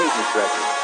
Cadence Records.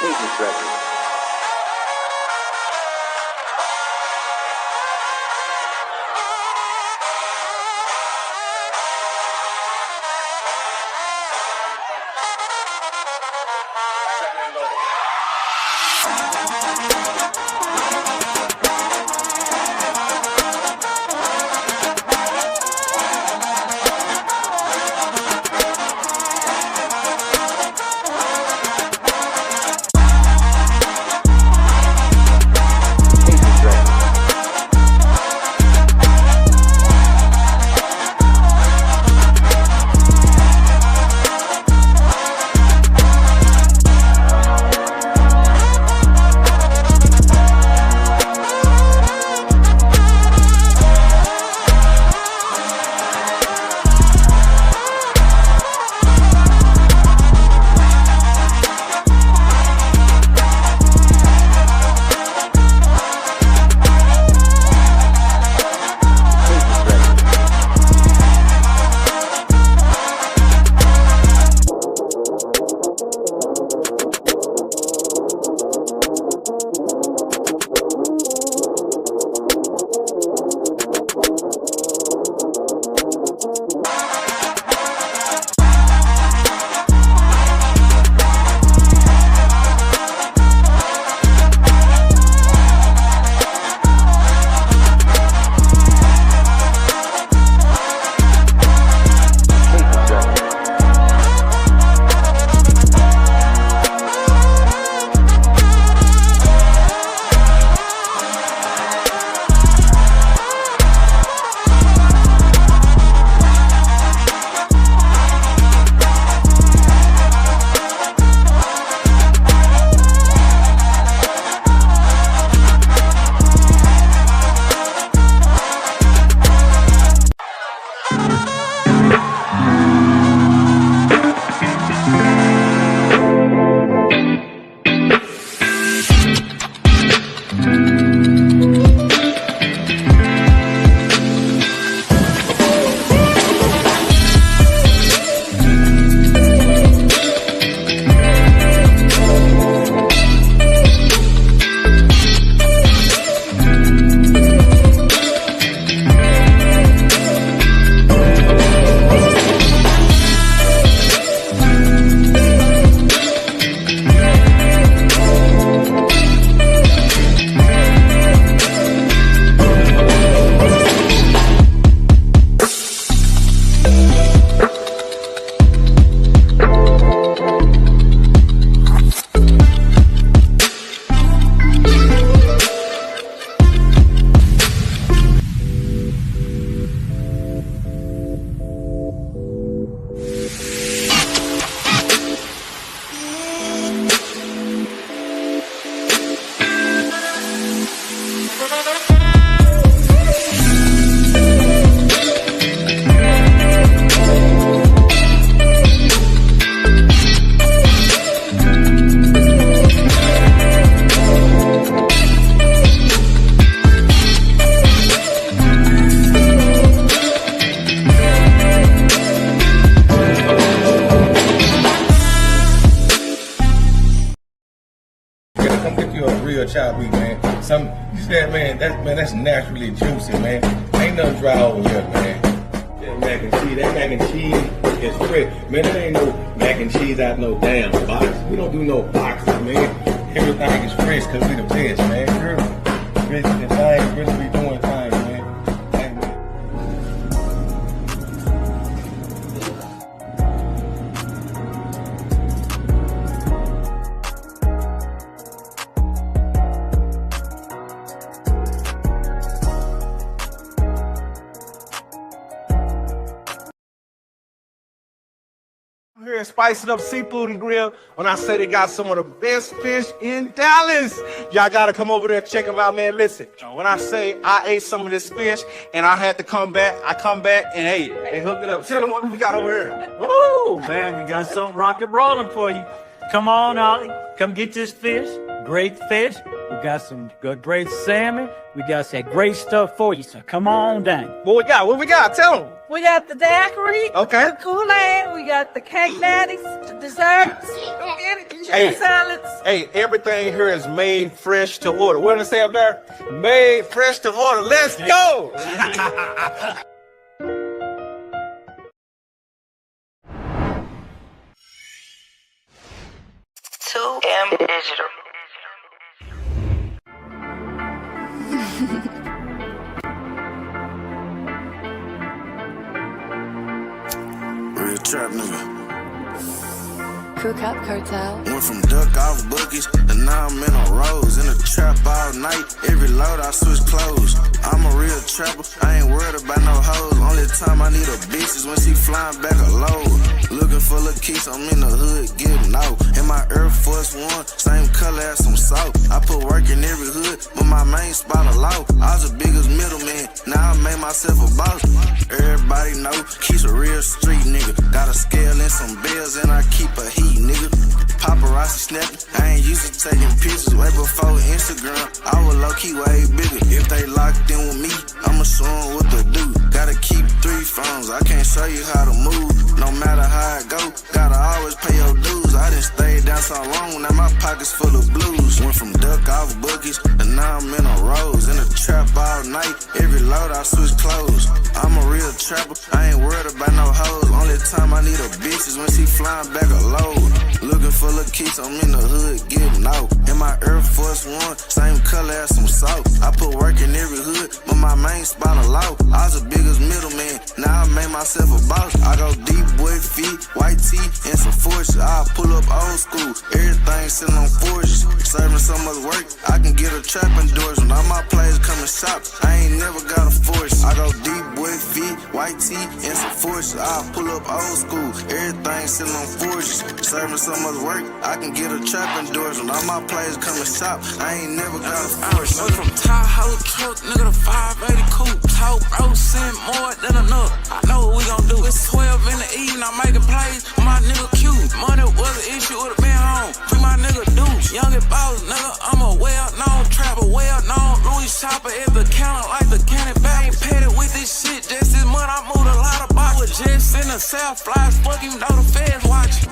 Cadence Records. what y'all be, man. You said, man, that's naturally juicy, man. Ain't nothing dry over here, man. That mac and cheese is fresh. Man, there ain't no mac and cheese out no damn box. We don't do no boxes, man. Everything is fresh because we the best, man. Really be doing things, man. Here and spicing up seafood and grill. When I say they got some of the best fish in Dallas, y'all gotta come over there and check them out, man. Listen, when I say I ate some of this fish and I had to come back, I come back and hey, they hooked it up. Tell them what we got over here. Woo, man, we got something rock and rolling for you. Come on, Ollie, come get this fish. Great fish. We got some good, great salmon. We got some great stuff for you, so come on down. What we got? Tell them. We got the daiquiri, Okay. the Kool-Aid, we got the cake natties, the desserts, chicken salads. Hey, everything here is made fresh to order. What did I say up there? Made fresh to order. Let's go. Digital. Real trap nigga. Crew Cup Cartel. Went from duck off bookies to now I'm in a rose. In the trap all night, every load I switch clothes. I'm a real trapper, I ain't worried about no hoes. Only time I need a bitch is when she flying back a load. Looking for little kicks, I'm in the hood getting out. In my Air Force One, same color as some salt. I put work in every hood, but my main spot a low. I was the biggest middleman, now I made myself a boss. Everybody know, keeps a real street nigga. Got a scale and some bells and I keep a heat nigga. Paparazzi snapping, I ain't used to taking pictures. Way before Instagram, I was low-key way bigger. If they locked in with me, I'ma show them what to do. Gotta keep 3 phones, I can't show you how to move. No matter how it go, gotta always pay your dues. I done stayed down so long, now my pockets full of blues. Went from duck off bookies, and now I'm in a rose. In the trap all night, every load I switch clothes. I'm a real trapper, I ain't worried about no hoes. Only time I need a bitch is when she flying back a load. Looking for little kicks, I'm in the hood getting out. In my Air Force One, same color as some salt. I put work in every hood, but my main spot a low. I was the biggest middleman, now I made myself a boss. I go deep with feet, white tee, and some forces. I pull up old school, everything sitting on forges. Serving so much work, I can get a trap endorsement. All my players come and shop, I ain't never got a force. I go deep with feet, white tee, and some forces. I pull up old school, everything sitting on forges. Serving so much work, I can get a trap endorsement. All my players come and shop, I ain't never got a force. Went from Tahoe truck, nigga, to 580 coupe. Talk, bro, send more than enough. I know what we gon' do. It's 12 in the evening, I'm making plays with my nigga Q. Money was an issue, would've been home. Free my nigga Deuce. Young and boss, nigga, I'm a well-known trapper, well-known Louis Chopper at the counter like the cannon back. Ain't petty with this shit, just this month I moved a lot of boxes. Just in the south, flies, fuck even though the feds watching.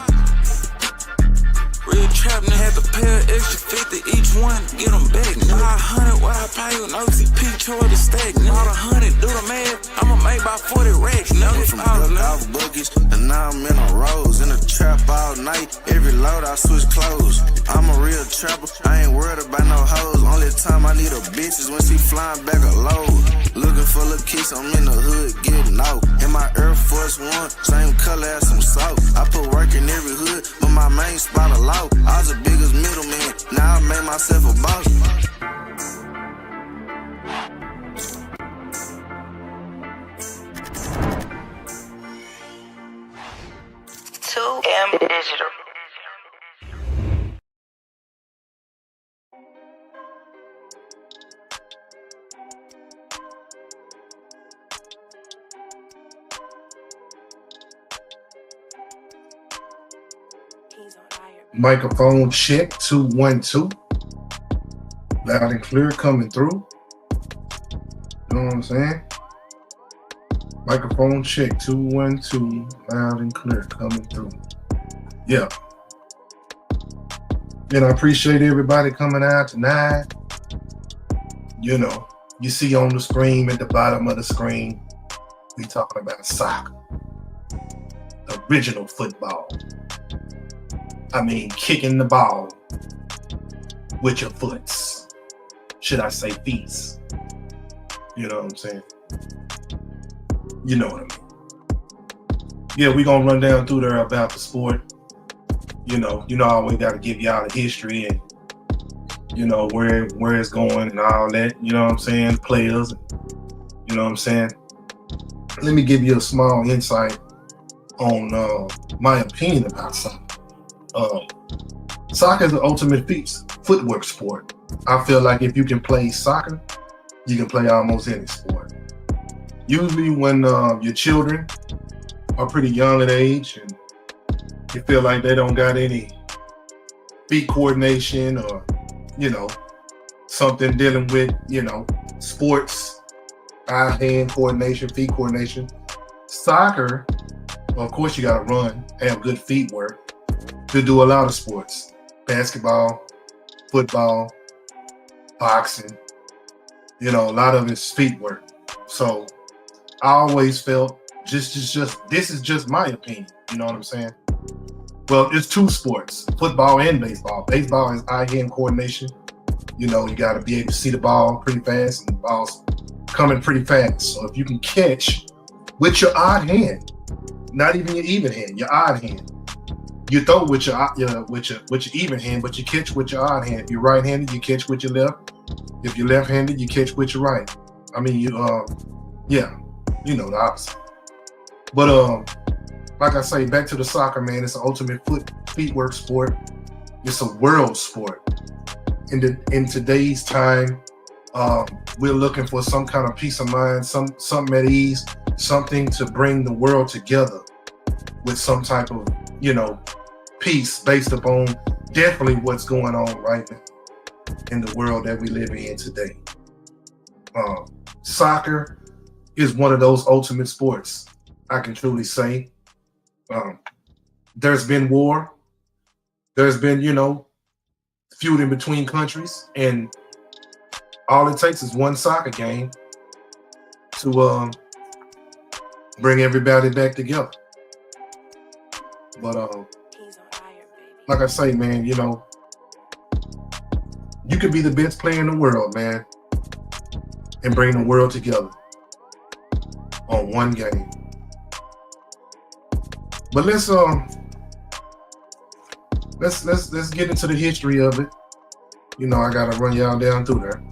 Real trap, nigga, had to pay an extra 50 each one, get them back. 500 what I pay with no CP, toward the stack. Not 100, do the math, I'ma make about 40 racks. Went from duck off bookies, and now I'm in a rose. In the trap all night, every load I switch clothes. I'm a real trapper, I ain't worried about no hoes. Only time I need a bitch is when she flying back a load. Looking for little kicks, I'm in the hood getting out. In my Air Force One, same color as some salt. I put work in every hood, but my main spot a low. I was the biggest middleman, now I made myself a boss. Digital. Microphone check 212. Loud and clear coming through. You know what I'm saying? Microphone check 212. Loud and clear coming through. Yeah. And I appreciate everybody coming out tonight. You know, you see on the screen, at the bottom of the screen, we talking about soccer. Original football. I mean, kicking the ball with your foots. Should I say feet? You know what I'm saying? You know what I mean. Yeah, we're gonna run down through there about the sport. You know, I always gotta give y'all the history and you know where it's going and all that, you know what I'm saying, players, you know what I'm saying. Let me give you a small insight on my opinion about soccer. Soccer is the ultimate footwork sport. I feel like if you can play soccer, you can play almost any sport. Usually when your children are pretty young in age and you feel like they don't got any feet coordination or, you know, something dealing with, you know, sports, eye-hand coordination, feet coordination. Soccer, well, of course you got to run, have good feet work to do a lot of sports. Basketball, football, boxing, you know, a lot of it's feet work. So I always felt this is just my opinion, you know what I'm saying? Well, it's two sports, football and baseball. Baseball is eye-hand coordination. You know, you got to be able to see the ball pretty fast, and the ball's coming pretty fast. So if you can catch with your odd hand, not even your even hand, your odd hand, you throw with your even hand, but you catch with your odd hand. If you're right-handed, you catch with your left. If you're left-handed, you catch with your right. I mean, yeah, you know the opposite. But like I say, back to the soccer, man. It's an ultimate feet work sport. It's a world sport. In today's time, we're looking for some kind of peace of mind, something at ease, something to bring the world together with some type of, you know, peace based upon definitely what's going on right now in the world that we live in today. Soccer is one of those ultimate sports, I can truly say. There's been war. There's been, you know, feuding between countries, and all it takes is one soccer game to bring everybody back together. But like I say, man, you know, you could be the best player in the world, man, and bring the world together on one game. But let's get into the history of it. You know, I gotta run y'all down through there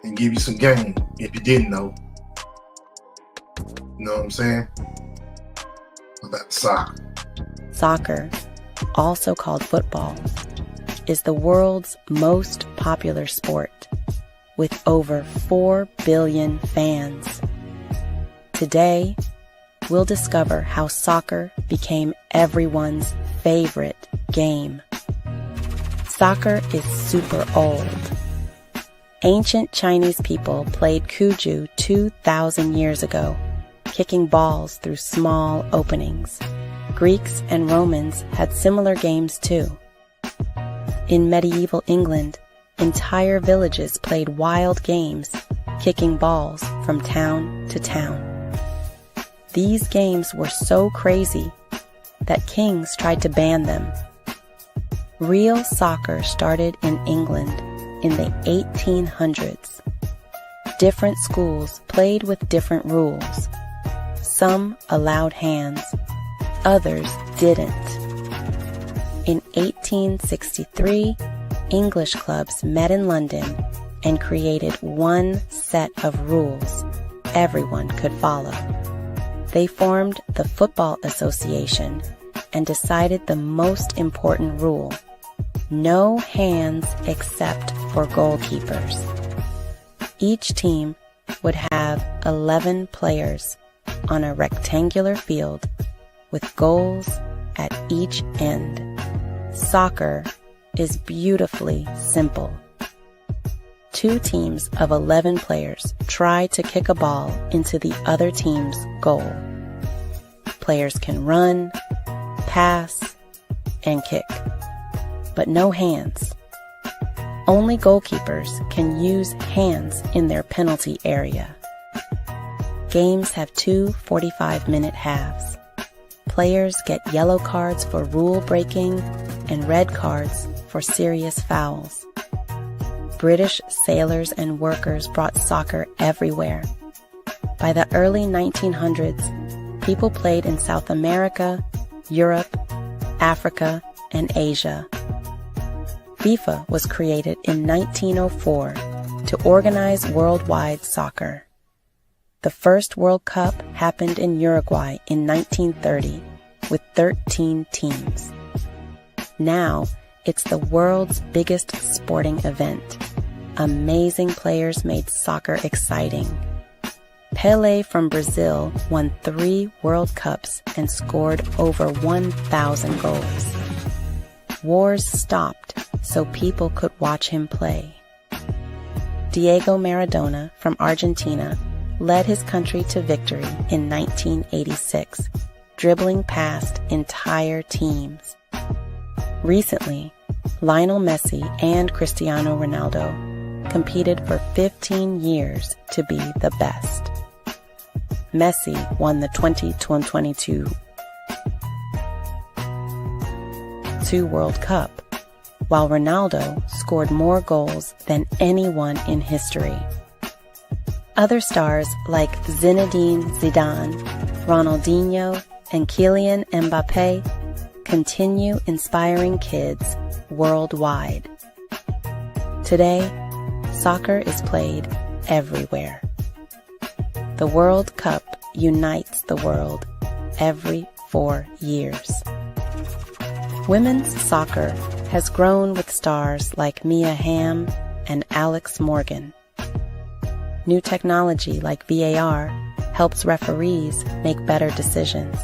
and give you some game if you didn't know. You know what I'm saying? About soccer. Soccer, also called football, is the world's most popular sport, with over 4 billion fans. Today, we'll discover how soccer became everyone's favorite game. Soccer is super old. Ancient Chinese people played cuju 2,000 years ago, kicking balls through small openings. Greeks and Romans had similar games too. In medieval England, entire villages played wild games, kicking balls from town to town. These games were so crazy that kings tried to ban them. Real soccer started in England in the 1800s. Different schools played with different rules. Some allowed hands, others didn't. In 1863, English clubs met in London and created one set of rules everyone could follow. They formed the Football Association and decided the most important rule: no hands except for goalkeepers. Each team would have 11 players on a rectangular field with goals at each end. Soccer is beautifully simple. 2 teams of 11 players try to kick a ball into the other team's goal. Players can run, pass, and kick. but no hands. Only goalkeepers can use hands in their penalty area. Games have 2 45-minute halves. Players get yellow cards for rule breaking and red cards for serious fouls. British sailors and workers brought soccer everywhere. By the early 1900s, people played in South America, Europe, Africa, and Asia. FIFA was created in 1904 to organize worldwide soccer. The first World Cup happened in Uruguay in 1930 with 13 teams. Now, it's the world's biggest sporting event. Amazing players made soccer exciting. Pelé from Brazil won 3 World Cups and scored over 1,000 goals. Wars stopped so people could watch him play. Diego Maradona from Argentina led his country to victory in 1986, dribbling past entire teams. Recently, Lionel Messi and Cristiano Ronaldo competed for 15 years to be the best. Messi won the 2022 World Cup, while Ronaldo scored more goals than anyone in history. Other stars like Zinedine Zidane, Ronaldinho, and Kylian Mbappé continue inspiring kids worldwide. Today, soccer is played everywhere. The World Cup unites the world every 4 years. Women's soccer has grown with stars like Mia Hamm and Alex Morgan. New technology like VAR helps referees make better decisions.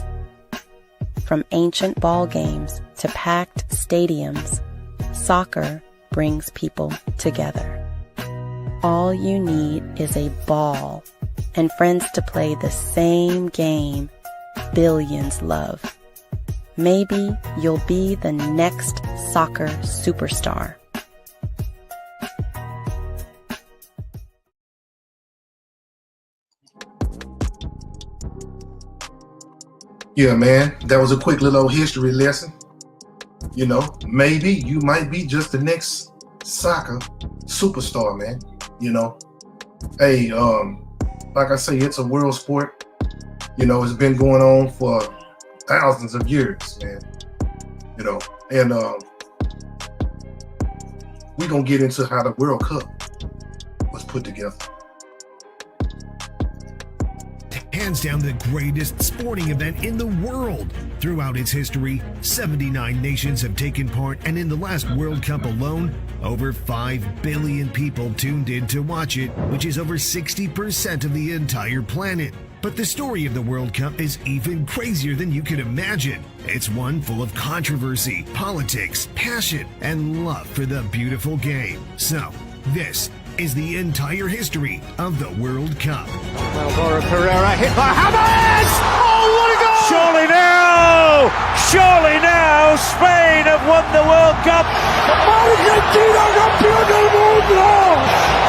From ancient ball games to packed stadiums, soccer brings people together. All you need is a ball and friends to play the same game billions love. Maybe you'll be the next soccer superstar. Yeah, man, that was a quick little history lesson. You know, maybe you might be just the next soccer superstar, man. You know, hey, like I say, it's a world sport. You know, it's been going on for thousands of years, man. You know, and we're gonna get into how the World Cup was put together. Hands down the greatest sporting event in the world. Throughout its history, 79 nations have taken part, and in the last World Cup alone, over 5 billion people tuned in to watch it, which is over 60% of the entire planet. But the story of the World Cup is even crazier than you could imagine. It's one full of controversy, politics, passion, and love for the beautiful game. So, this is the entire history of the World Cup. Alvaro Pereira hit by Hammers! Oh, what a goal! Surely now, Spain have won the World Cup. Argentina campeón del mundo!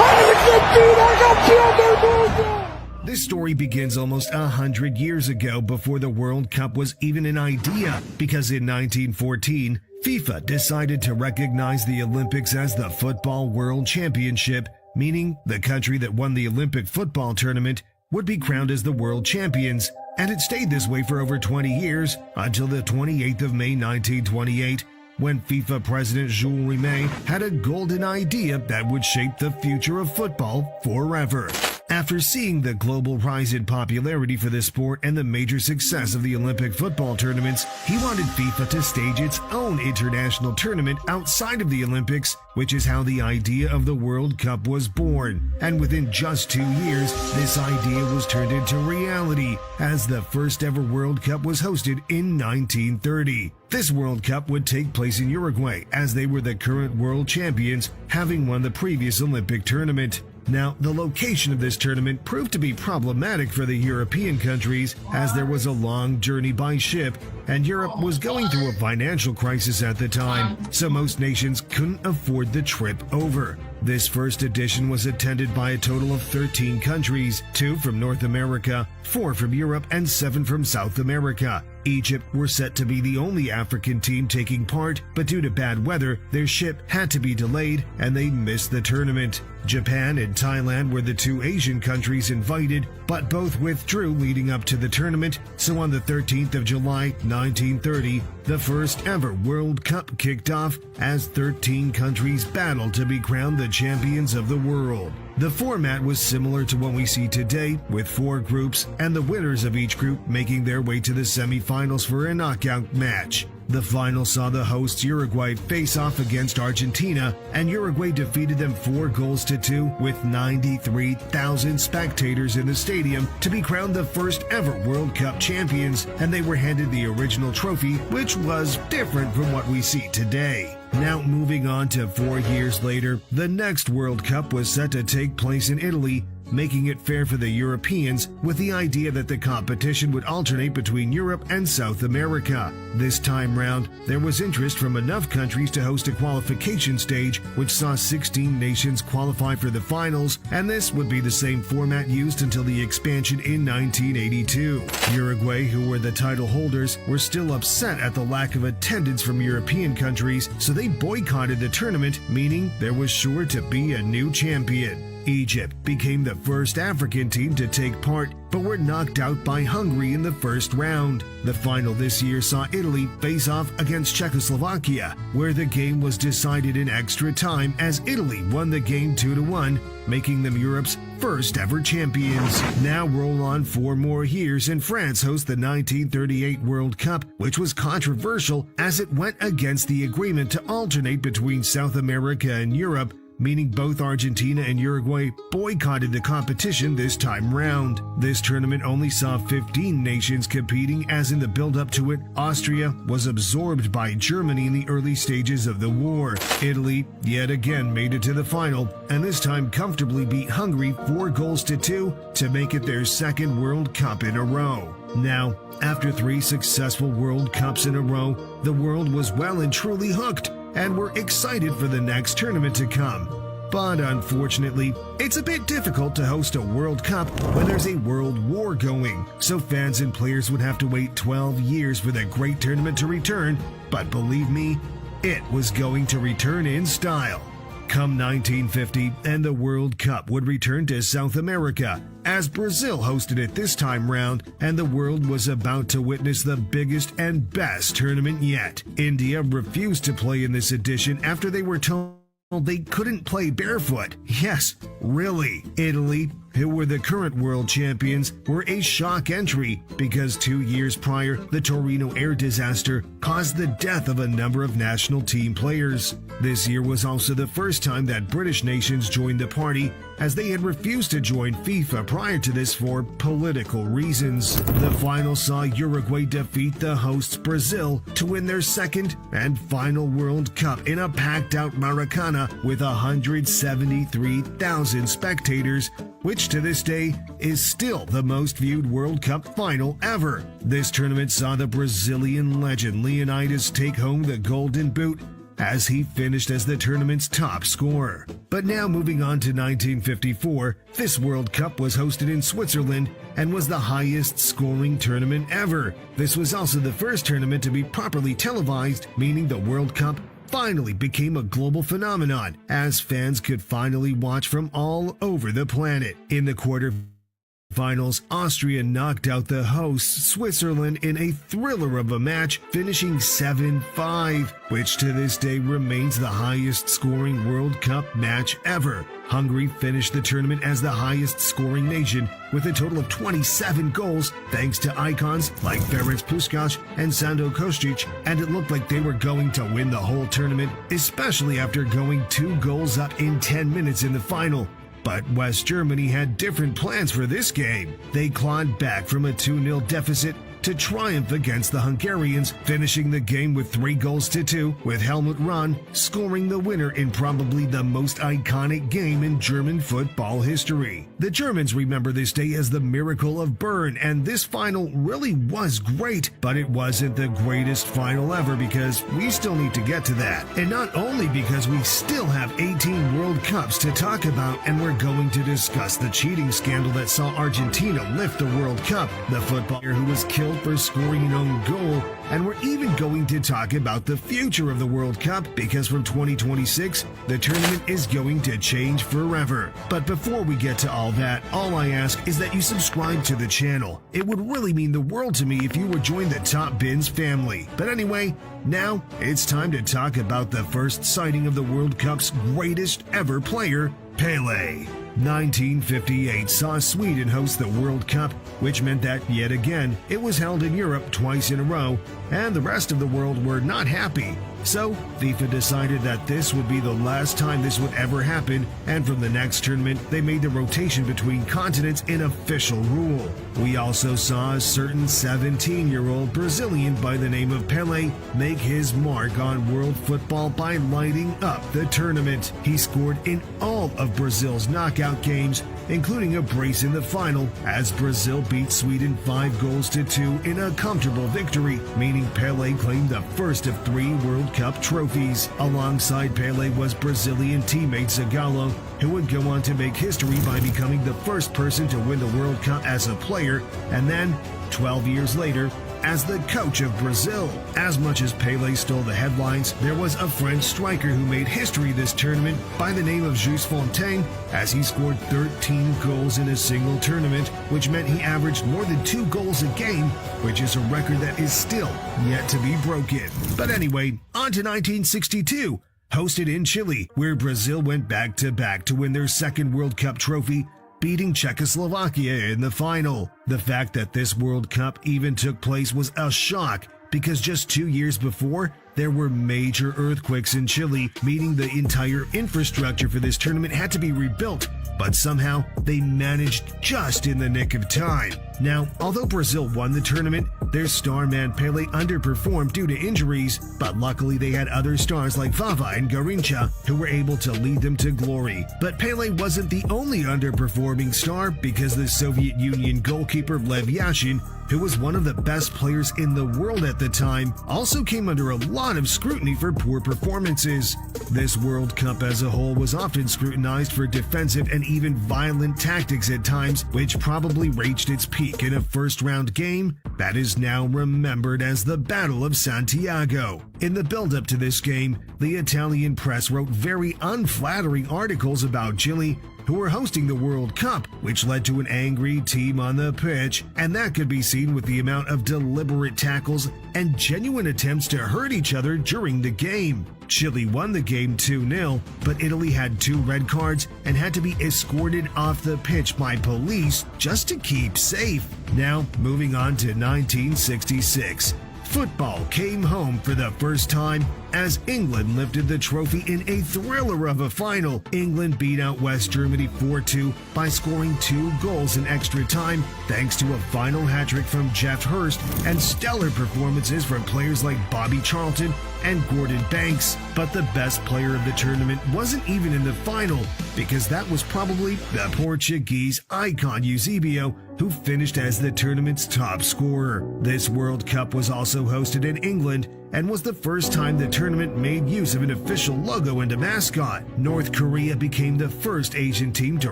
Argentina campeón del mundo! This story begins almost 100 years ago, before the World Cup was even an idea, because in 1914, FIFA decided to recognize the Olympics as the Football World Championship, meaning the country that won the Olympic football tournament would be crowned as the world champions, and it stayed this way for over 20 years until the 28th of May 1928, when FIFA President Jules Rimet had a golden idea that would shape the future of football forever. After seeing the global rise in popularity for this sport and the major success of the Olympic football tournaments, he wanted FIFA to stage its own international tournament outside of the Olympics, which is how the idea of the World Cup was born. And within just 2 years, this idea was turned into reality, as the first ever World Cup was hosted in 1930. This World Cup would take place in Uruguay, as they were the current world champions, having won the previous Olympic tournament. Now, the location of this tournament proved to be problematic for the European countries as there was a long journey by ship and Europe was going through a financial crisis at the time, so most nations couldn't afford the trip over. This first edition was attended by a total of 13 countries, 2 from North America, 4 from Europe, and 7 from South America. Egypt were set to be the only African team taking part, but due to bad weather, their ship had to be delayed and they missed the tournament. Japan and Thailand were the 2 Asian countries invited, but both withdrew leading up to the tournament, so on the 13th of July, 1930, the first ever World Cup kicked off as 13 countries battled to be crowned the champions of the world. The format was similar to what we see today, with 4 groups, and the winners of each group making their way to the semifinals for a knockout match. The final saw the hosts Uruguay face off against Argentina, and Uruguay defeated them 4-2 with 93,000 spectators in the stadium to be crowned the first ever World Cup champions, and they were handed the original trophy, which was different from what we see today. Now moving on to 4 years later, the next World Cup was set to take place in Italy, making it fair for the Europeans with the idea that the competition would alternate between Europe and South America. This time round, there was interest from enough countries to host a qualification stage, which saw 16 nations qualify for the finals, and this would be the same format used until the expansion in 1982. Uruguay, who were the title holders, were still upset at the lack of attendance from European countries, so they boycotted the tournament, meaning there was sure to be a new champion. Egypt became the first African team to take part, but were knocked out by Hungary in the first round. The final this year saw Italy face off against Czechoslovakia, where the game was decided in extra time as Italy won the game 2-1, making them Europe's first ever champions. Now roll on 4 more years and France hosts the 1938 World Cup, which was controversial as it went against the agreement to alternate between South America and Europe, meaning both Argentina and Uruguay boycotted the competition this time round. This tournament only saw 15 nations competing, as in the build-up to it, Austria was absorbed by Germany in the early stages of the war. Italy yet again made it to the final, and this time comfortably beat Hungary 4-2 to make it their second World Cup in a row. Now, after 3 successful World Cups in a row, the world was well and truly hooked, and we're excited for the next tournament to come. But unfortunately, it's a bit difficult to host a World Cup when there's a world war going, so fans and players would have to wait 12 years for the great tournament to return, but believe me, it was going to return in style. Come 1950, and the World Cup would return to South America, as Brazil hosted it this time round, and the world was about to witness the biggest and best tournament yet. India refused to play in this edition after they were told they couldn't play barefoot. Yes, really. Italy, who were the current world champions, were a shock entry because 2 years prior, the Torino air disaster caused the death of a number of national team players. This year was also the first time that British nations joined the party, as they had refused to join FIFA prior to this for political reasons. The final saw Uruguay defeat the hosts Brazil to win their second and final World Cup in a packed-out Maracana with 173,000 spectators, which to this day is still the most viewed World Cup final ever. This tournament saw the Brazilian legend Leonidas take home the Golden Boot, as he finished as the tournament's top scorer. But now moving on to 1954, this World Cup was hosted in Switzerland and was the highest scoring tournament ever. This was also the first tournament to be properly televised, meaning the World Cup finally became a global phenomenon, as fans could finally watch from all over the planet. In the quarterfinals, Austria knocked out the hosts Switzerland in a thriller of a match, finishing 7-5, which to this day remains the highest scoring World Cup match ever. Hungary finished the tournament as the highest scoring nation with a total of 27 goals, thanks to icons like Ferenc Puskás and Sando Kostic, and it looked like they were going to win the whole tournament, especially after going 2 goals up in 10 minutes in the final. But West Germany had different plans for this game. They clawed back from a 2-0 deficit to triumph against the Hungarians, finishing the game with 3-2, with Helmut Rahn scoring the winner in probably the most iconic game in German football history. The Germans remember this day as the Miracle of Bern, and this final really was great, but it wasn't the greatest final ever because we still need to get to that. And not only because we still have 18 World Cups to talk about, and we're going to discuss the cheating scandal that saw Argentina lift the World Cup, the footballer who was killed for scoring an own goal, and we're even going to talk about the future of the World Cup because from 2026, the tournament is going to change forever. But before we get to all that, all I ask is that you subscribe to the channel. It would really mean the world to me if you would join the Top Bins family. But anyway, now it's time to talk about the first sighting of the World Cup's greatest ever player, Pele. 1958 saw Sweden host the World Cup, which meant that, yet again, it was held in Europe twice in a row, and the rest of the world were not happy. So, FIFA decided that this would be the last time this would ever happen, and from the next tournament, they made the rotation between continents an official rule. We also saw a certain 17-year-old Brazilian by the name of Pele make his mark on world football by lighting up the tournament. He scored in all of Brazil's knockout games, including a brace in the final, as Brazil beat Sweden 5-2 in a comfortable victory, meaning Pele claimed the first of 3 World Cup trophies. Alongside Pele was Brazilian teammate Zagallo, who would go on to make history by becoming the first person to win the World Cup as a player, and then, 12 years later, as the coach of Brazil. As much as Pele stole the headlines, there was a French striker who made history this tournament by the name of Jules Fontaine, as he scored 13 goals in a single tournament, which meant he averaged more than 2 goals a game, which is a record that is still yet to be broken. But anyway, on to 1962. Hosted in Chile, where Brazil went back-to-back to win their second World Cup trophy, beating Czechoslovakia in the final. The fact that this World Cup even took place was a shock, because just 2 years before, there were major earthquakes in Chile, meaning the entire infrastructure for this tournament had to be rebuilt, but somehow they managed just in the nick of time. Now, although Brazil won the tournament, their star man Pele underperformed due to injuries, but luckily they had other stars like Vava and Garrincha who were able to lead them to glory. But Pele wasn't the only underperforming star, because the Soviet Union goalkeeper Lev Yashin, who was one of the best players in the world at the time, also came under a lot of scrutiny for poor performances. This World Cup as a whole was often scrutinized for defensive and even violent tactics at times, which probably reached its peak in a first-round game that is now remembered as the Battle of Santiago. In the build-up to this game, the Italian press wrote very unflattering articles about Chile, who were hosting the World Cup, which led to an angry team on the pitch, and that could be seen with the amount of deliberate tackles and genuine attempts to hurt each other during the game. Chile won the game 2-0, but Italy had 2 red cards and had to be escorted off the pitch by police just to keep safe. Now, moving on to 1966. Football came home for the first time as England lifted the trophy in a thriller of a final. England beat out West Germany 4-2 by scoring 2 goals in extra time, thanks to a final hat-trick from Jeff Hurst and stellar performances from players like Bobby Charlton and Gordon Banks. But the best player of the tournament wasn't even in the final, because that was probably the Portuguese icon Eusebio, who finished as the tournament's top scorer. This World Cup was also hosted in England and was the first time the tournament made use of an official logo and a mascot. North Korea became the first Asian team to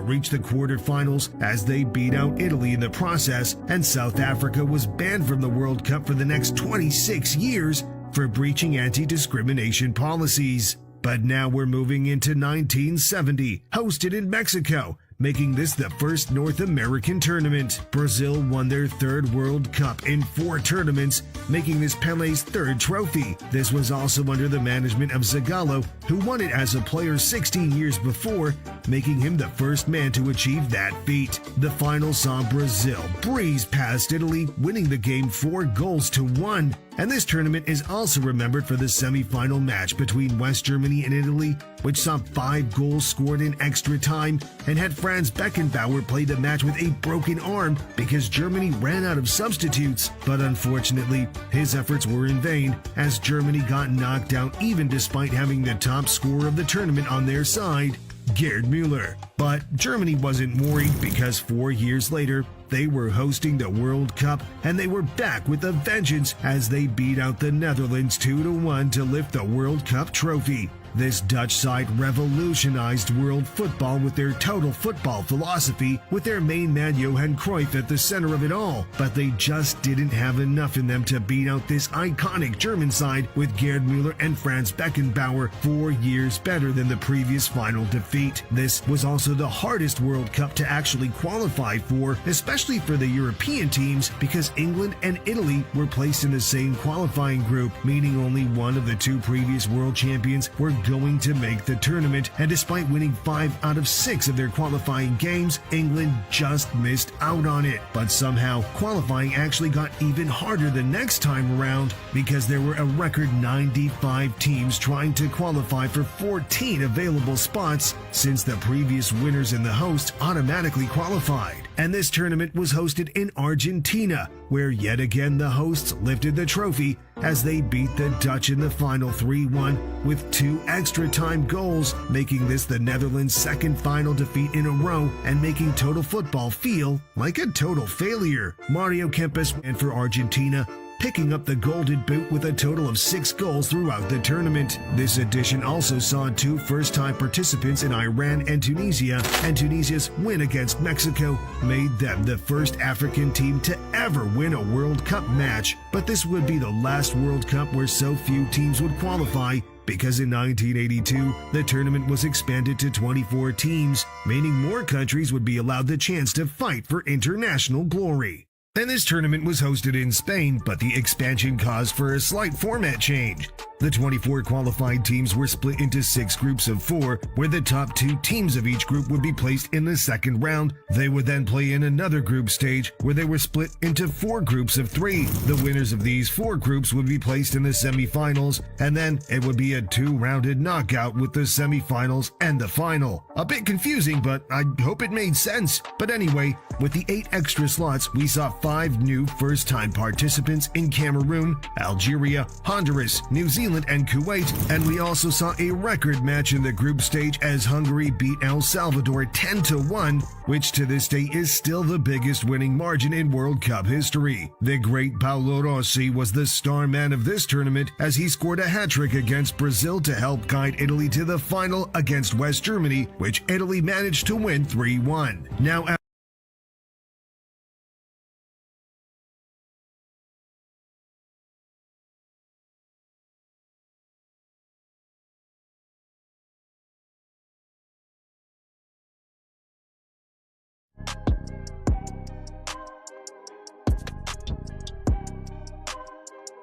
reach the quarterfinals as they beat out Italy in the process, and South Africa was banned from the World Cup for the next 26 years for breaching anti-discrimination policies. But now we're moving into 1970, hosted in Mexico, making this the first North American tournament. Brazil won their 3rd World Cup in 4 tournaments, making this Pele's 3rd trophy. This was also under the management of Zagallo, who won it as a player 16 years before, making him the first man to achieve that feat. The final saw Brazil breeze past Italy, winning the game 4-1, And this tournament is also remembered for the semi-final match between West Germany and Italy, which saw 5 goals scored in extra time and had Franz Beckenbauer play the match with a broken arm because Germany ran out of substitutes. But unfortunately, his efforts were in vain as Germany got knocked out even despite having the top scorer of the tournament on their side, Gerd Müller. But Germany wasn't worried because 4 years later, they were hosting the World Cup and they were back with a vengeance as they beat out the Netherlands 2-1 to lift the World Cup trophy. This Dutch side revolutionized world football with their total football philosophy, with their main man Johan Cruyff at the center of it all, but they just didn't have enough in them to beat out this iconic German side with Gerd Müller and Franz Beckenbauer 4 years better than the previous final defeat. This was also the hardest World Cup to actually qualify for, especially for the European teams, because England and Italy were placed in the same qualifying group, meaning only one of the 2 previous world champions were going to make the tournament, and despite winning 5 out of 6 of their qualifying games, England just missed out on it. But somehow, qualifying actually got even harder the next time around because there were a record 95 teams trying to qualify for 14 available spots, since the previous winners and the hosts automatically qualified. And this tournament was hosted in Argentina, where yet again the hosts lifted the trophy as they beat the Dutch in the final 3-1 with 2 extra time goals, making this the Netherlands' second final defeat in a row and making total football feel like a total failure. Mario Kempes ran for Argentina, picking up the Golden Boot with a total of 6 goals throughout the tournament. This edition also saw 2 first-time participants in Iran and Tunisia, and Tunisia's win against Mexico made them the first African team to ever win a World Cup match. But this would be the last World Cup where so few teams would qualify, because in 1982, the tournament was expanded to 24 teams, meaning more countries would be allowed the chance to fight for international glory. And this tournament was hosted in Spain, but the expansion caused for a slight format change. The 24 qualified teams were split into 6 groups of 4, where the top 2 teams of each group would be placed in the second round. They would then play in another group stage, where they were split into 4 groups of 3. The winners of these 4 groups would be placed in the semifinals, and then it would be a 2-rounded knockout with the semifinals and the final. A bit confusing, but I hope it made sense. But anyway, with the 8 extra slots, we saw 5 new first-time participants in Cameroon, Algeria, Honduras, New Zealand, and Kuwait, and we also saw a record match in the group stage as Hungary beat El Salvador 10-1, which to this day is still the biggest winning margin in World Cup history. The great Paolo Rossi was the star man of this tournament as he scored a hat-trick against Brazil to help guide Italy to the final against West Germany, which Italy managed to win 3-1. Now,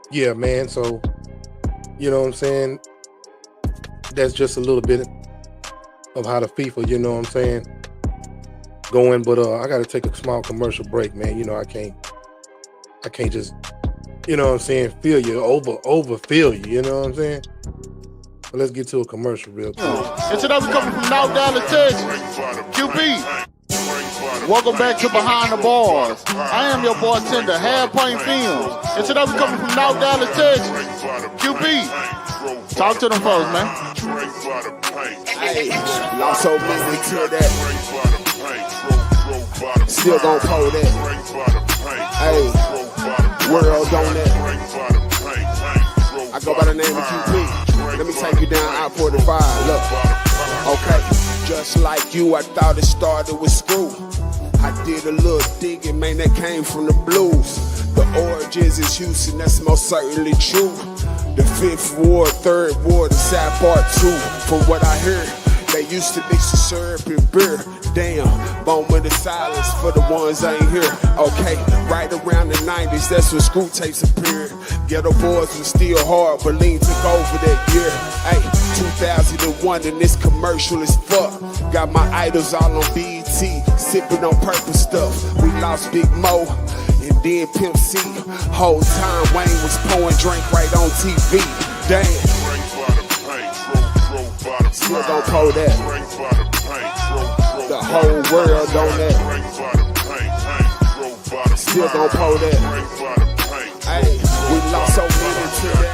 Yeah, man. So, you know what I'm saying? That's just a little bit of how the FIFA, you know what I'm saying, going. But I got to take a small commercial break, man. You know, I can't just, you know what I'm saying, feel you, overfeel you, you know what I'm saying? So let's get to a commercial real quick. Introduction coming from North Dallas, Texas. QB. Welcome back to Behind the Bars. I am your bartender, Half Pint Films. Introduction coming from North Dallas, Texas. QB. Talk to them folks, man. Hey, lost so busy to that. Still gon' pull that. Hey, world on that. I go by the name of QB. Let me take you down I-45. Look, okay. Just like you, I thought it started with school. I did a little digging, man, that came from the blues. The origins is Houston, that's most certainly true. The 5th Ward, 3rd Ward, the Side Part 2. From what I heard, they used to mix the syrup and beer. Damn, moment of silence for the ones I ain't here. Okay, right around the 90s, that's when screw tapes appeared. Ghetto boys was still hard, but Lean took over that year. Hey, 2001 and this commercial is fuck. Got my idols all on BET, sipping on purple stuff. We lost Big Mo, and then Pimp C. Whole time Wayne was pouring drink right on TV. Damn. Still gon' pour that. The whole world on that. Still gon' pour that. Hey, we lost so many to that.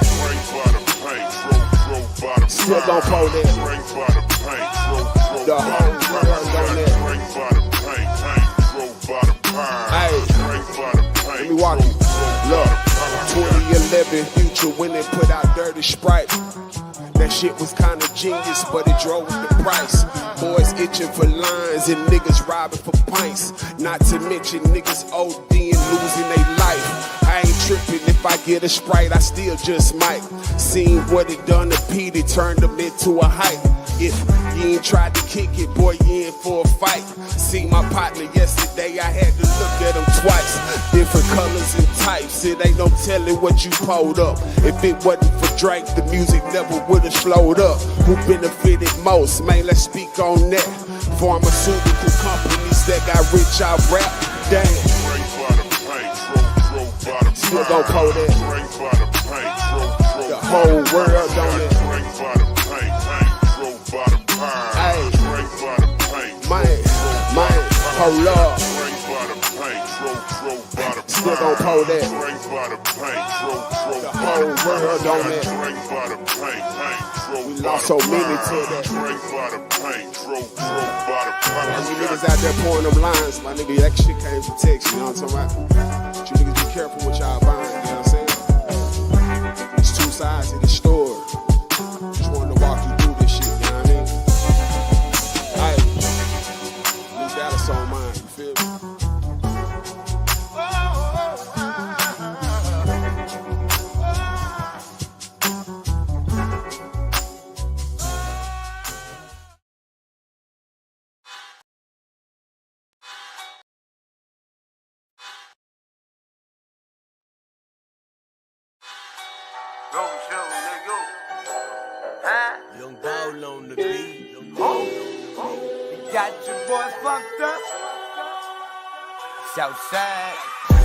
Still gon' pour that. The whole world on that. Hey, let me walk you. Look, 2011 Future when they put out Dirty Sprite. That shit was kinda genius, but it drove the price. Boys itching for lines and niggas robbing for pints. Not to mention niggas ODing, losing their life. I ain't tripping if I get a Sprite, I still just might. Seen what it done to Pete, it turned him into a hype. If you ain't tried to kick it, boy, you in for a fight. See my partner yesterday, I had to look at him twice. Different colors and types, it ain't no telling what you pulled up. If it wasn't for Drake, the music never would've slowed up. Who benefited most? Man, let's speak on that. Pharmaceutical companies that got rich out rap. Damn. Still gon' pull that. The whole world on it. Hey, man, hold up. Still gon' pull that. The whole world on it. We lost so many to that. And you niggas out there pouring them lines, my nigga, that shit came from Texas, you know what I'm talking about? But you niggas be careful what y'all buying, you know what I'm saying? It's two sides of the story. Just wanted to walk you through this shit, you know what I mean? Hey, New Dallas on mine, you feel me? Young Ball on the beat. Got your boy fucked up. Southside.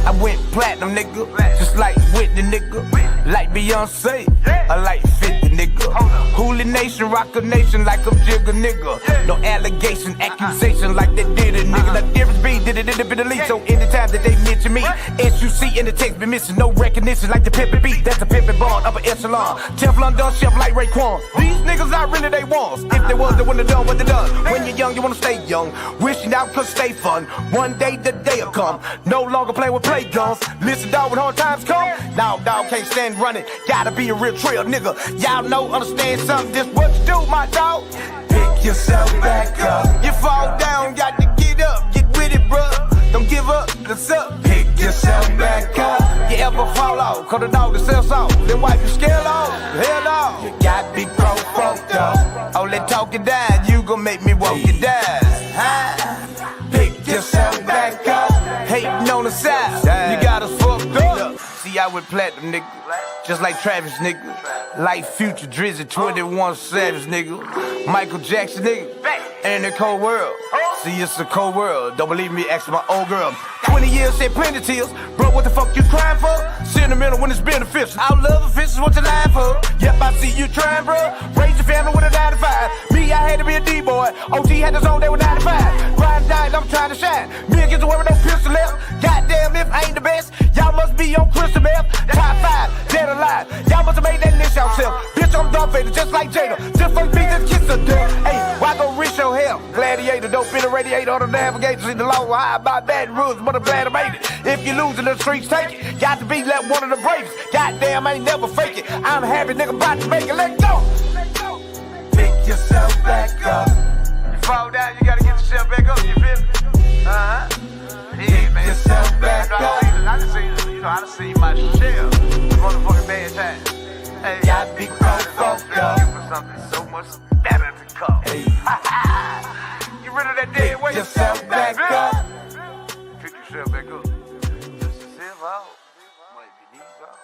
I went platinum, nigga. Just like Whitney, nigga. Like Beyonce. I like 50, nigga. Hooli Nation, rock a nation like I'm Jigga, nigga. No allegation, accusation like they did it, nigga. The difference be, did it in the league. So anytime that they mention me, SUC in the text be missing. No recognition like the pimpin' beat. That's a pimpin' bond, upper echelon. Teflon done chef like Raekwon. These niggas not really they wants. If they was, they wouldn't have done what they done. When you're young, you wanna stay young. Wishing out could stay fun. One day the day'll come. No longer play with play guns. Listen, dog, when hard times come, dog can't stand running. Gotta be a real trail, nigga. Y'all know, understand something. This what you do, my dog. Pick yourself back up. You fall down, got to get up. Get with it, bruh. Don't give up, what's up? Pick yourself back up. You ever fall off, cause the dog that sells off. Then wipe your scale off. Hell no. You got big pro funked up. All that talking down, you gon' make me walk you down. Huh? Pick yourself back up. Hating on the side, you got us fucked up. See, I went platinum, nigga. Just like Travis, nigga. Like Future, Drizzy, 21 Savage, nigga. Michael Jackson, nigga. And the cold world. See, it's a cold world. Don't believe me, ask my old girl. 20 years, said plenty tears. Bro, what the fuck you crying for? Sentimental when it's beneficial. Our love affairs is what you lying for. Yep, I see you trying, bro. Raise your family with a 9 to 5. Me, I had to be a D-boy. OG had his own day with 9 to 5. Grind died, I'm trying to shine. Me against the world with no pistol left. Goddamn, if I ain't the best, y'all must be on crystal meth. Top 5, dead or alive. Y'all must have made that list yourself. Bitch, I'm Darth Vader, just like Jada. Just like me, just kiss her death. Hey, why go risk your hell? Gladiator, don't fit a radiator or the navigators in the law. High about bad rules, but I'm glad I made it. If you lose in the streets, take it. Got to be like one of the bravest. Goddamn, I ain't never fake it. I'm happy, nigga, about to make it. Let go. Pick yourself back up. You fall down, you gotta get yourself back up. You feel me? Yeah, man. Yourself back up. I done seen, you know, I done seen my share of motherfucking bad times. Hey, got big fucked up. For something so much better to come. Hey. Get rid of that dead weight. Pick yourself back up. Pick yourself back up. Just yourself out. Might be knees out.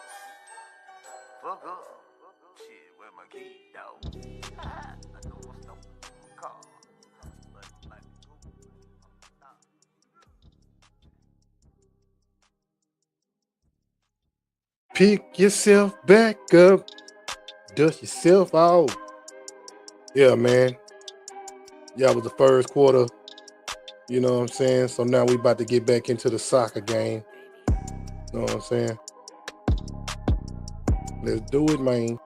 Fuck up. Shit, where my key, dog? I know what's no call. Pick yourself back up. Dust yourself off. Yeah, man. Yeah, it was the first quarter. You know what I'm saying? So now we about to get back into the soccer game. You know what I'm saying? Let's do it, man.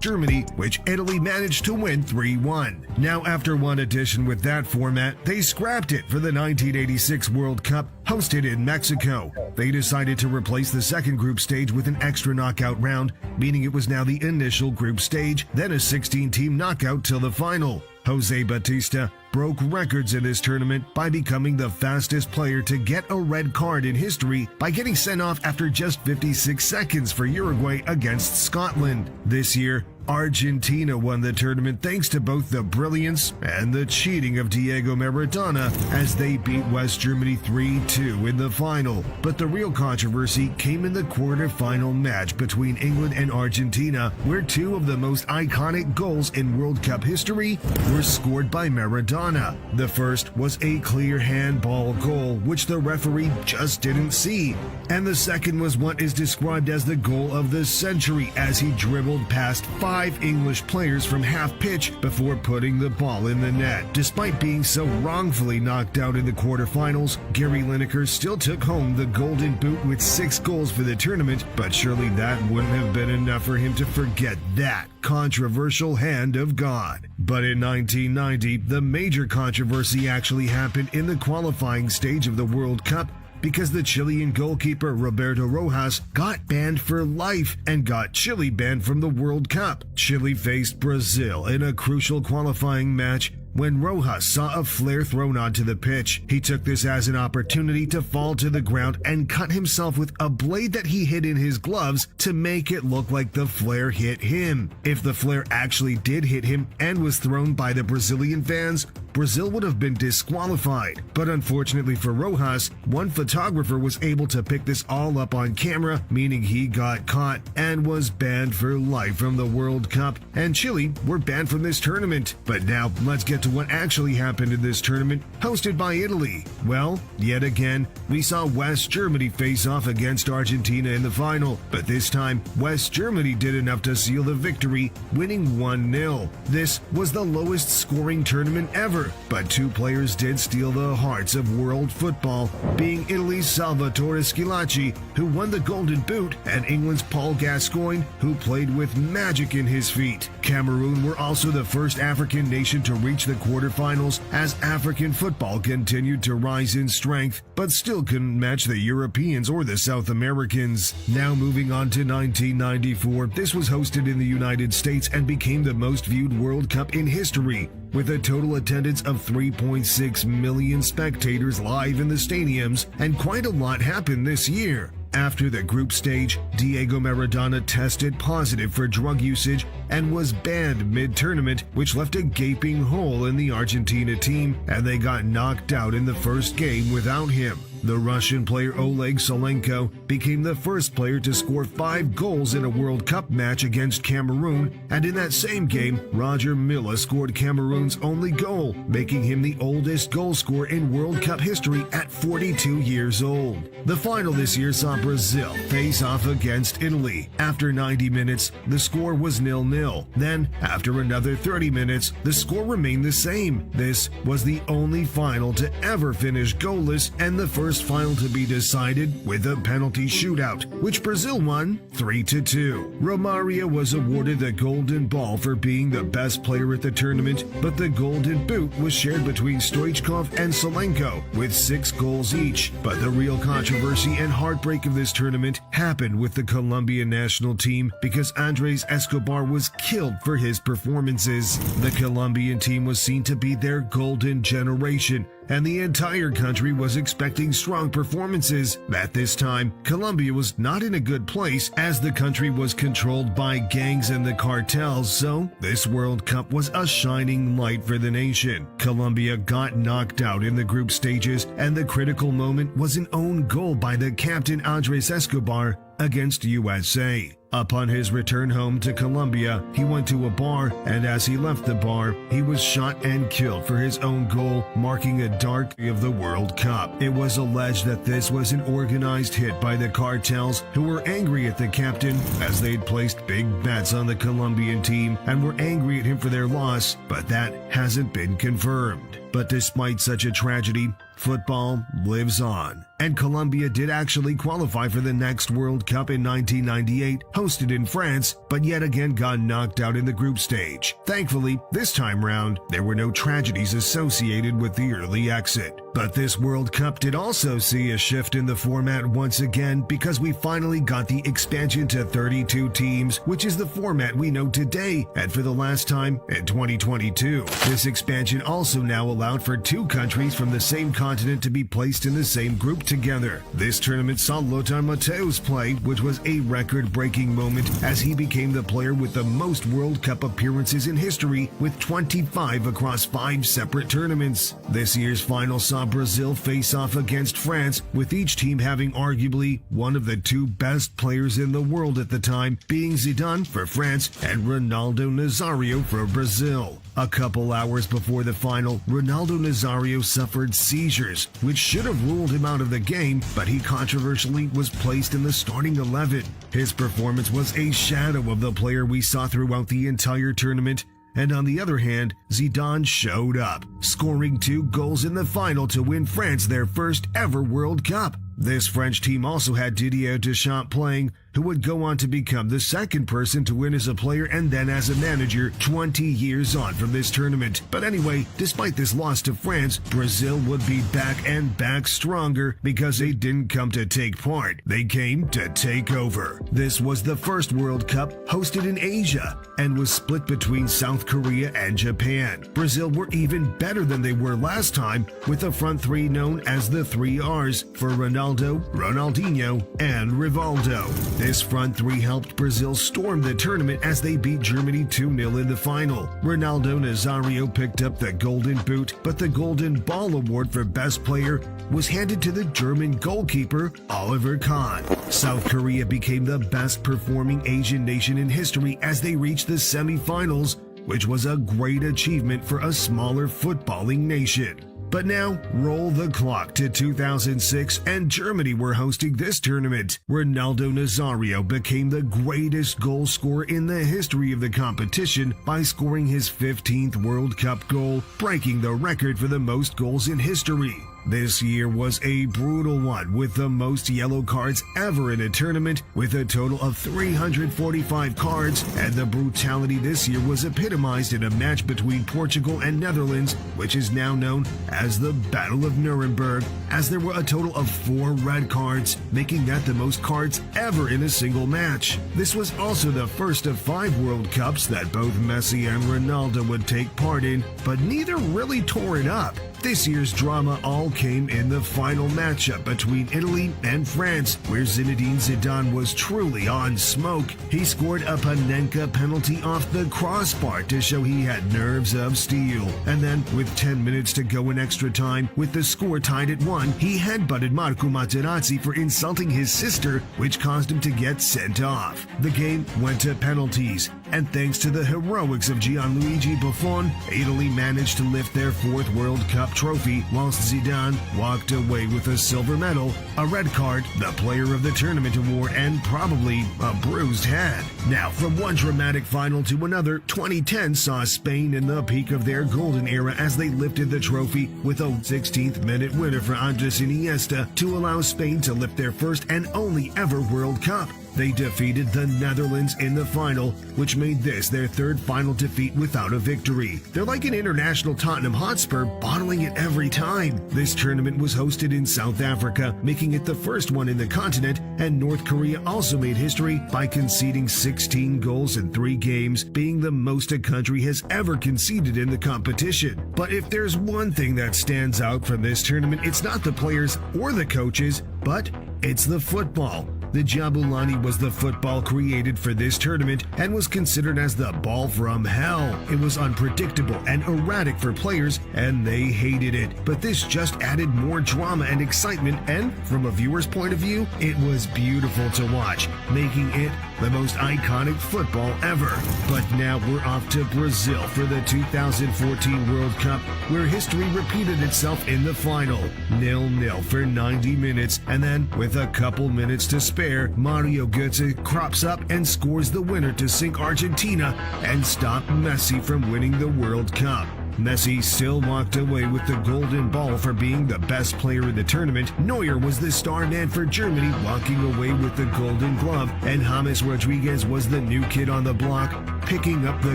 Germany, which Italy managed to win 3-1. Now, after one edition with that format, they scrapped it for the 1986 World Cup hosted in Mexico. They decided to replace the second group stage with an extra knockout round, meaning it was now the initial group stage, then a 16-team knockout till the final. Jose Batista broke records in this tournament by becoming the fastest player to get a red card in history by getting sent off after just 56 seconds for Uruguay against Scotland. This year, Argentina won the tournament thanks to both the brilliance and the cheating of Diego Maradona as they beat West Germany 3-2 in the final. But the real controversy came in the quarterfinal match between England and Argentina, where two of the most iconic goals in World Cup history were scored by Maradona. The first was a clear handball goal, which the referee just didn't see. And the second was what is described as the goal of the century as he dribbled past 5 English players from half pitch before putting the ball in the net. Despite being so wrongfully knocked out in the quarterfinals, Gary Lineker still took home the Golden Boot with 6 goals for the tournament, but surely that wouldn't have been enough for him to forget that controversial hand of God. But in 1990, the major controversy actually happened in the qualifying stage of the World Cup, because the Chilean goalkeeper Roberto Rojas got banned for life and got Chile banned from the World Cup. Chile faced Brazil in a crucial qualifying match when Rojas saw a flare thrown onto the pitch. He took this as an opportunity to fall to the ground and cut himself with a blade that he hid in his gloves to make it look like the flare hit him. If the flare actually did hit him and was thrown by the Brazilian fans, Brazil would have been disqualified. But unfortunately for Rojas, one photographer was able to pick this all up on camera, meaning he got caught and was banned for life from the World Cup, and Chile were banned from this tournament. But now let's get to what actually happened in this tournament hosted by Italy. Well, yet again, we saw West Germany face off against Argentina in the final, but this time West Germany did enough to seal the victory, winning 1-0. This was the lowest scoring tournament ever, but two players did steal the hearts of world football, being Italy's Salvatore Schillaci, who won the Golden Boot, and England's Paul Gascoigne, who played with magic in his feet. Cameroon were also the first African nation to reach the quarterfinals as African football continued to rise in strength, but still couldn't match the Europeans or the South Americans. Now moving on to 1994, this was hosted in the United States and became the most viewed World Cup in history, with a total attendance of 3.6 million spectators live in the stadiums, and quite a lot happened this year. After the group stage, Diego Maradona tested positive for drug usage and was banned mid-tournament, which left a gaping hole in the Argentina team, and they got knocked out in the first game without him. The Russian player Oleg Solenko became the first player to score 5 goals in a World Cup match against Cameroon, and in that same game, Roger Milla scored Cameroon's only goal, making him the oldest goal scorer in World Cup history at 42 years old. The final this year saw Brazil face off against Italy. After 90 minutes, the score was 0-0. Then, after another 30 minutes, the score remained the same. This was the only final to ever finish goalless and the first final to be decided with a penalty shootout, which Brazil won 3-2. Romario was awarded the Golden Ball for being the best player at the tournament, but the Golden Boot was shared between Stoichkov and Solenko with 6 goals each. But the real controversy and heartbreak of this tournament happened with the Colombian national team because Andres Escobar was killed for his performances. The Colombian team was seen to be their golden generation, and the entire country was expecting strong performances. At this time, Colombia was not in a good place as the country was controlled by gangs and the cartels, so this World Cup was a shining light for the nation. Colombia got knocked out in the group stages, and the critical moment was an own goal by the captain Andres Escobar against USA. Upon his return home to Colombia, he went to a bar, and as he left the bar, he was shot and killed for his own goal, marking a dark day of the World Cup. It was alleged that this was an organized hit by the cartels, who were angry at the captain as they'd placed big bets on the Colombian team and were angry at him for their loss, but that hasn't been confirmed. But despite such a tragedy, football lives on. And Colombia did actually qualify for the next World Cup in 1998, hosted in France, but yet again got knocked out in the group stage. Thankfully, this time round, there were no tragedies associated with the early exit. But this World Cup did also see a shift in the format once again, because we finally got the expansion to 32 teams, which is the format we know today, and for the last time in 2022. This expansion also now allowed for 2 countries from the same continent to be placed in the same group together. This tournament saw Lothar Matthäus play, which was a record-breaking moment as he became the player with the most World Cup appearances in history, with 25 across 5 separate tournaments. This year's final saw Brazil face off against France, with each team having arguably one of the 2 best players in the world at the time, being Zidane for France and Ronaldo Nazario for Brazil. A couple hours before the final, Ronaldo Nazario suffered seizures, which should have ruled him out of the game, but he controversially was placed in the starting 11. His performance was a shadow of the player we saw throughout the entire tournament, and on the other hand, Zidane showed up, scoring 2 goals in the final to win France their first ever World Cup. This French team also had Didier Deschamps playing, who would go on to become the second person to win as a player and then as a manager 20 years on from this tournament. But anyway, despite this loss to France, Brazil would be back and back stronger, because they didn't come to take part, they came to take over. This was the first World Cup hosted in Asia and was split between South Korea and Japan. Brazil were even better than they were last time, with a front 3 known as the 3 R's for Ronaldo, Ronaldinho, and Rivaldo. This front 3 helped Brazil storm the tournament as they beat Germany 2-0 in the final. Ronaldo Nazario picked up the Golden Boot, but the Golden Ball award for Best Player was handed to the German goalkeeper, Oliver Kahn. South Korea became the best performing Asian nation in history as they reached the semi-finals, which was a great achievement for a smaller footballing nation. But now, roll the clock to 2006, and Germany were hosting this tournament. Ronaldo Nazario became the greatest goal scorer in the history of the competition by scoring his 15th World Cup goal, breaking the record for the most goals in history. This year was a brutal one, with the most yellow cards ever in a tournament, with a total of 345 cards, and the brutality this year was epitomized in a match between Portugal and Netherlands, which is now known as the Battle of Nuremberg, as there were a total of 4 red cards, making that the most cards ever in a single match. This was also the first of 5 World Cups that both Messi and Ronaldo would take part in, but neither really tore it up. This year's drama all came in the final matchup between Italy and France, where Zinedine Zidane was truly on smoke. He scored a Panenka penalty off the crossbar to show he had nerves of steel. And then, with 10 minutes to go in extra time, with the score tied at 1, he headbutted Marco Materazzi for insulting his sister, which caused him to get sent off. The game went to penalties, and thanks to the heroics of Gianluigi Buffon, Italy managed to lift their 4th World Cup trophy, whilst Zidane walked away with a silver medal, a red card, the Player of the Tournament award, and probably a bruised head. Now, from one dramatic final to another, 2010 saw Spain in the peak of their golden era as they lifted the trophy with a 16th-minute winner for Andres Iniesta to allow Spain to lift their first and only ever World Cup. They defeated the Netherlands in the final, which made this their 3rd final defeat without a victory. They're like an international Tottenham Hotspur, bottling it every time. This tournament was hosted in South Africa, making it the first one in the continent, and North Korea also made history by conceding 16 goals in 3 games, being the most a country has ever conceded in the competition. But if there's one thing that stands out from this tournament, it's not the players or the coaches, but it's the football. The Jabulani was the football created for this tournament and was considered as the ball from hell. It was unpredictable and erratic for players, and they hated it. But this just added more drama and excitement, and from a viewer's point of view, it was beautiful to watch, making it the most iconic football ever. But now we're off to Brazil for the 2014 World Cup, where history repeated itself in the final. 0-0 for 90 minutes, and then, with a couple minutes to spare, Mario Götze crops up and scores the winner to sink Argentina and stop Messi from winning the World Cup. Messi still walked away with the golden ball for being the best player in the tournament. Neuer was the star man for Germany, walking away with the golden glove, and James Rodriguez was the new kid on the block, picking up the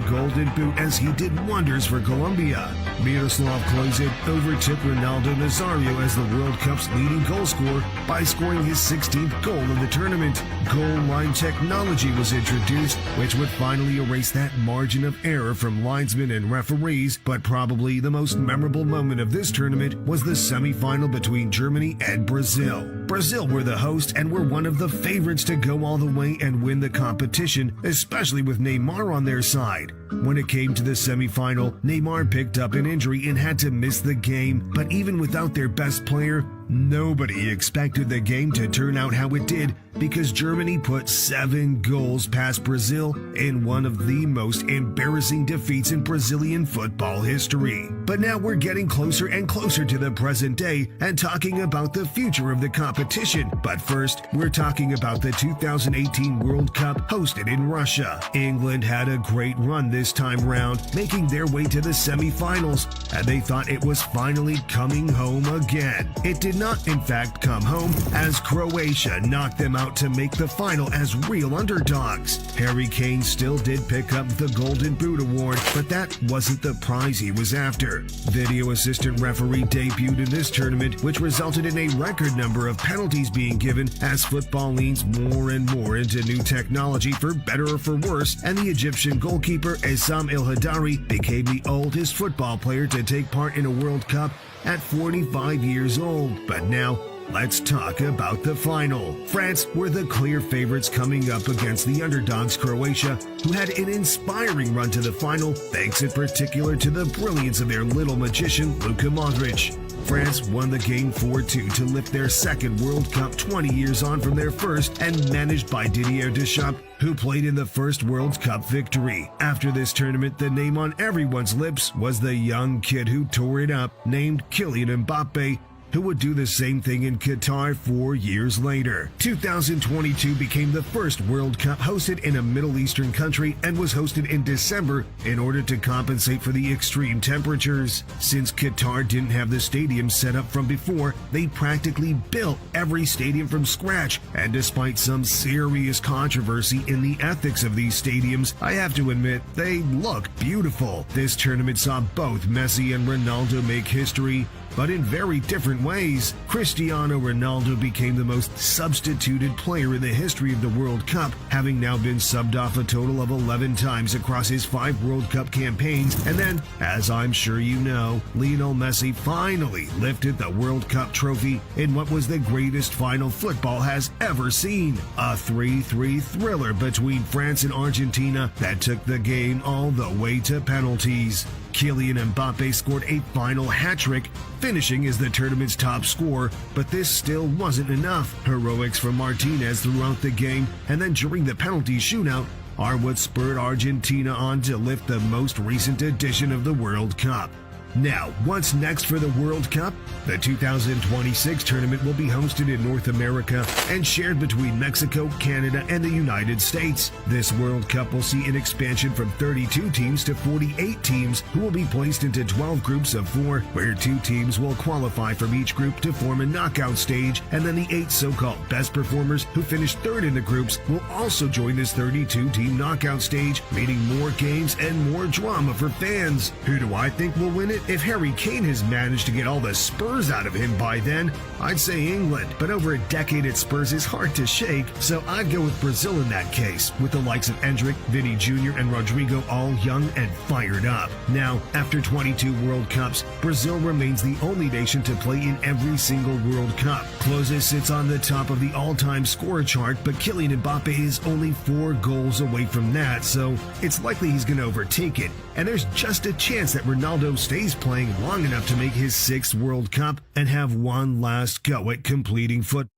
golden boot as he did wonders for Colombia. Miroslav Klose overtook Ronaldo Nazario as the World Cup's leading goal scorer by scoring his 16th goal of the tournament. Goal line technology was introduced, which would finally erase that margin of error from linesmen and referees, but probably the most memorable moment of this tournament was the semi-final between Germany and Brazil. Brazil were the host and were one of the favorites to go all the way and win the competition, especially with Neymar on their side. When it came to the semi-final, Neymar picked up an injury and had to miss the game, but even without their best player, nobody expected the game to turn out how it did, because Germany put 7 goals past Brazil in one of the most embarrassing defeats in Brazilian football history. But now we're getting closer and closer to the present day and talking about the future of the competition. But first, we're talking about the 2018 World Cup hosted in Russia. England had a great run this time round, making their way to the semi-finals, and they thought it was finally coming home again. It did not, in fact, come home, as Croatia knocked them out to make the final as real underdogs. Harry Kane still did pick up the Golden Boot award, but that wasn't the prize he was after. Video assistant referee debuted in this tournament, which resulted in a record number of penalties being given as football leans more and more into new technology for better or for worse, and the Egyptian goalkeeper Essam El Hadari became the oldest football player to take part in a World Cup at 45 years old. But now, let's talk about the final. France were the clear favorites coming up against the underdogs Croatia, who had an inspiring run to the final, thanks in particular to the brilliance of their little magician, Luka Modric. France won the game 4-2 to lift their second World Cup 20 years on from their first, and managed by Didier Deschamps, who played in the first World Cup victory. After this tournament, the name on everyone's lips was the young kid who tore it up, named Kylian Mbappe, who would do the same thing in Qatar 4 years later. 2022 became the first World Cup hosted in a Middle Eastern country and was hosted in December in order to compensate for the extreme temperatures. Since Qatar didn't have the stadium set up from before, they practically built every stadium from scratch, and despite some serious controversy in the ethics of these stadiums, I have to admit they look beautiful. This tournament saw both Messi and Ronaldo make history, but in very different ways. Cristiano Ronaldo became the most substituted player in the history of the World Cup, having now been subbed off a total of 11 times across his 5 World Cup campaigns. And then, as I'm sure you know, Lionel Messi finally lifted the World Cup trophy in what was the greatest final football has ever seen. A 3-3 thriller between France and Argentina that took the game all the way to penalties. Kylian Mbappe scored a final hat-trick, finishing as the tournament's top scorer, but this still wasn't enough. Heroics from Martinez throughout the game, and then during the penalty shootout, are what spurred Argentina on to lift the most recent edition of the World Cup. Now, what's next for the World Cup? The 2026 tournament will be hosted in North America and shared between Mexico, Canada, and the United States. This World Cup will see an expansion from 32 teams to 48 teams, who will be placed into 12 groups of 4, where 2 teams will qualify from each group to form a knockout stage, and then the 8 so-called best performers who finish third in the groups will also join this 32-team knockout stage, meaning more games and more drama for fans. Who do I think will win it? If Harry Kane has managed to get all the Spurs out of him by then, I'd say England. But over a decade at Spurs is hard to shake, so I'd go with Brazil in that case, with the likes of Endrick, Vinny Jr., and Rodrigo all young and fired up. Now, after 22 World Cups, Brazil remains the only nation to play in every single World Cup. Klose sits on the top of the all-time scorer chart, but Kylian Mbappe is only 4 goals away from that, so it's likely he's going to overtake it. And there's just a chance that Ronaldo stays playing long enough to make his 6th World Cup and have one last go at completing football.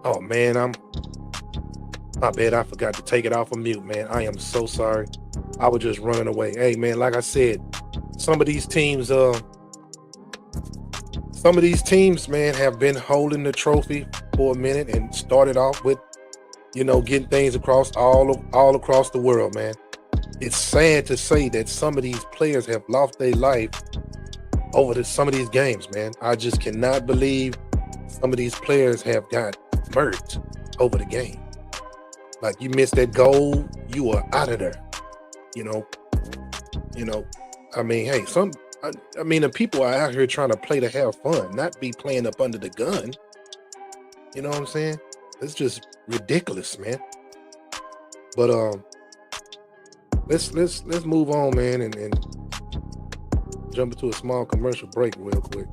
Oh man, my bad. I forgot to take it off of mute, man. I am so sorry. I was just running away. Hey man, like I said, some of these teams, man, have been holding the trophy for a minute and started off with, getting things across all across the world, man. It's sad to say that some of these players have lost their life over some of these games, man. I just cannot believe some of these players have got murked over the game. Like, you missed that goal, you are out of there. I mean, hey, the people are out here trying to play to have fun, not be playing up under the gun. You know what I'm saying? It's just ridiculous, man. But let's move on, man, and jump into a small commercial break real quick.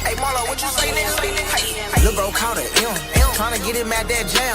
Hey, Marlo, what you say, nigga? Lil' bro caught it, tryna get him at that jam.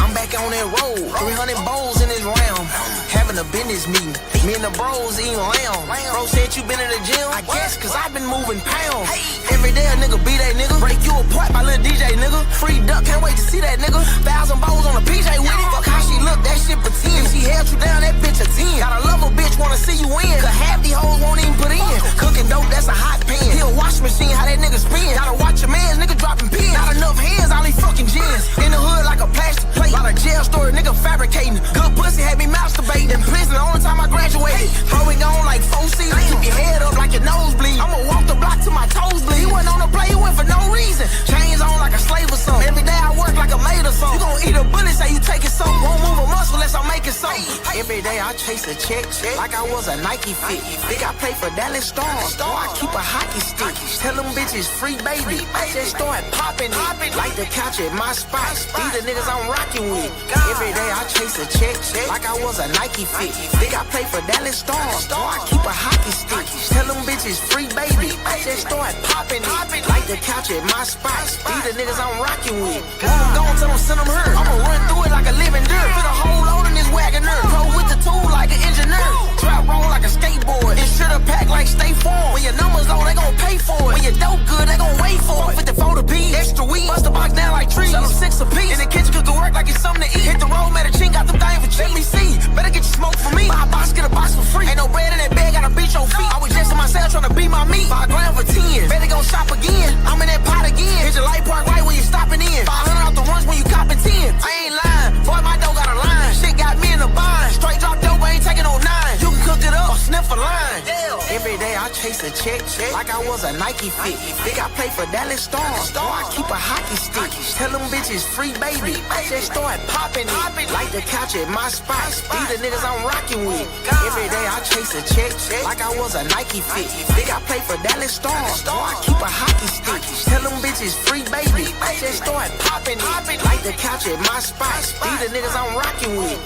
I'm back on that road, 300 bowls in this round. Having a business meeting, me and the bros eating lamb. Bro said you been in the gym? I guess, cause I've been moving pounds. Every day a nigga beat that nigga, break you apart by little DJ, nigga. Free duck, can't wait to see that nigga. 1,000 bowls on a PJ with it. Fuck how she look, that shit pretend. If she held you down, that bitch a 10. Gotta love a bitch, wanna see you win. Cause half these hoes won't even put in. Cooking dope, that's a hot pan. He a wash machine, how that nigga spin. Gotta watch your mans, nigga dropping pins. Not enough hands, all these fucking gins. In the hood like a plastic plate. Lot of jail story, nigga fabricating. Good pussy had me masturbating. In prison, the only time I graduated. Throw it on like 4 seasons. Keep your head up like your nose bleed. I'ma walk the block till my toes bleed. He wasn't on the play, he went for no reason. Chains on like a slave or something. Every day I work like a maid or something. You gon' eat a bullet, say you taking something. Won't move a muscle unless I make it so. Every day I chase a check like I was a Nike fit. Think I play for Dallas Stars. I keep a hockey stick. Tell them bitches free baby. I just start popping it. Like the couch at my spot. These the niggas I'm rocking with. Every day I chase a check like I was a Nike fit. Think I play for Dallas Stars. I keep a hockey stick. Tell them bitches free baby. I just start popping it. Like the couch at my spot. These the niggas I'm rocking with. I'm gone till I'm send them her. I'ma run through it like a living dirt. Put a whole load in this Wagoner. Pro with the tool like an engineer. Trap roll like a skateboard. And shit a pack like Stay Farm. When your numbers low, they gon' pay for it. When your dope good, they gon' wait for it. 54 the beat, extra weed. Bust the box down like trees. Sell them 6 a piece. In the kitchen, cook the work like it's something to eat. Hit the road, man, a chin, got them things for cheap. Let me see. Better get your smoke for me. Buy a box, get a box for free. Ain't no bread in that bag, gotta beat your feet. I was just in myself trying to beat my meat. 5 grand for 10. Better gon' shop again. I'm in that pot again. Hit your light park right when you stopping in. 500 off the runs when you copping 10. I ain't lying. Boy, my dough got a line. Shit got me in the bind. Straight drop dope, I ain't taking no 9. You can cook it up or sniff a line. Every day I chase a check like I was a Nike fit. Think I play for Dallas Stars. I keep a hockey stick. Tell them bitches free baby. I just start popping it. Like the couch at my spot. These the niggas I'm rocking with. Every day I chase a check like I was a Nike fit. Think I play for Dallas Stars. I keep a hockey stick. Tell them bitches free baby. I just start popping it. Like the couch at my spot. These the niggas I'm rocking with.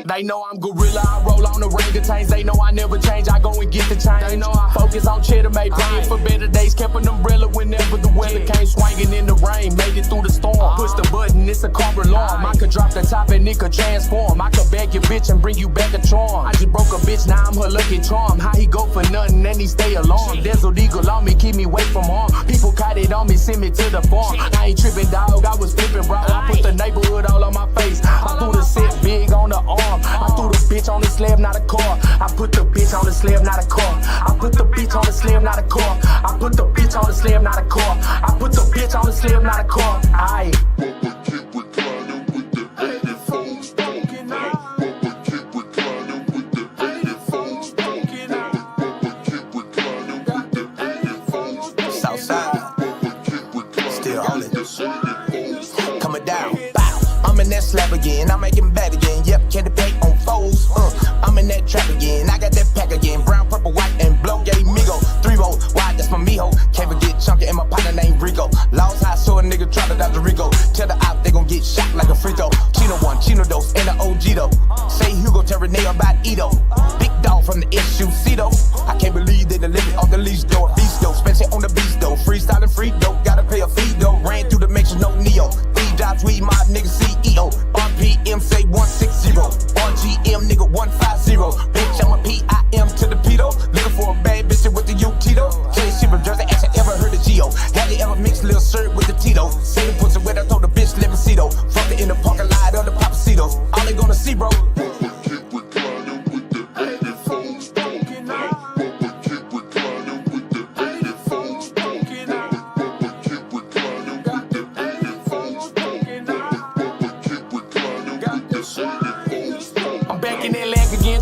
They know I'm gorilla, I roll on the orangutans. They know I never change, I go and get the change. They know I focus on cheddar, made praying for better days. Kept an umbrella whenever the weather came. Swinging in the rain, made it through the storm. Push the button, it's a car alarm. I could drop the top and it could transform. I could bag your bitch and bring you back a charm. I just broke a bitch, now I'm her lucky charm. How he go for nothing and he stay alarmed. Desert eagle on me, keep me away from harm. People caught it on me, send me to the farm. I ain't tripping, dog, I was flipping, bro. I put the neighborhood all on my face. I threw the set big on the arm. I threw the bitch on the slab, not a car. I put the bitch on the slab, not a car. I put the bitch on the slab, not a car. I put the bitch on the slab, not a car. I put the bitch on the slab, not a car. Aye. in that slap again. I'm making bad again. Yep, candy paint on foes. I'm in that trap again. I got that pack again. Brown, purple, white, and blue. Gay Migo. 3-0. Why? That's my mijo. Can't forget Chunky and my partner named Rico. Lost high, so a nigga try to Dr. Rico. Tell the op they gon' get shot like a free throw. Chino 1, Chino dose, and the OG though. Say Hugo Terraneo about Edo. Big dog from the SUC though. I can't believe they delivered off the leash though. Beast though, spent it on the beast though. Freestyling free dope, gotta pay a fee though. Ran through the matrix, no Neo. Jobs, we my nigga CEO. RPM say 160. RGM nigga 150. Bitch, I'm a PIM to the pedo. Looking for a bad bitch with the U-Tito. Jay Shipper, Jersey, action ever heard of Geo. Had they ever mixed Lil Sir with the Tito? Say the pussy wet, I told the bitch, let me see though. Fuck it in the parking lot of the Papacitos. All they gonna see, bro.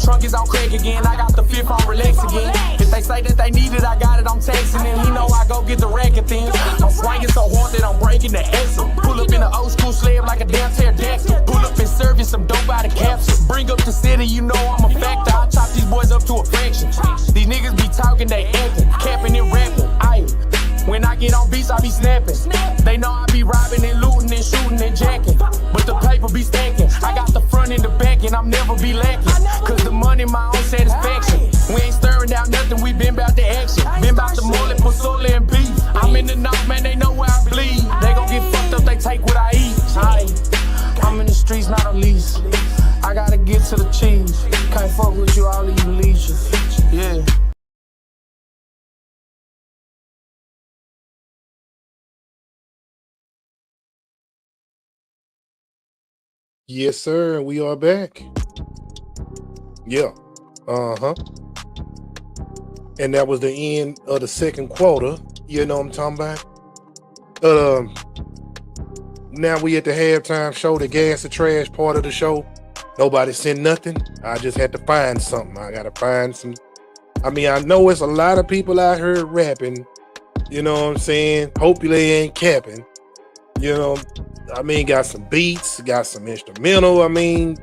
Trunk is on crack again, I got the fifth on relax again. If they say that they need it, I got it, I'm texting him. He know I go get the racket thing. I'm swinging so hard that I'm breaking the axle. Pull up in an old school slab like a damn pterodactyl. Pull up and serving some dope out of capsule. Bring up the city, you know I'm a factor. I chop these boys up to a fraction. These niggas be talking, they acting, capping and rapping. Aye. When I get on beats, I be snapping. They know I be robbing and looting and shooting and jacking. But the paper be stacking. I got the front and the back and I'm never be lacking. Cause the money my own satisfaction. We ain't stirring down nothing, we been about the action. Been about the mullet, pozole and beef. I'm in the north, man, they know where I bleed. They gon' get fucked up, they take what I eat. Aye. I'm in the streets, not a lease. I gotta get to the cheese. Can't fuck with you, all of you leeches. Yeah. Yes, sir. We are back. Yeah. Uh-huh. And that was the end of the second quarter. You know what I'm talking about? Now we at the halftime show, the gas the trash part of the show. Nobody sent nothing. I just had to find something. I gotta find some. I mean, I know it's a lot of people out here rapping. You know what I'm saying? Hopefully they ain't capping. You know, I mean, got some beats, got some instrumental. I mean,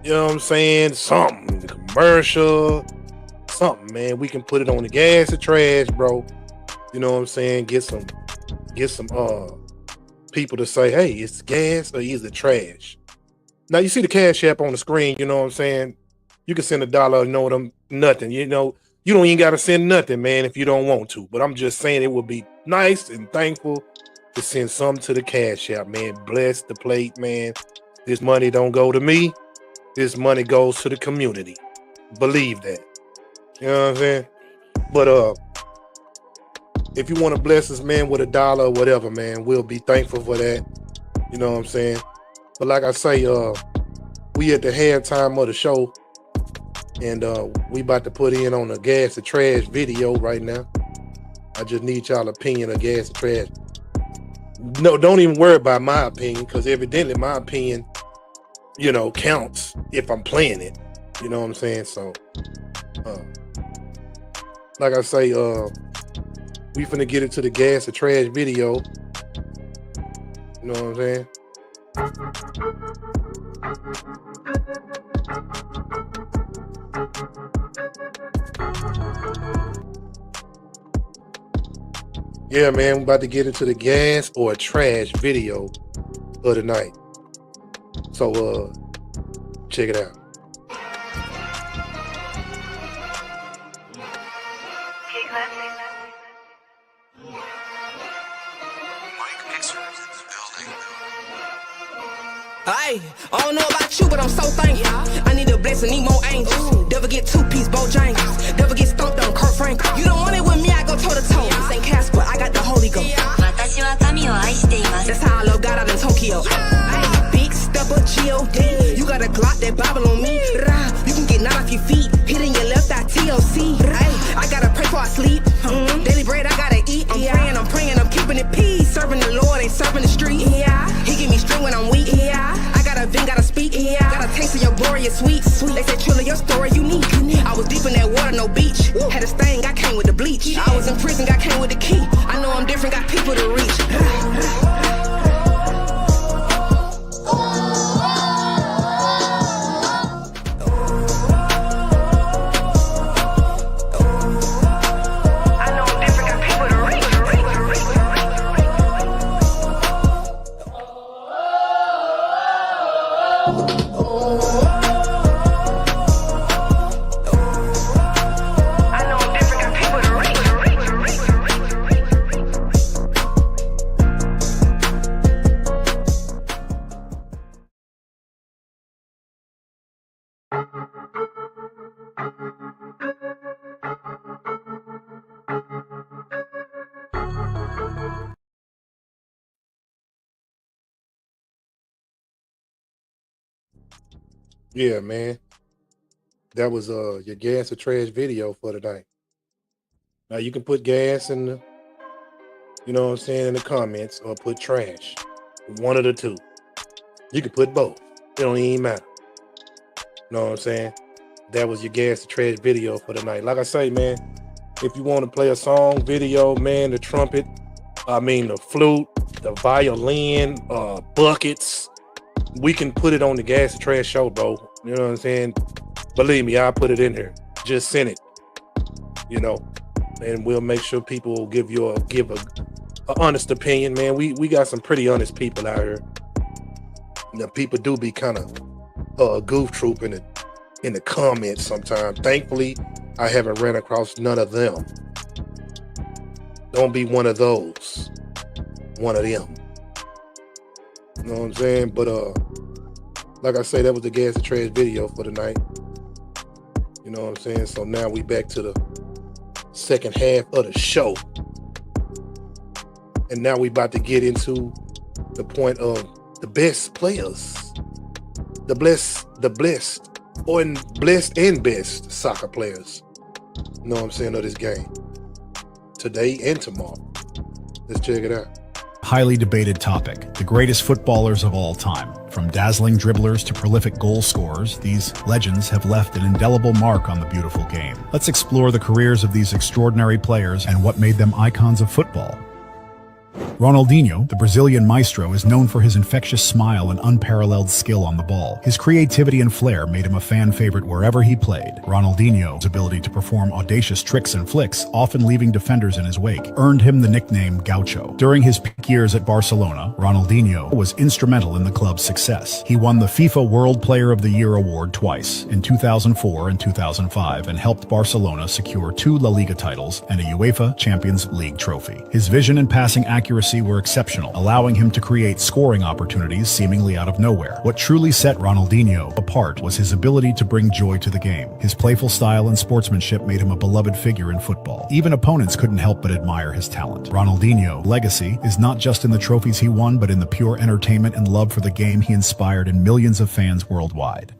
you know what I'm saying? Something, the commercial, something, man. We can put it on the gas or trash, bro. You know what I'm saying? Get some people to say, hey, it's gas or is it trash? Now you see the Cash App on the screen, you know what I'm saying? You can send $1, you know them, nothing. You know, you don't even gotta send nothing, man, if you don't want to. But I'm just saying it would be nice and thankful to send something to the Cash App, man. Bless the plate, man. This money don't go to me. This money goes to the community. Believe that. You know what I'm saying? But if you want to bless us, man, with $1 or whatever, man, we'll be thankful for that. You know what I'm saying? But like I say, we at the halftime of the show, and we about to put in on a gas to trash video right now. I just need y'all opinion of gas to trash. No, don't even worry about my opinion, because evidently my opinion, you know, counts if I'm playing it. You know what I'm saying? So, like I say, we finna get into the gas or trash video. You know what I'm saying? Yeah, man, we're about to get into the gas or trash video of the night. So, check it out. Hey, I don't know about you, but I'm so thankful. I need a blessing, need more angels. Never get two-piece Bojangles. Never get stumped on Kurt Franklin. You don't want it with me, I go toe-to-toe. This ain't Casper, I got the Holy Ghost. That's how I love God out in Tokyo. Hey, big stepper G.O.D. You got a Glock that Bible on me. You can get knocked off your feet. Hitting your left eye TLC. Hey, I gotta pray before I sleep. Daily bread, I gotta eat. I'm praying, I'm keeping it peace. Serving the Lord, ain't serving the street. He give me strength when I'm weak. I gotta vent, gotta speak. Got a taste of your glory, it's sweet. They say truly your story unique. I was deep in that water, no beach. Had a stain, I came with the bleach. I was in prison, I came with the key. I know I'm different, got people to reach. Yeah, man. That was your gas or trash video for tonight. Now you can put gas in the, you know what I'm saying, in the comments, or put trash. One of the two. You can put both. It don't even matter. You know what I'm saying? That was your gas or trash video for tonight. Like I say, man, if you want to play a song, video, man, the trumpet, the flute, the violin, buckets, we can put it on the gas or trash show, bro. You know what I'm saying? Believe me, I'll put it in here. Just send it. You know, and we'll make sure people will give a honest opinion, man. We got some pretty honest people out here. Now, people do be kind of goof troop in the comments sometimes. Thankfully, I haven't ran across none of them. Don't be one of those. One of them. You know what I'm saying? But like I say, that was the gas and trash video for tonight. You know what I'm saying? So now we back to the second half of the show. And now we about to get into the point of the best players. The blessed and best soccer players. You know what I'm saying, of this game. Today and tomorrow. Let's check it out. Highly debated topic. The greatest footballers of all time. From dazzling dribblers to prolific goal scorers, these legends have left an indelible mark on the beautiful game. Let's explore the careers of these extraordinary players and what made them icons of football. Ronaldinho, the Brazilian maestro, is known for his infectious smile and unparalleled skill on the ball. His creativity and flair made him a fan favorite wherever he played. Ronaldinho's ability to perform audacious tricks and flicks, often leaving defenders in his wake, earned him the nickname Gaucho. During his peak years at Barcelona, Ronaldinho was instrumental in the club's success. He won the FIFA World Player of the Year award twice, in 2004 and 2005, and helped Barcelona secure 2 La Liga titles and a UEFA Champions League trophy. His vision and passing accuracy were exceptional, allowing him to create scoring opportunities seemingly out of nowhere. What truly set Ronaldinho apart was his ability to bring joy to the game. His playful style and sportsmanship made him a beloved figure in football. Even opponents couldn't help but admire his talent. Ronaldinho's legacy is not just in the trophies he won, but in the pure entertainment and love for the game he inspired in millions of fans worldwide.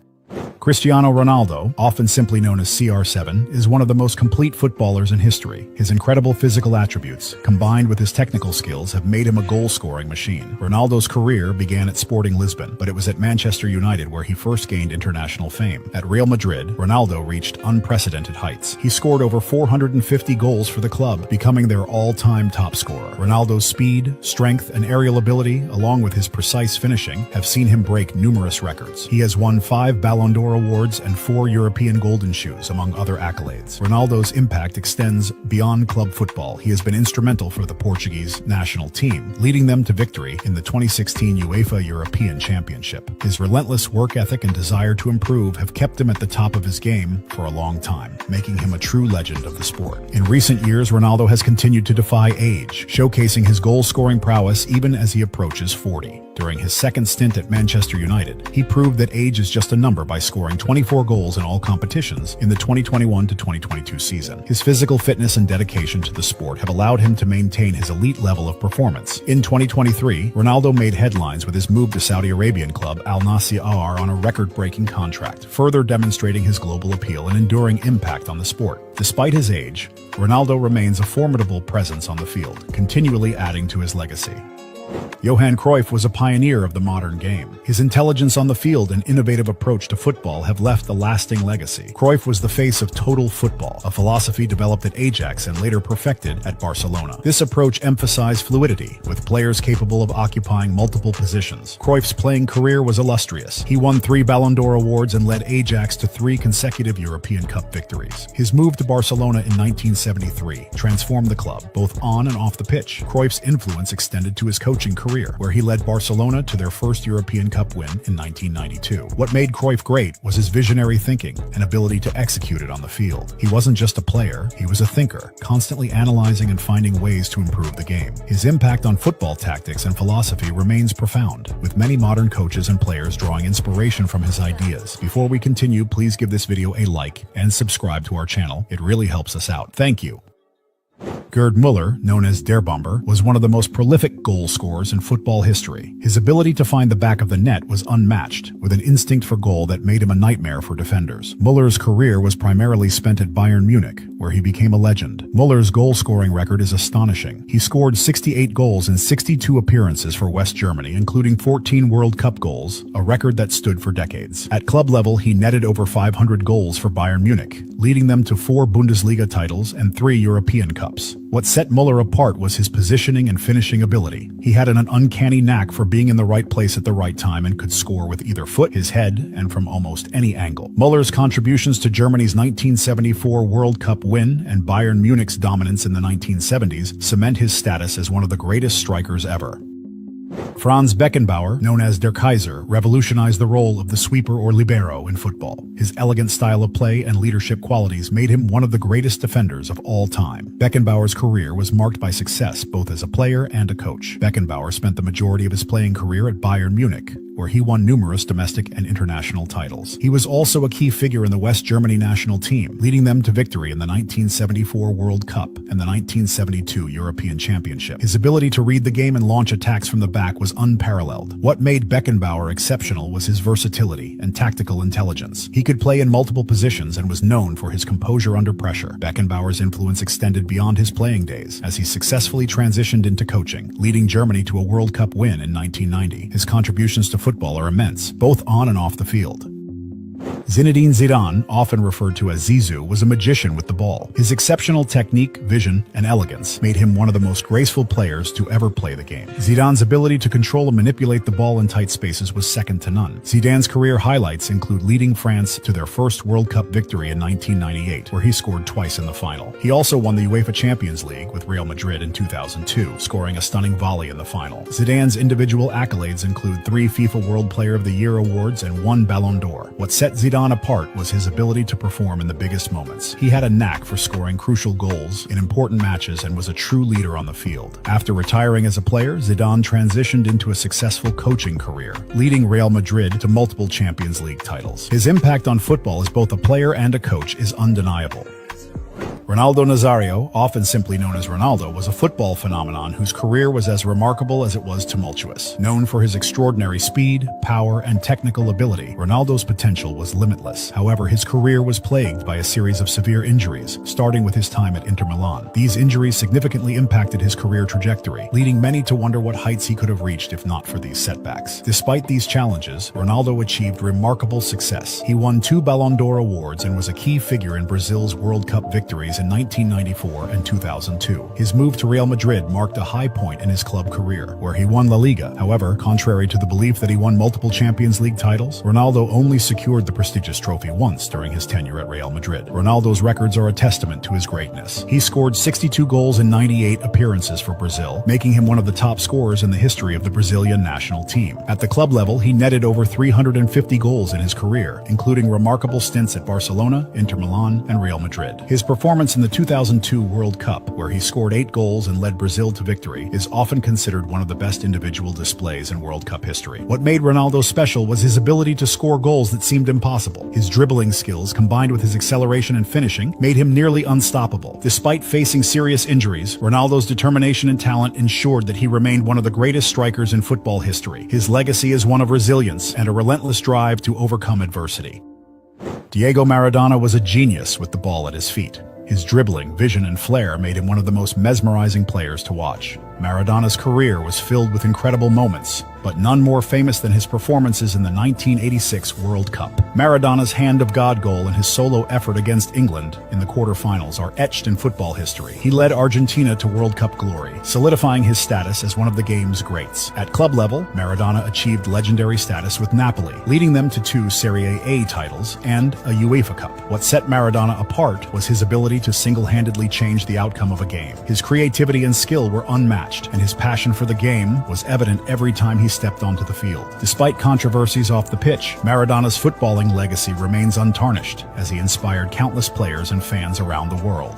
Cristiano Ronaldo, often simply known as CR7, is one of the most complete footballers in history. His incredible physical attributes, combined with his technical skills, have made him a goal-scoring machine. Ronaldo's career began at Sporting Lisbon, but it was at Manchester United where he first gained international fame. At Real Madrid, Ronaldo reached unprecedented heights. He scored over 450 goals for the club, becoming their all-time top scorer. Ronaldo's speed, strength, and aerial ability, along with his precise finishing, have seen him break numerous records. He has won 5 Ballon d'Or awards and 4 European Golden Shoes, among other accolades. Ronaldo's impact extends beyond club football. He has been instrumental for the Portuguese national team, leading them to victory in the 2016 UEFA European Championship. His relentless work ethic and desire to improve have kept him at the top of his game for a long time, making him a true legend of the sport. In recent years, Ronaldo has continued to defy age, showcasing his goal-scoring prowess even as he approaches 40. During his second stint at Manchester United, he proved that age is just a number by scoring 24 goals in all competitions in the 2021 to 2022 season. His physical fitness and dedication to the sport have allowed him to maintain his elite level of performance. In 2023, Ronaldo made headlines with his move to Saudi Arabian club Al Nassr on a record-breaking contract, further demonstrating his global appeal and enduring impact on the sport. Despite his age, Ronaldo remains a formidable presence on the field, continually adding to his legacy. Johan Cruyff was a pioneer of the modern game. His intelligence on the field and innovative approach to football have left a lasting legacy. Cruyff was the face of total football, a philosophy developed at Ajax and later perfected at Barcelona. This approach emphasized fluidity, with players capable of occupying multiple positions. Cruyff's playing career was illustrious. He won 3 Ballon d'Or awards and led Ajax to 3 consecutive European Cup victories. His move to Barcelona in 1973 transformed the club, both on and off the pitch. Cruyff's influence extended to his coaching career, where he led Barcelona to their first European Cup win in 1992. What made Cruyff great was his visionary thinking and ability to execute it on the field. He wasn't just a player, he was a thinker, constantly analyzing and finding ways to improve the game. His impact on football tactics and philosophy remains profound, with many modern coaches and players drawing inspiration from his ideas. Before we continue, please give this video a like and subscribe to our channel. It really helps us out. Thank you. Gerd Muller, known as Der Bomber, was one of the most prolific goal scorers in football history. His ability to find the back of the net was unmatched, with an instinct for goal that made him a nightmare for defenders. Muller's career was primarily spent at Bayern Munich, where he became a legend. Muller's goal-scoring record is astonishing. He scored 68 goals in 62 appearances for West Germany, including 14 World Cup goals, a record that stood for decades. At club level, he netted over 500 goals for Bayern Munich, leading them to 4 Bundesliga titles and 3 European Cups. What set Muller apart was his positioning and finishing ability. He had an uncanny knack for being in the right place at the right time and could score with either foot, his head, and from almost any angle. Muller's contributions to Germany's 1974 World Cup win and Bayern Munich's dominance in the 1970s cement his status as one of the greatest strikers ever. Franz Beckenbauer, known as Der Kaiser, revolutionized the role of the sweeper or libero in football. His elegant style of play and leadership qualities made him one of the greatest defenders of all time. Beckenbauer's career was marked by success both as a player and a coach. Beckenbauer spent the majority of his playing career at Bayern Munich, where he won numerous domestic and international titles. He was also a key figure in the West Germany national team, leading them to victory in the 1974 World Cup and the 1972 European Championship. His ability to read the game and launch attacks from the back was unparalleled. What made Beckenbauer exceptional was his versatility and tactical intelligence. He could play in multiple positions and was known for his composure under pressure. Beckenbauer's influence extended beyond his playing days, as he successfully transitioned into coaching, leading Germany to a World Cup win in 1990. His contributions to football are immense, both on and off the field. Zinedine Zidane, often referred to as Zizou, was a magician with the ball. His exceptional technique, vision, and elegance made him one of the most graceful players to ever play the game. Zidane's ability to control and manipulate the ball in tight spaces was second to none. Zidane's career highlights include leading France to their first World Cup victory in 1998, where he scored twice in the final. He also won the UEFA Champions League with Real Madrid in 2002, scoring a stunning volley in the final. Zidane's individual accolades include 3 FIFA World Player of the Year awards and 1 Ballon d'Or. What set Zidane apart was his ability to perform in the biggest moments. He had a knack for scoring crucial goals in important matches and was a true leader on the field. After retiring as a player, Zidane transitioned into a successful coaching career, leading Real Madrid to multiple Champions League titles. His impact on football as both a player and a coach is undeniable. Ronaldo Nazario, often simply known as Ronaldo, was a football phenomenon whose career was as remarkable as it was tumultuous. Known for his extraordinary speed, power, and technical ability, Ronaldo's potential was limitless. However, his career was plagued by a series of severe injuries, starting with his time at Inter Milan. These injuries significantly impacted his career trajectory, leading many to wonder what heights he could have reached if not for these setbacks. Despite these challenges, Ronaldo achieved remarkable success. He won 2 Ballon d'Or awards and was a key figure in Brazil's World Cup victories in 1994 and 2002. His move to Real Madrid marked a high point in his club career, where he won La Liga. However, contrary to the belief that he won multiple Champions League titles, Ronaldo only secured the prestigious trophy once during his tenure at Real Madrid. Ronaldo's records are a testament to his greatness. He scored 62 goals in 98 appearances for Brazil, making him one of the top scorers in the history of the Brazilian national team. At the club level, he netted over 350 goals in his career, including remarkable stints at Barcelona, Inter Milan, and Real Madrid. His performance in the 2002 World Cup, where he scored 8 goals and led Brazil to victory, is often considered one of the best individual displays in World Cup history. What made Ronaldo special was his ability to score goals that seemed impossible. His dribbling skills, combined with his acceleration and finishing, made him nearly unstoppable. Despite facing serious injuries, Ronaldo's determination and talent ensured that he remained one of the greatest strikers in football history. His legacy is one of resilience and a relentless drive to overcome adversity. Diego Maradona was a genius with the ball at his feet. His dribbling, vision, and flair made him one of the most mesmerizing players to watch. Maradona's career was filled with incredible moments, but none more famous than his performances in the 1986 World Cup. Maradona's Hand of God goal and his solo effort against England in the quarterfinals are etched in football history. He led Argentina to World Cup glory, solidifying his status as one of the game's greats. At club level, Maradona achieved legendary status with Napoli, leading them to 2 Serie A titles and a UEFA Cup. What set Maradona apart was his ability to single-handedly change the outcome of a game. His creativity and skill were unmatched, and his passion for the game was evident every time he stepped onto the field. Despite controversies off the pitch, Maradona's footballing legacy remains untarnished, as he inspired countless players and fans around the world.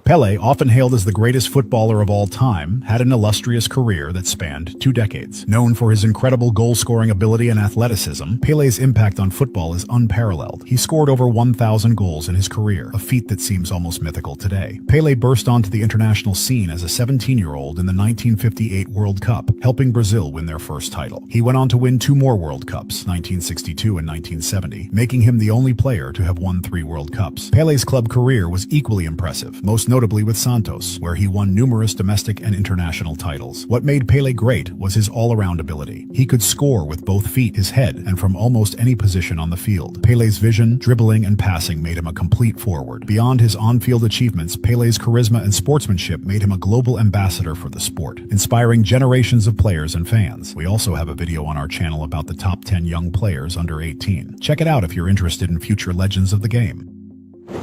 Pelé, often hailed as the greatest footballer of all time, had an illustrious career that spanned 2 decades. Known for his incredible goal-scoring ability and athleticism, Pelé's impact on football is unparalleled. He scored over 1,000 goals in his career, a feat that seems almost mythical today. Pelé burst onto the international scene as a 17-year-old in the 1958 World Cup, helping Brazil win their first title. He went on to win 2 more World Cups, 1962 and 1970, making him the only player to have won 3 World Cups. Pelé's club career was equally impressive, most notably with Santos, where he won numerous domestic and international titles. What made Pelé great was his all-around ability. He could score with both feet, his head, and from almost any position on the field. Pelé's vision, dribbling, and passing made him a complete forward. Beyond his on-field achievements, Pelé's charisma and sportsmanship made him a global ambassador for the sport, inspiring generations of players and fans. We also have a video on our channel about the top 10 young players under 18. Check it out if you're interested in future legends of the game.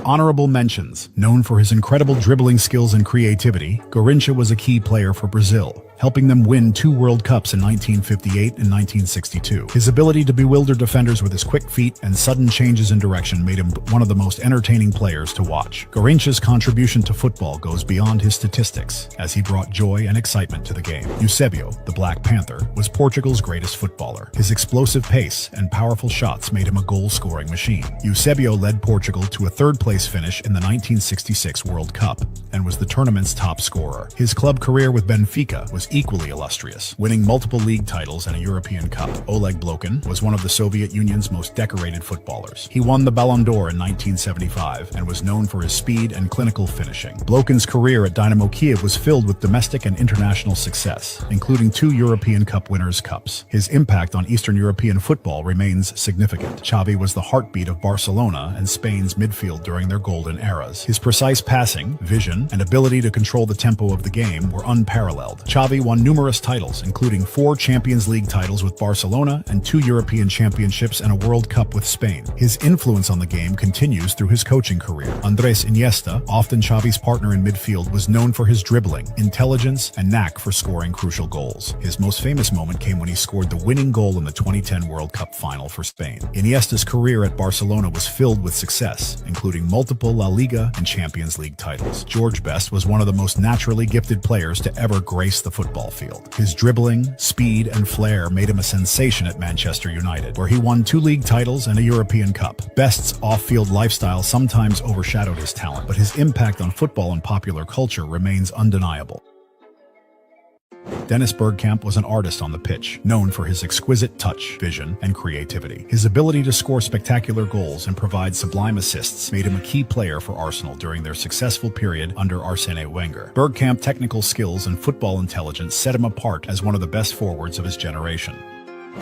Honorable mentions. Known for his incredible dribbling skills and creativity, Garrincha was a key player for Brazil, helping them win 2 World Cups in 1958 and 1962. His ability to bewilder defenders with his quick feet and sudden changes in direction made him one of the most entertaining players to watch. Garrincha's contribution to football goes beyond his statistics, as he brought joy and excitement to the game. Eusebio, the Black Panther, was Portugal's greatest footballer. His explosive pace and powerful shots made him a goal-scoring machine. Eusebio led Portugal to a 3rd-place finish in the 1966 World Cup and was the tournament's top scorer. His club career with Benfica was equally illustrious, winning multiple league titles and a European Cup. Oleg Blokin was one of the Soviet Union's most decorated footballers. He won the Ballon d'Or in 1975 and was known for his speed and clinical finishing. Blokin's career at Dynamo Kiev was filled with domestic and international success, including 2 European Cup winners' cups. His impact on Eastern European football remains significant. Xavi was the heartbeat of Barcelona and Spain's midfield during their golden eras. His precise passing, vision, and ability to control the tempo of the game were unparalleled. Xavi won numerous titles, including 4 Champions League titles with Barcelona and 2 European Championships and a World Cup with Spain. His influence on the game continues through his coaching career. Andrés Iniesta, often Xavi's partner in midfield, was known for his dribbling, intelligence, and knack for scoring crucial goals. His most famous moment came when he scored the winning goal in the 2010 World Cup final for Spain. Iniesta's career at Barcelona was filled with success, including multiple La Liga and Champions League titles. George Best was one of the most naturally gifted players to ever grace the football field. His dribbling, speed, and flair made him a sensation at Manchester United, where he won 2 league titles and a European Cup. Best's off-field lifestyle sometimes overshadowed his talent, but his impact on football and popular culture remains undeniable. Dennis Bergkamp was an artist on the pitch, known for his exquisite touch, vision, and creativity. His ability to score spectacular goals and provide sublime assists made him a key player for Arsenal during their successful period under Arsene Wenger. Bergkamp's technical skills and football intelligence set him apart as one of the best forwards of his generation.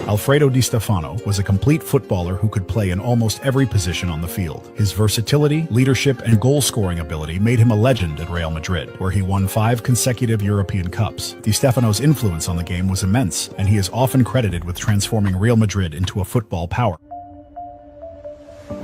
Alfredo Di Stefano was a complete footballer who could play in almost every position on the field. His versatility, leadership, and goal-scoring ability made him a legend at Real Madrid, where he won 5 consecutive European Cups. Di Stefano's influence on the game was immense, and he is often credited with transforming Real Madrid into a football power.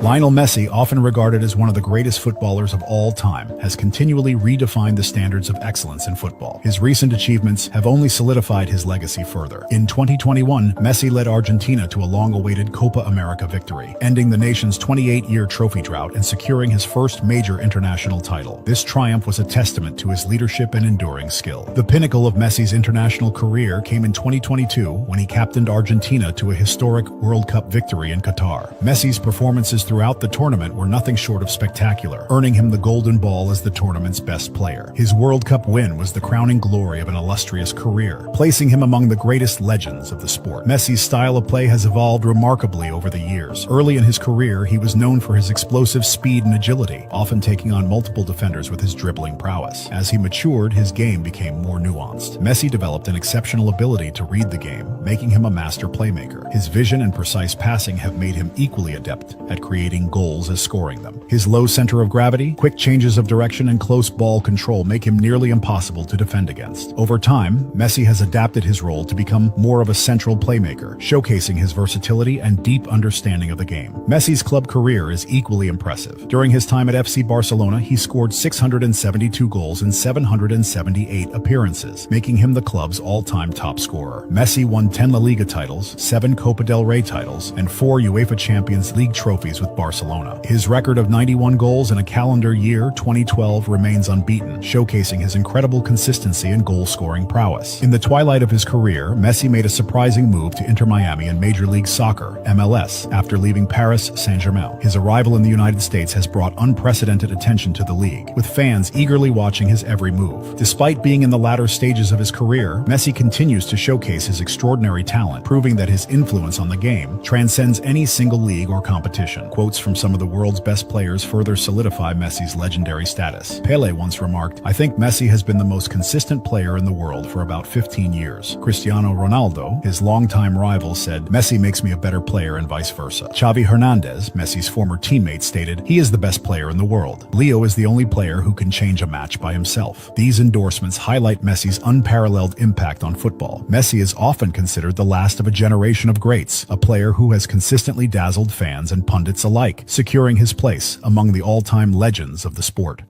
Lionel Messi, often regarded as one of the greatest footballers of all time, has continually redefined the standards of excellence in football. His recent achievements have only solidified his legacy further. In 2021, Messi led Argentina to a long-awaited Copa America victory, ending the nation's 28-year trophy drought and securing his first major international title. This triumph was a testament to his leadership and enduring skill. The pinnacle of Messi's international career came in 2022 when he captained Argentina to a historic World Cup victory in Qatar. Messi's performances throughout the tournament were nothing short of spectacular, earning him the Golden Ball as the tournament's best player. His World Cup win was the crowning glory of an illustrious career, placing him among the greatest legends of the sport. Messi's style of play has evolved remarkably over the years. Early in his career, he was known for his explosive speed and agility, often taking on multiple defenders with his dribbling prowess. As he matured, his game became more nuanced. Messi developed an exceptional ability to read the game, making him a master playmaker. His vision and precise passing have made him equally adept at creating goals as scoring them. His low center of gravity, quick changes of direction, and close ball control make him nearly impossible to defend against. Over time, Messi has adapted his role to become more of a central playmaker, showcasing his versatility and deep understanding of the game. Messi's club career is equally impressive. During his time at FC Barcelona, he scored 672 goals in 778 appearances, making him the club's all-time top scorer. Messi won 10 La Liga titles, 7 Copa del Rey titles, and 4 UEFA Champions League trophies with with Barcelona. His record of 91 goals in a calendar year, 2012, remains unbeaten, showcasing his incredible consistency and goal-scoring prowess. In the twilight of his career, Messi made a surprising move to Inter Miami in Major League Soccer, MLS, after leaving Paris Saint-Germain. His arrival in the United States has brought unprecedented attention to the league, with fans eagerly watching his every move. Despite being in the latter stages of his career, Messi continues to showcase his extraordinary talent, proving that his influence on the game transcends any single league or competition. Quotes from some of the world's best players further solidify Messi's legendary status. Pelé once remarked, "I think Messi has been the most consistent player in the world for about 15 years. Cristiano Ronaldo, his longtime rival, said, Messi makes me a better player and vice versa. Xavi Hernandez, Messi's former teammate, stated, he is the best player in the world. Leo is the only player who can change a match by himself." These endorsements highlight Messi's unparalleled impact on football. Messi is often considered the last of a generation of greats, a player who has consistently dazzled fans and pundits alike, securing his place among the all-time legends of the sport.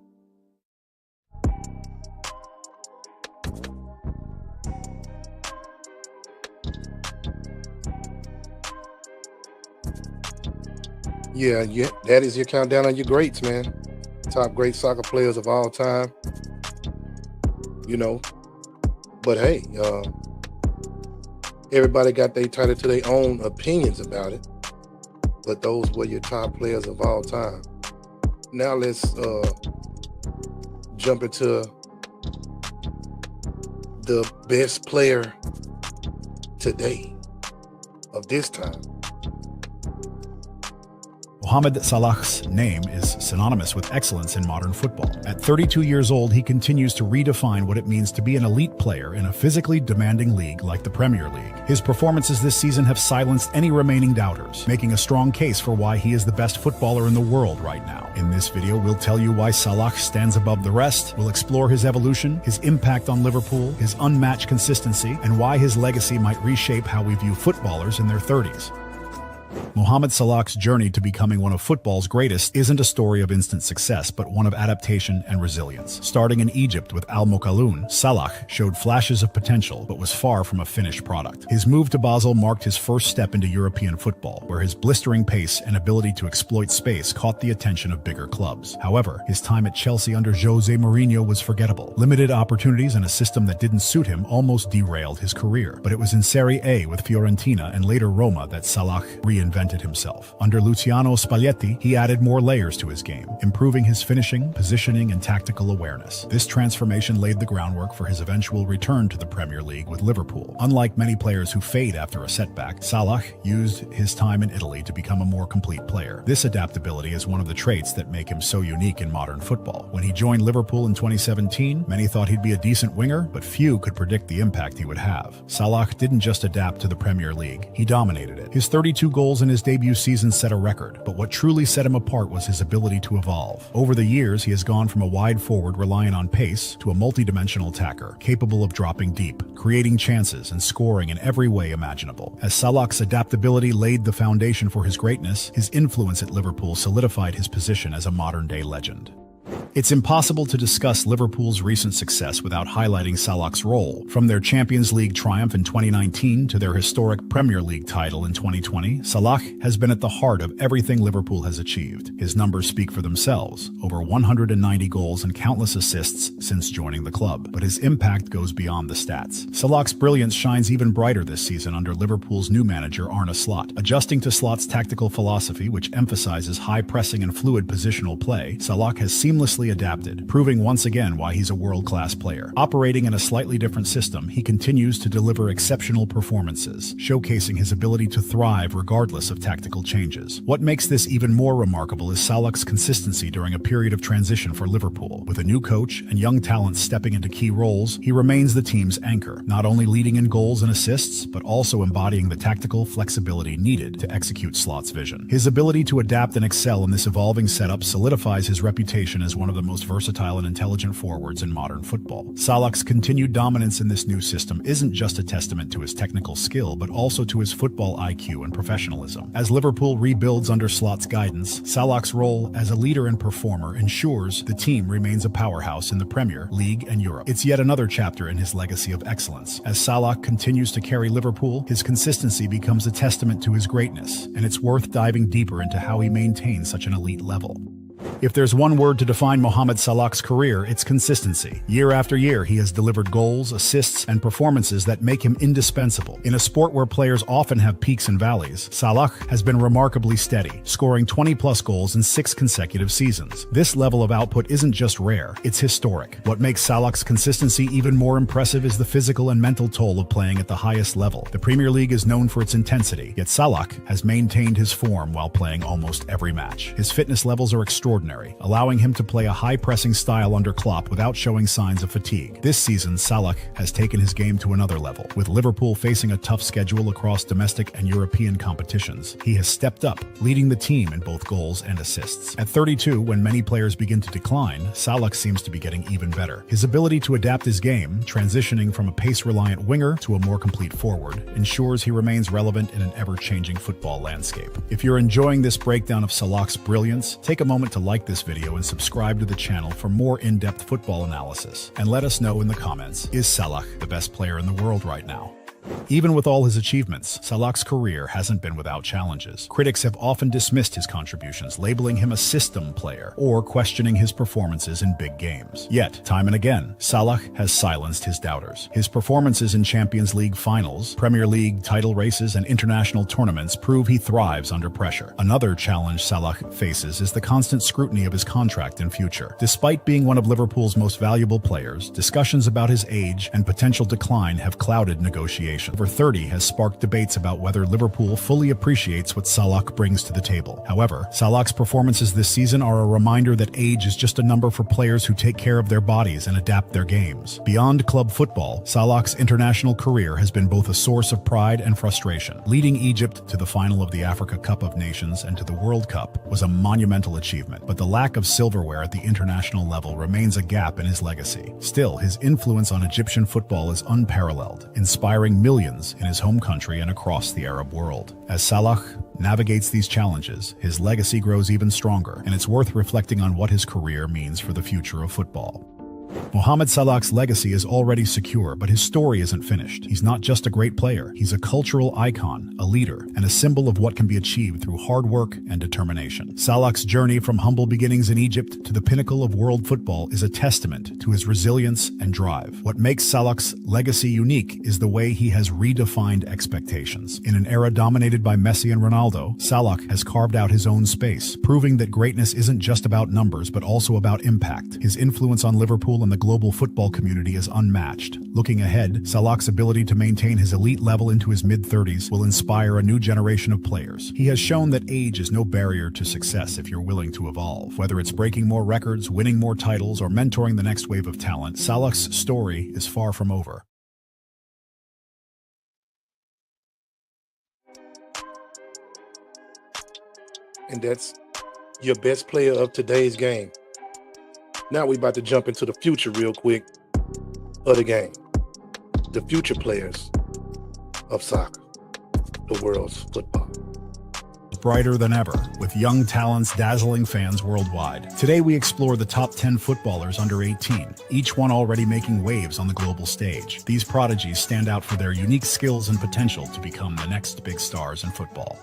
Yeah, that is your countdown on your greats, man. Top great soccer players of all time. You know, but hey, everybody got their title to their own opinions about it. But those were your top players of all time. Now let's jump into the best player today of this time. Mohamed Salah's name is synonymous with excellence in modern football. At 32 years old, he continues to redefine what it means to be an elite player in a physically demanding league like the Premier League. His performances this season have silenced any remaining doubters, making a strong case for why he is the best footballer in the world right now. In this video, we'll tell you why Salah stands above the rest, we'll explore his evolution, his impact on Liverpool, his unmatched consistency, and why his legacy might reshape how we view footballers in their 30s. Mohamed Salah's journey to becoming one of football's greatest isn't a story of instant success, but one of adaptation and resilience. Starting in Egypt with Al Mokaloun, Salah showed flashes of potential, but was far from a finished product. His move to Basel marked his first step into European football, where his blistering pace and ability to exploit space caught the attention of bigger clubs. However, his time at Chelsea under Jose Mourinho was forgettable. Limited opportunities and a system that didn't suit him almost derailed his career. But it was in Serie A with Fiorentina and later Roma that Salah reinvented himself. Under Luciano Spalletti, he added more layers to his game, improving his finishing, positioning, and tactical awareness. This transformation laid the groundwork for his eventual return to the Premier League with Liverpool. Unlike many players who fade after a setback, Salah used his time in Italy to become a more complete player. This adaptability is one of the traits that make him so unique in modern football. When he joined Liverpool in 2017, many thought he'd be a decent winger, but few could predict the impact he would have. Salah didn't just adapt to the Premier League, he dominated it. His 32 goals in his debut season set a record, but what truly set him apart was his ability to evolve. Over the years, he has gone from a wide forward relying on pace to a multi-dimensional attacker, capable of dropping deep, creating chances, and scoring in every way imaginable. As Salah's adaptability laid the foundation for his greatness, his influence at Liverpool solidified his position as a modern-day legend. It's impossible to discuss Liverpool's recent success without highlighting Salah's role. From their Champions League triumph in 2019 to their historic Premier League title in 2020, Salah has been at the heart of everything Liverpool has achieved. His numbers speak for themselves, over 190 goals and countless assists since joining the club. But his impact goes beyond the stats. Salah's brilliance shines even brighter this season under Liverpool's new manager Arne Slot. Adjusting to Slot's tactical philosophy, which emphasizes high pressing and fluid positional play, Salah has seamlessly adapted, proving once again why he's a world-class player. Operating in a slightly different system, he continues to deliver exceptional performances, showcasing his ability to thrive regardless of tactical changes. What makes this even more remarkable is Salah's consistency during a period of transition for Liverpool. With a new coach and young talents stepping into key roles, he remains the team's anchor, not only leading in goals and assists, but also embodying the tactical flexibility needed to execute Slot's vision. His ability to adapt and excel in this evolving setup solidifies his reputation as one one of the most versatile and intelligent forwards in modern football. Salah's continued dominance in this new system isn't just a testament to his technical skill, but also to his football IQ and professionalism. As Liverpool rebuilds under Slot's guidance, Salah's role as a leader and performer ensures the team remains a powerhouse in the Premier League and Europe. It's yet another chapter in his legacy of excellence. As Salah continues to carry Liverpool, his consistency becomes a testament to his greatness, and it's worth diving deeper into how he maintains such an elite level. If there's one word to define Mohamed Salah's career, it's consistency. Year after year, he has delivered goals, assists, and performances that make him indispensable. In a sport where players often have peaks and valleys, Salah has been remarkably steady, scoring 20-plus goals in 6 consecutive seasons. This level of output isn't just rare, it's historic. What makes Salah's consistency even more impressive is the physical and mental toll of playing at the highest level. The Premier League is known for its intensity, yet Salah has maintained his form while playing almost every match. His fitness levels are extraordinary, allowing him to play a high-pressing style under Klopp without showing signs of fatigue. This season, Salah has taken his game to another level. With Liverpool facing a tough schedule across domestic and European competitions, he has stepped up, leading the team in both goals and assists. At 32, when many players begin to decline, Salah seems to be getting even better. His ability to adapt his game, transitioning from a pace-reliant winger to a more complete forward, ensures he remains relevant in an ever-changing football landscape. If you're enjoying this breakdown of Salah's brilliance, take a moment to like this video and subscribe to the channel for more in-depth football analysis. And let us know in the comments, is Salah the best player in the world right now? Even with all his achievements, Salah's career hasn't been without challenges. Critics have often dismissed his contributions, labeling him a system player or questioning his performances in big games. Yet, time and again, Salah has silenced his doubters. His performances in Champions League finals, Premier League title races, and international tournaments prove he thrives under pressure. Another challenge Salah faces is the constant scrutiny of his contract and future. Despite being one of Liverpool's most valuable players, discussions about his age and potential decline have clouded negotiations. Over 30 has sparked debates about whether Liverpool fully appreciates what Salah brings to the table. However, Salah's performances this season are a reminder that age is just a number for players who take care of their bodies and adapt their games. Beyond club football, Salah's international career has been both a source of pride and frustration. Leading Egypt to the final of the Africa Cup of Nations and to the World Cup was a monumental achievement, but the lack of silverware at the international level remains a gap in his legacy. Still, his influence on Egyptian football is unparalleled, inspiring millions in his home country and across the Arab world. As Salah navigates these challenges, his legacy grows even stronger, and it's worth reflecting on what his career means for the future of football. Mohamed Salah's legacy is already secure, but his story isn't finished. He's not just a great player, he's a cultural icon, a leader, and a symbol of what can be achieved through hard work and determination. Salah's journey from humble beginnings in Egypt to the pinnacle of world football is a testament to his resilience and drive. What makes Salah's legacy unique is the way he has redefined expectations. In an era dominated by Messi and Ronaldo, Salah has carved out his own space, proving that greatness isn't just about numbers, but also about impact. His influence on Liverpool and the global football community is unmatched. Looking ahead, Salah's ability to maintain his elite level into his mid-30s will inspire a new generation of players. He has shown that age is no barrier to success if you're willing to evolve. Whether it's breaking more records, winning more titles, or mentoring the next wave of talent, Salah's story is far from over. And that's your best player of today's game. Now we about to jump into the future real quick of the game. The future players of soccer, the world's football. Brighter than ever, with young talents dazzling fans worldwide. Today we explore the top 10 footballers under 18, each one already making waves on the global stage. These prodigies stand out for their unique skills and potential to become the next big stars in football.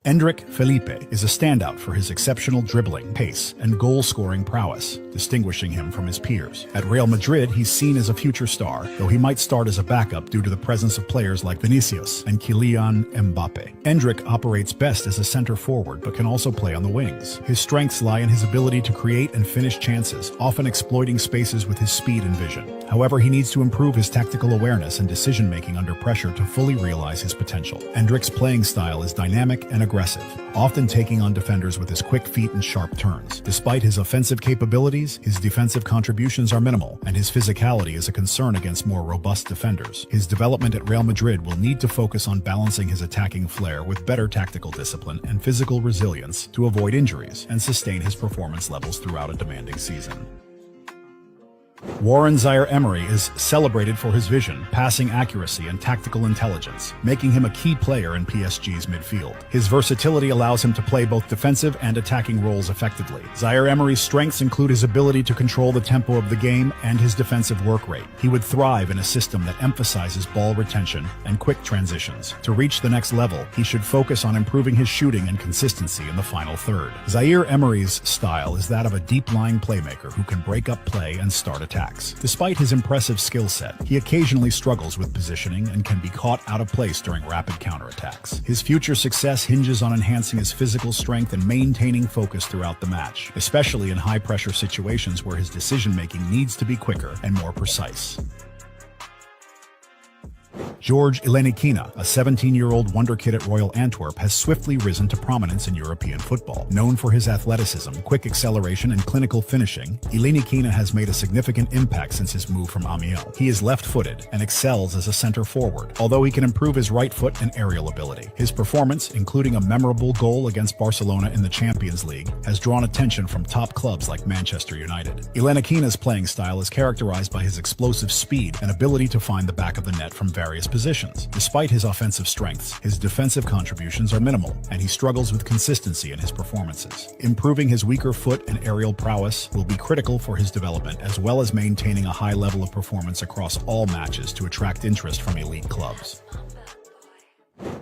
Endrick Felipe is a standout for his exceptional dribbling, pace, and goal-scoring prowess, distinguishing him from his peers. At Real Madrid, he's seen as a future star, though he might start as a backup due to the presence of players like Vinicius and Kylian Mbappe. Endrick operates best as a center forward, but can also play on the wings. His strengths lie in his ability to create and finish chances, often exploiting spaces with his speed and vision. However, he needs to improve his tactical awareness and decision-making under pressure to fully realize his potential. Endrick's playing style is dynamic and aggressive, often taking on defenders with his quick feet and sharp turns. Despite his offensive capabilities, his defensive contributions are minimal, and his physicality is a concern against more robust defenders. His development at Real Madrid will need to focus on balancing his attacking flair with better tactical discipline and physical resilience to avoid injuries and sustain his performance levels throughout a demanding season. Warren Zaire-Emery is celebrated for his vision, passing accuracy, and tactical intelligence, making him a key player in PSG's midfield. His versatility allows him to play both defensive and attacking roles effectively. Zaire-Emery's strengths include his ability to control the tempo of the game and his defensive work rate. He would thrive in a system that emphasizes ball retention and quick transitions. To reach the next level, he should focus on improving his shooting and consistency in the final third. Zaire-Emery's style is that of a deep-lying playmaker who can break up play and start attacks. Despite his impressive skill set, he occasionally struggles with positioning and can be caught out of place during rapid counterattacks. His future success hinges on enhancing his physical strength and maintaining focus throughout the match, especially in high-pressure situations where his decision-making needs to be quicker and more precise. George Ilenikina, a 17-year-old wonder kid at Royal Antwerp, has swiftly risen to prominence in European football. Known for his athleticism, quick acceleration, and clinical finishing, Ilenikina has made a significant impact since his move from Amiens. He is left-footed and excels as a center forward, although he can improve his right foot and aerial ability. His performance, including a memorable goal against Barcelona in the Champions League, has drawn attention from top clubs like Manchester United. Ilenikina's playing style is characterized by his explosive speed and ability to find the back of the net from various positions. Despite his offensive strengths, his defensive contributions are minimal, and he struggles with consistency in his performances. Improving his weaker foot and aerial prowess will be critical for his development, as well as maintaining a high level of performance across all matches to attract interest from elite clubs.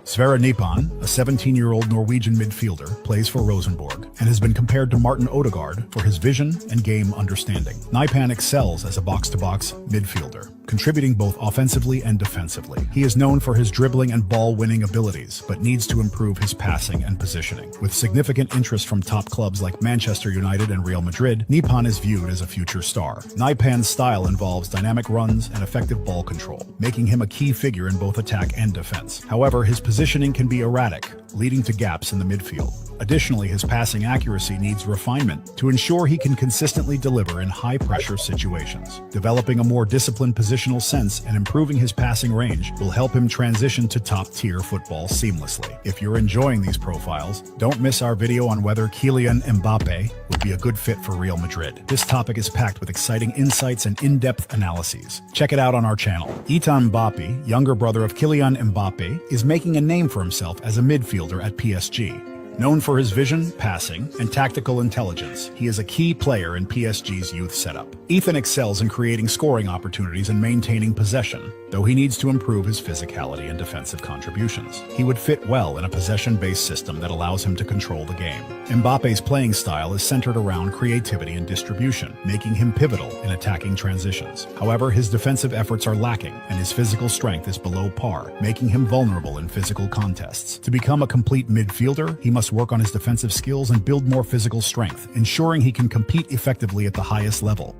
Sverre Nipan, a 17-year-old Norwegian midfielder, plays for Rosenborg and has been compared to Martin Odegaard for his vision and game understanding. Nipan excels as a box-to-box midfielder, contributing both offensively and defensively. He is known for his dribbling and ball-winning abilities, but needs to improve his passing and positioning. With significant interest from top clubs like Manchester United and Real Madrid, Nipan is viewed as a future star. Nipan's style involves dynamic runs and effective ball control, making him a key figure in both attack and defense. However, his positioning can be erratic, leading to gaps in the midfield. Additionally, his passing accuracy needs refinement to ensure he can consistently deliver in high-pressure situations. Developing a more disciplined positional sense and improving his passing range will help him transition to top-tier football seamlessly. If you're enjoying these profiles, don't miss our video on whether Kylian Mbappe would be a good fit for Real Madrid. This topic is packed with exciting insights and in-depth analyses. Check it out on our channel. Itan Mbappe, younger brother of Kylian Mbappe, is making a name for himself as a midfielder at PSG. Known for his vision, passing, and tactical intelligence, he is a key player in PSG's youth setup. Ethan excels in creating scoring opportunities and maintaining possession, though he needs to improve his physicality and defensive contributions. He would fit well in a possession-based system that allows him to control the game. Mbappe's playing style is centered around creativity and distribution, making him pivotal in attacking transitions. However, his defensive efforts are lacking, and his physical strength is below par, making him vulnerable in physical contests. To become a complete midfielder, he must work on his defensive skills and build more physical strength, ensuring he can compete effectively at the highest level.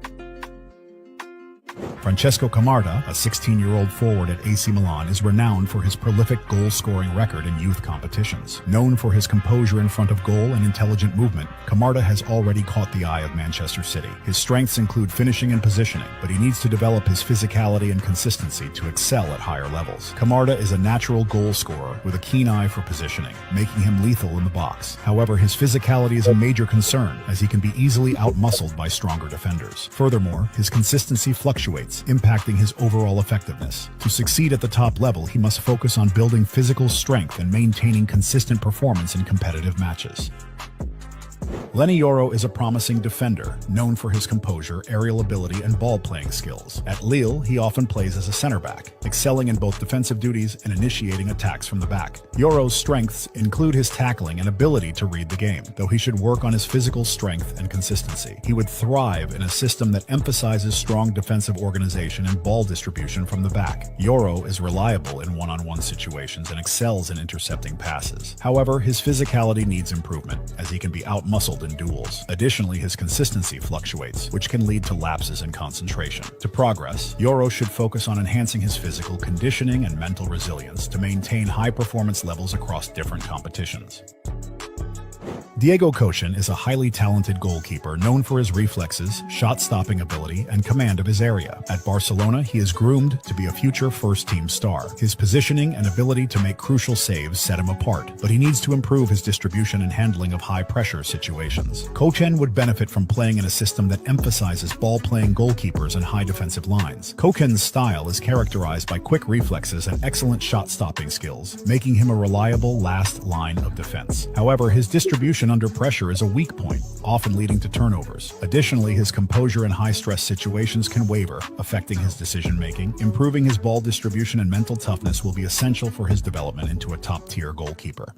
Francesco Camarda, a 16-year-old forward at AC Milan, is renowned for his prolific goal-scoring record in youth competitions. Known for his composure in front of goal and intelligent movement, Camarda has already caught the eye of Manchester City. His strengths include finishing and positioning, but he needs to develop his physicality and consistency to excel at higher levels. Camarda is a natural goal scorer with a keen eye for positioning, making him lethal in the box. However, his physicality is a major concern, as he can be easily out-muscled by stronger defenders. Furthermore, his consistency fluctuates, impacting his overall effectiveness. To succeed at the top level, he must focus on building physical strength and maintaining consistent performance in competitive matches. Lenny Yoro is a promising defender, known for his composure, aerial ability, and ball-playing skills. At Lille, he often plays as a center-back, excelling in both defensive duties and initiating attacks from the back. Yoro's strengths include his tackling and ability to read the game, though he should work on his physical strength and consistency. He would thrive in a system that emphasizes strong defensive organization and ball distribution from the back. Yoro is reliable in one-on-one situations and excels in intercepting passes. However, his physicality needs improvement, as he can be out-muscled in duels. Additionally, his consistency fluctuates, which can lead to lapses in concentration. To progress, Yoro should focus on enhancing his physical conditioning and mental resilience to maintain high performance levels across different competitions. Diego Cochin is a highly talented goalkeeper known for his reflexes, shot-stopping ability, and command of his area. At Barcelona, he is groomed to be a future first-team star. His positioning and ability to make crucial saves set him apart, but he needs to improve his distribution and handling of high-pressure situations. Cochin would benefit from playing in a system that emphasizes ball-playing goalkeepers and high defensive lines. Cochin's style is characterized by quick reflexes and excellent shot-stopping skills, making him a reliable last line of defense. However, his distribution under pressure is a weak point, often leading to turnovers. Additionally, his composure in high-stress situations can waver, affecting his decision-making. Improving his ball distribution and mental toughness will be essential for his development into a top-tier goalkeeper.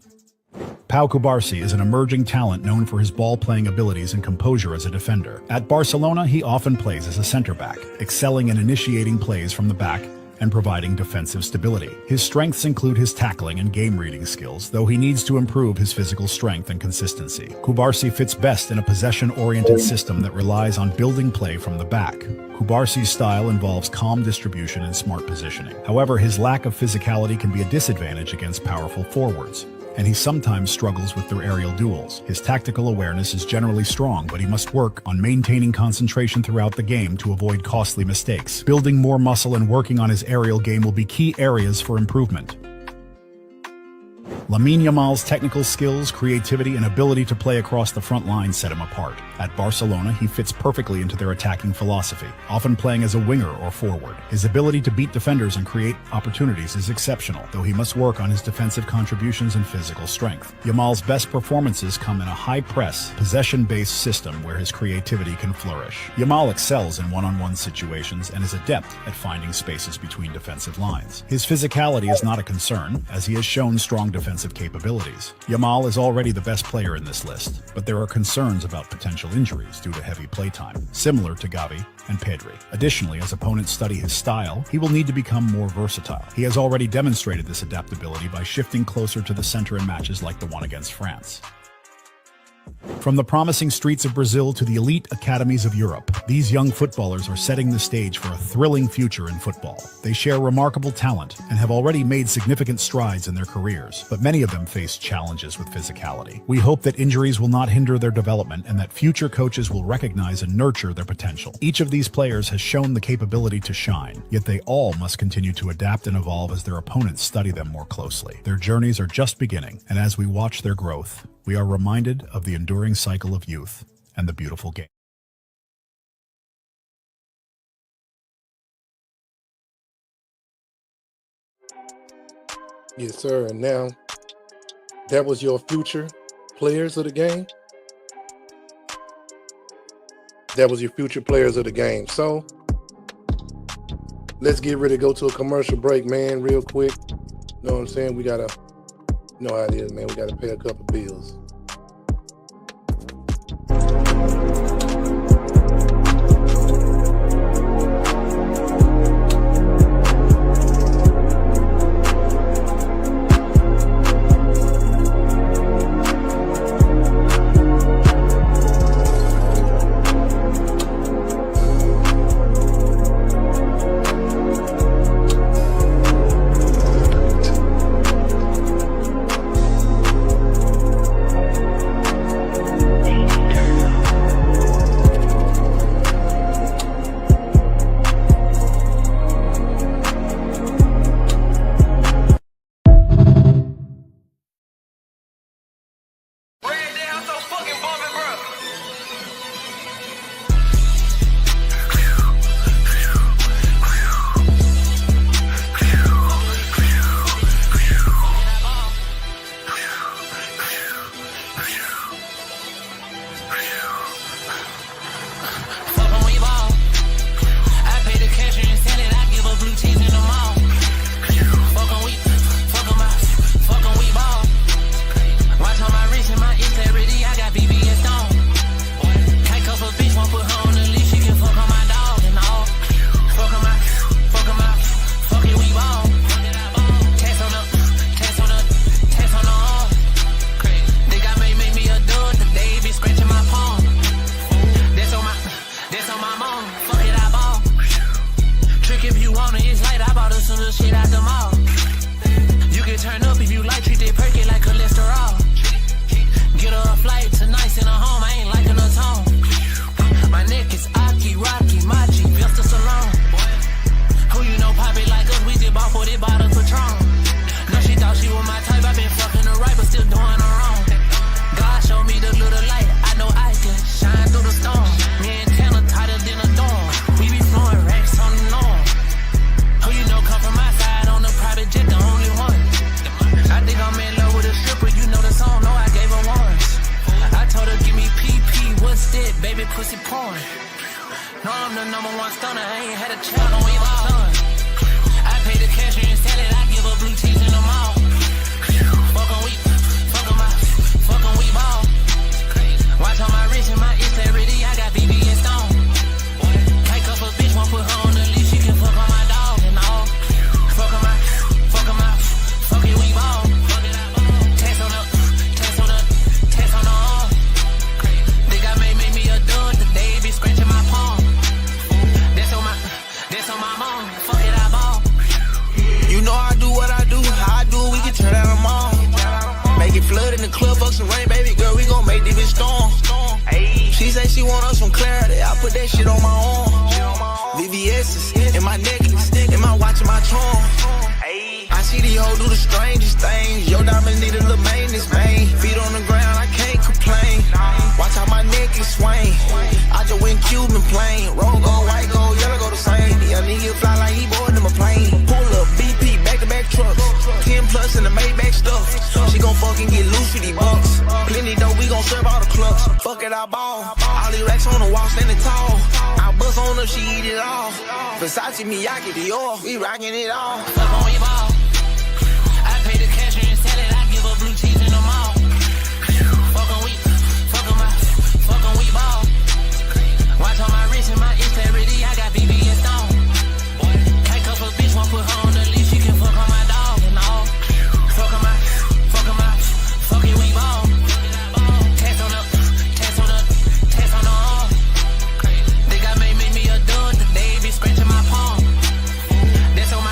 Pau Cubarsí is an emerging talent known for his ball-playing abilities and composure as a defender. At Barcelona, he often plays as a center-back, excelling in initiating plays from the back and providing defensive stability. His strengths include his tackling and game-reading skills, though he needs to improve his physical strength and consistency. Cubarsí fits best in a possession-oriented system that relies on building play from the back. Cubarsí's style involves calm distribution and smart positioning. However, his lack of physicality can be a disadvantage against powerful forwards, and he sometimes struggles with their aerial duels. His tactical awareness is generally strong, but he must work on maintaining concentration throughout the game to avoid costly mistakes. Building more muscle and working on his aerial game will be key areas for improvement. Lamine Yamal's technical skills, creativity, and ability to play across the front line set him apart. At Barcelona, he fits perfectly into their attacking philosophy, often playing as a winger or forward. His ability to beat defenders and create opportunities is exceptional, though he must work on his defensive contributions and physical strength. Yamal's best performances come in a high-press, possession-based system where his creativity can flourish. Yamal excels in one-on-one situations and is adept at finding spaces between defensive lines. His physicality is not a concern, as he has shown strong defensive capabilities. Yamal is already the best player in this list, but there are concerns about potential injuries due to heavy playtime, similar to Gavi and Pedri. Additionally, as opponents study his style, he will need to become more versatile. He has already demonstrated this adaptability by shifting closer to the center in matches like the one against France. From the promising streets of Brazil to the elite academies of Europe, these young footballers are setting the stage for a thrilling future in football. They share remarkable talent and have already made significant strides in their careers, but many of them face challenges with physicality. We hope that injuries will not hinder their development and that future coaches will recognize and nurture their potential. Each of these players has shown the capability to shine, yet they all must continue to adapt and evolve as their opponents study them more closely. Their journeys are just beginning, and as we watch their growth, we are reminded of the enduring cycle of youth and the beautiful game. Yes, sir. And now, that was your future players of the game. That was your future players of the game. So, let's get ready to go to a commercial break, man, real quick. You know what I'm saying? We gotta, you know how it is, man. We gotta pay a couple bills. the East Light, I bought her some little shit out the mall. You can turn up if you like, treat that perky like cholesterol. Get her a flight tonight, send her home, I ain't liking her tone. My neck is Aki, Rocky, Machi, Vista Salon. Who you know pop it like us, we just bought 40 bottles of Patron. No, she thought she was my type, I been fucking her right, but still doing her wrong. God showed me the little light, I know I can shine through the storm. Me and Tanner tighter than a dorm. We be flowing racks on the norm. Who you know come from my side on the private jet, the only one. I think I'm in love with a stripper, you know the song, no, I gave her ones. I told her, give me PP, what's that, baby, pussy porn. No, I'm the #1 stunner, I ain't had a child, don't even son. I pay the cashier and sell it, I give her blue cheese in the mall. Fuck 'em, we ball. Watch on my wrist and my integrity, I got BB and Stone. Take up a bitch, won't put her on the leash, she can fuck on my dog and all. Fuck 'em out, fuck it, we ball. Test on the arm. Think I may make me a dud today, be scratching my palm. That's on my mom, fuck it, I ball. You know I do what I do, how I do it, we can turn out them all. Make it flood in the club, fuck some rain, baby girl, we gon' make this bitch storm. She say she want us some clarity, I put that shit on my arm. VVS's in my necklace, in my watch and my charm. I see these hoes do the strangest things. Your diamonds need a little maintenance, man. Feet on the ground, I can't complain. Watch how my necklace swing. I just went Cuban plane. Roll go, white go, yellow go the same. Young nigga fly like he boarding a plane. Pull up BP, back-to-back trucks. 10 plus in the Maybach stuff. She gon' fucking get loose for these bucks. Plenty though, we gon' serve all the clucks. Fuck it, I ball. All these racks on the wall, standing tall. I bust on her, she eat it all. Versace, Miyake, Dior, we rockin' it all. Fuck on we ball. I pay the cashier and sell it, I give her blue cheese in the mall. Fuck 'em, we ball. Watch on my wrist and my integrity, I got BB and Stone. Take up a bitch, won't put her on the leash, she can fuck on my dog and all. Fuck 'em out, fuck it, we ball. Test on the arm. Think I may make me a dud today, be scratching my palm. That's on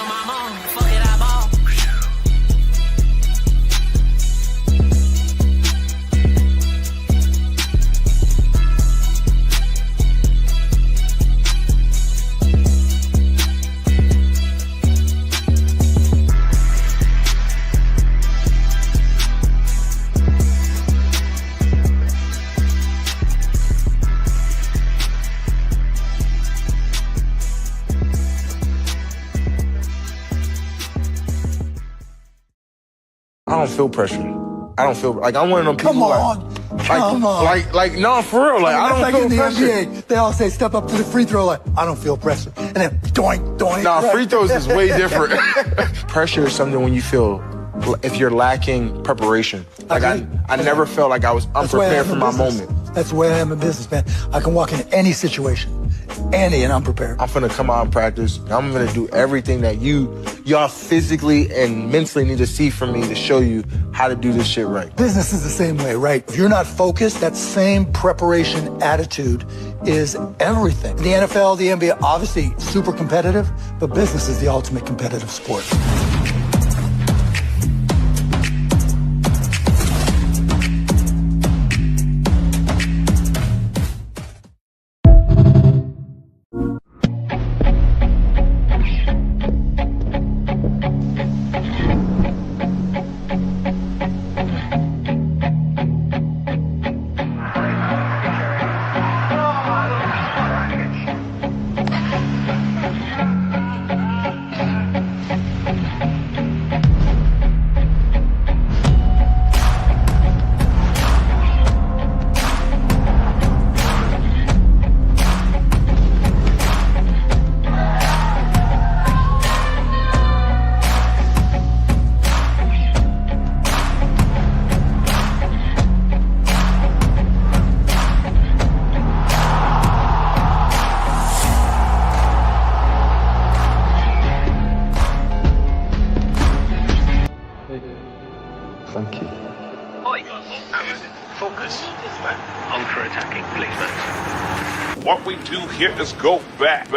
my mom, fuck it, I ball. I don't feel pressure. I don't feel like I'm one of them people. Come on. Like no, for real. Like I don't like feel in the pressure. NBA, they all say step up to the free throw line. I don't feel pressure, and then doink. Nah, free throws is way different. Pressure is something when you feel if you're lacking preparation. Like I never felt like I was unprepared for my moment. That's the way I am in business, man. I can walk into any situation, and I'm prepared. I'm finna come out and practice. I'm gonna do everything that y'all physically and mentally need to see from me to show you how to do this shit right. Business is the same way, right? If you're not focused, that same preparation attitude is everything. The NFL, the NBA, obviously super competitive, but business is the ultimate competitive sport. Thank you. Oi, focus. Ultra attacking, please, mate. What we do here is go back.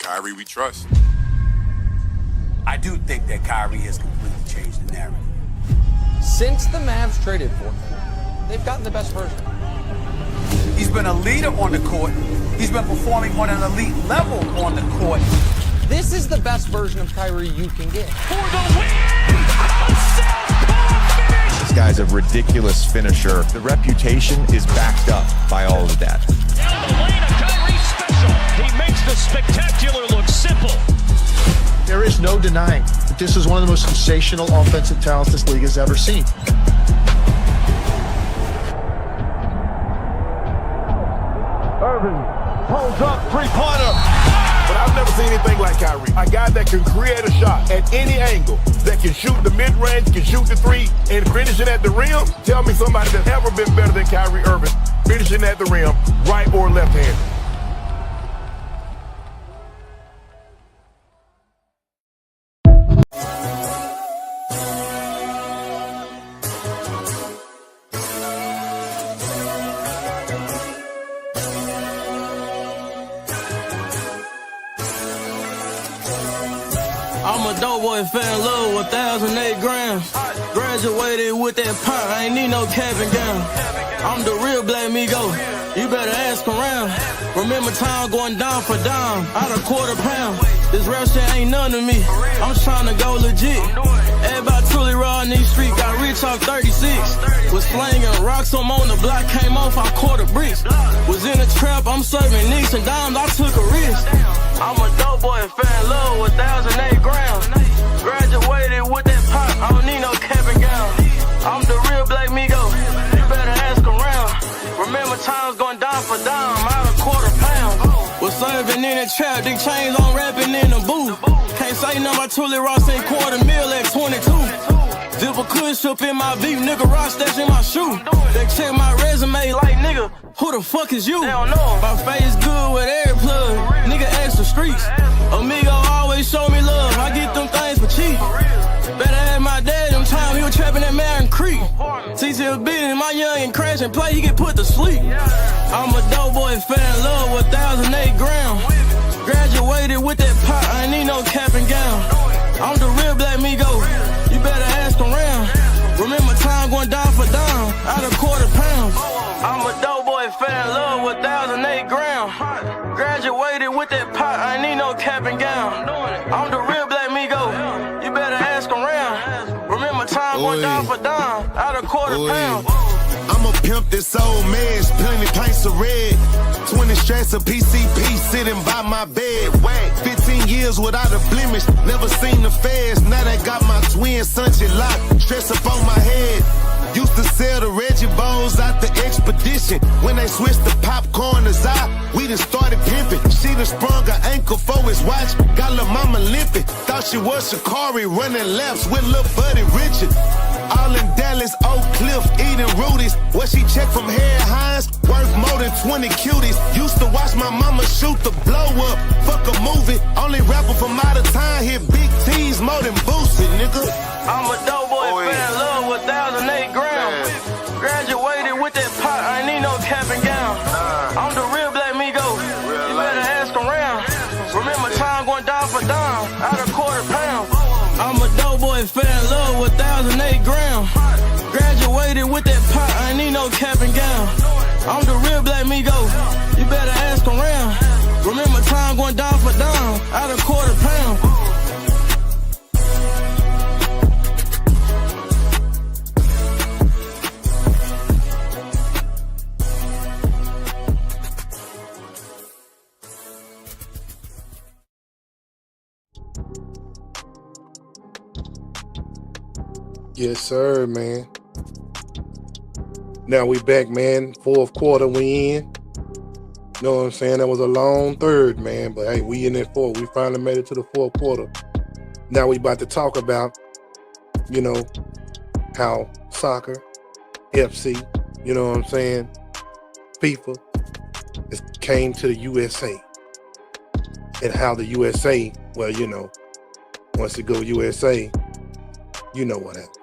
Kyrie we trust. I do think that Kyrie has completely changed the narrative. Since the Mavs traded for him, they've gotten the best version. He's been a leader on the court. He's been performing on an elite level on the court. This is the best version of Kyrie you can get. For the win! This guy's a ridiculous finisher. The reputation is backed up by all of that. Down the lane, a Kyrie special. He makes the spectacular look simple. There is no denying that this is one of the most sensational offensive talents this league has ever seen. Irving pulls up, three-pointer. But I've never seen anything like Kyrie. A guy that can create a shot at any angle, that can shoot the mid-range, can shoot the three, and finish it at the rim. Tell me somebody that's ever been better than Kyrie Irving, finishing at the rim, right or left-handed. I'm a dope boy, fell in love with 1,008 grams. Graduated with that pint, I ain't need no cap and gown. I'm the real Black Migo, you better ask around. Remember time going down for dime, out a £quarter. This rap shit ain't none to me, I'm tryna go legit. Everybody truly raw in these streets, got rich off 36. Was slanging rocks, I'm on the block, came off, I caught a bricks. Was in a trap, I'm serving nicks and dimes, I took a risk. I'm a dope boy, fell in love with 1,008 grams. Graduated with that pop, I don't need no cap and gown. I'm the real Black Migo, you better ask around. Remember times going down for dime, out a £quarter. Was serving in the trap, big chains on rapping in the booth. Can't say nothing about Tully Ross ain't $250,000 at 22. Dip a kush up in my beef, nigga rock stash in my shoe. They check my resume like, nigga, who the fuck is you? They don't know. My face good with every plug, nigga ask the streets. Amigo always show me love, I get them things for cheap. Better have my dad them time, he was trapping that Mountain Creek. TTL beating my young and crash and play, he get put to sleep. I'm a dope boy, fell in love with 1,008 grams. Graduated with that pot, I ain't need no cap and gown. I'm the real Black Migo, you better ask around. Remember time going down for dime, out a £quarter. I'm a dope boy, fell in love with 1,008 grams. Graduated with that pot, I ain't need no cap and gown. I'm the real Black Migo, you better ask around. Remember time going down for dime, out a £quarter. I'ma pimp this old man, plenty pints of red. 20 strats of PCP sitting by my bed. Whack, 15 years without a blemish, never seen the feds. Now they got my twin son locked, stress up on my head. Used to sell the Reggie Bowls out the expedition. When they switched the popcorn to Zy, we done started pimping. She done sprung her ankle for his watch, got lil' mama limping. Thought she was Sha'Carri running laps with lil' buddy Richard. All in Dallas, Oak Cliff, eating Rudy's. What she checked from Harry Hines, worth more than 20 cuties. Used to watch my mama shoot the blow up, fuck a movie. Only rapper from out of town hit big T's more than Boosie, nigga. I'm a dope boy, fell in love with 1,008 grams. Graduated with that pot, I ain't need no cap and gown. I'm the real Black Migo, you better ask around. Remember time going down for dime, out a £quarter. I'm a dope boy, fell in love with 1,008 grams. weighted with that pot, I ain't need no cap and gown. I'm the real black Migo, you better ask around. Remember time going down for down, out of quarter pound. Yes, sir, man. Now we back, man. Fourth quarter, we in. Know what I'm saying? That was a long third, man. But hey, we in that fourth. We finally made it to the fourth quarter. Now we about to talk about, you know, how soccer, FC, you know what I'm saying, FIFA, came to the USA. And how the USA, well, you know, once it go USA, you know what happens.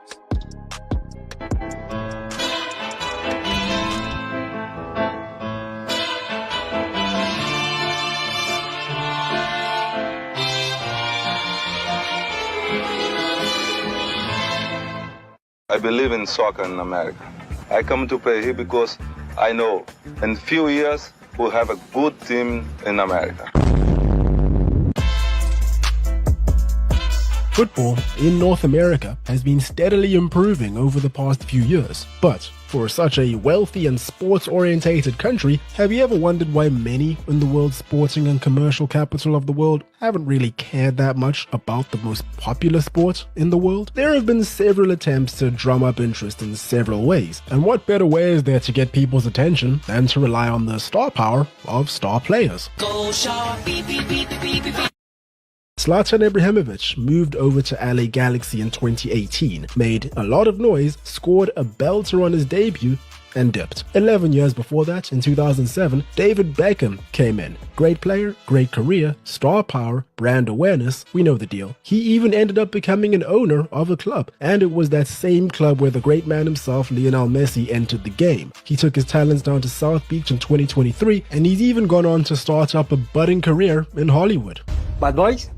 I believe in soccer in America. I come to play here because I know in few years we'll have a good team in America. Football in North America has been steadily improving over the past few years, but for such a wealthy and sports-orientated country, have you ever wondered why many in the world's sporting and commercial capital of the world haven't really cared that much about the most popular sport in the world? There have been several attempts to drum up interest in several ways, and what better way is there to get people's attention than to rely on the star power of star players? Go sharp, beep, beep, beep, beep, beep, beep. Zlatan Ibrahimovic moved over to LA Galaxy in 2018, made a lot of noise, scored a belter on his debut, and dipped. 11 years before that, in 2007, David Beckham came in. Great player, great career, star power, brand awareness, we know the deal. He even ended up becoming an owner of a club, and it was that same club where the great man himself, Lionel Messi, entered the game. He took his talents down to South Beach in 2023, and he's even gone on to start up a budding career in Hollywood. Bad boys?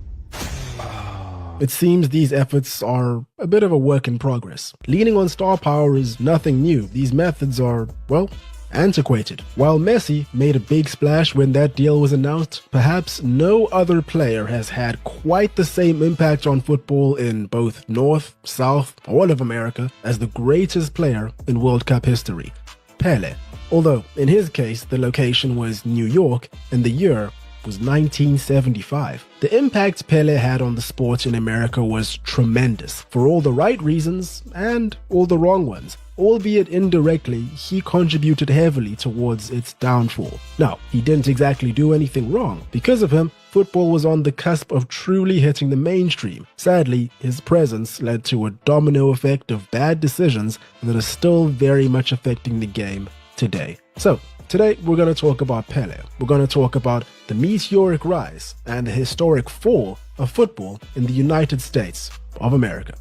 It seems these efforts are a bit of a work in progress. Leaning on star power is nothing new. These methods are, well, antiquated. While Messi made a big splash when that deal was announced, perhaps no other player has had quite the same impact on football in both North, South, all of America as the greatest player in World Cup history, Pelé. Although, in his case, the location was New York and the year was 1975. The impact Pelé had on the sport in America was tremendous, for all the right reasons and all the wrong ones. Albeit indirectly, he contributed heavily towards its downfall. Now, he didn't exactly do anything wrong. Because of him, football was on the cusp of truly hitting the mainstream. Sadly, his presence led to a domino effect of bad decisions that are still very much affecting the game today. So, today, we're going to talk about Pelé. We're going to talk about the meteoric rise and the historic fall of football in the United States of America.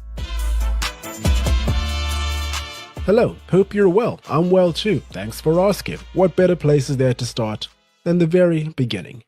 Hello, hope you're well. I'm well too. Thanks for asking. What better place is there to start than the very beginning?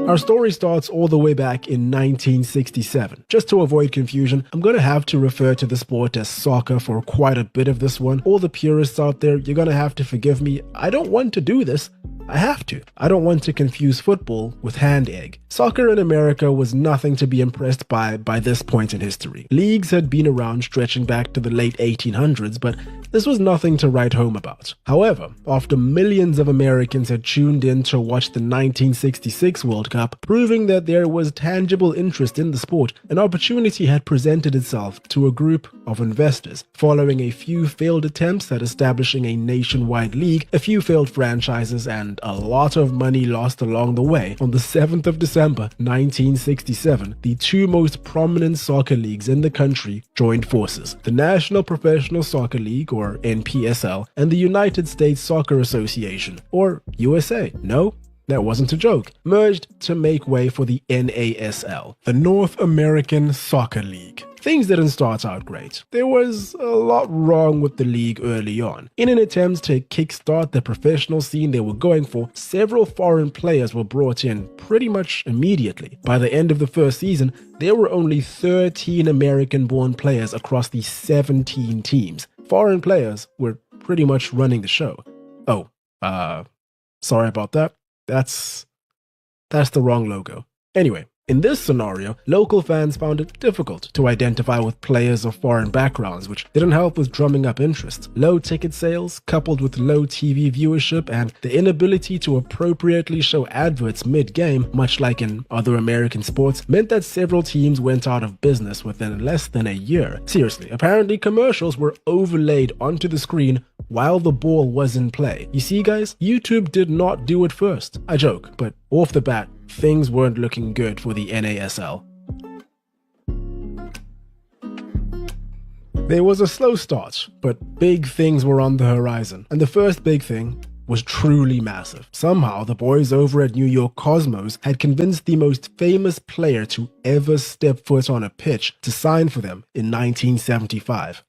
Our story starts all the way back in 1967. Just to avoid confusion, I'm going to have to refer to the sport as soccer for quite a bit of this one. All the purists out there, you're going to have to forgive me. I don't want to do this. I have to. I don't want to confuse football with hand egg. Soccer in America was nothing to be impressed by this point in history. Leagues had been around stretching back to the late 1800s, but this was nothing to write home about. However, after millions of Americans had tuned in to watch the 1966 World Cup, proving that there was tangible interest in the sport, an opportunity had presented itself to a group of investors. Following a few failed attempts at establishing a nationwide league, a few failed franchises, and a lot of money lost along the way, on the 7th of December 1967, the two most prominent soccer leagues in the country joined forces: the National Professional Soccer League, or NPSL, and the United States Soccer Association, or USA. No, that wasn't a joke. Merged to make way for the NASL, the North American Soccer League. things didn't start out great. There was a lot wrong with the league early on. In an attempt to kickstart the professional scene they were going for, several foreign players were brought in pretty much immediately. By the end of the first season, there were only 13 American-born players across the 17 teams. Foreign players were pretty much running the show. Oh, sorry about that. That's the wrong logo. Anyway, in this scenario, local fans found it difficult to identify with players of foreign backgrounds, which didn't help with drumming up interest. Low ticket sales, coupled with low TV viewership and the inability to appropriately show adverts mid-game, much like in other American sports, meant that several teams went out of business within less than a year. Seriously, apparently commercials were overlaid onto the screen while the ball was in play. You see, guys, YouTube did not do it first. I joke, but off the bat, things weren't looking good for the NASL. There was a slow start, but big things were on the horizon, and the first big thing was truly massive. Somehow, the boys over at New York Cosmos had convinced the most famous player to ever step foot on a pitch to sign for them in 1975,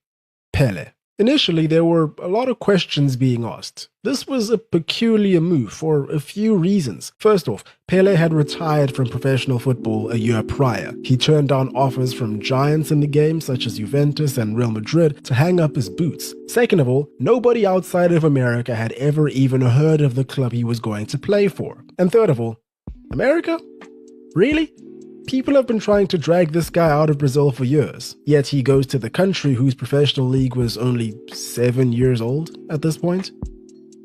Pele. Initially, there were a lot of questions being asked. This was a peculiar move for a few reasons. First off, Pele had retired from professional football a year prior. He turned down offers from giants in the game such as Juventus and Real Madrid to hang up his boots. Second of all, nobody outside of America had ever even heard of the club he was going to play for. And third of all, America? Really? People have been trying to drag this guy out of Brazil for years, yet he goes to the country whose professional league was only 7 years old at this point?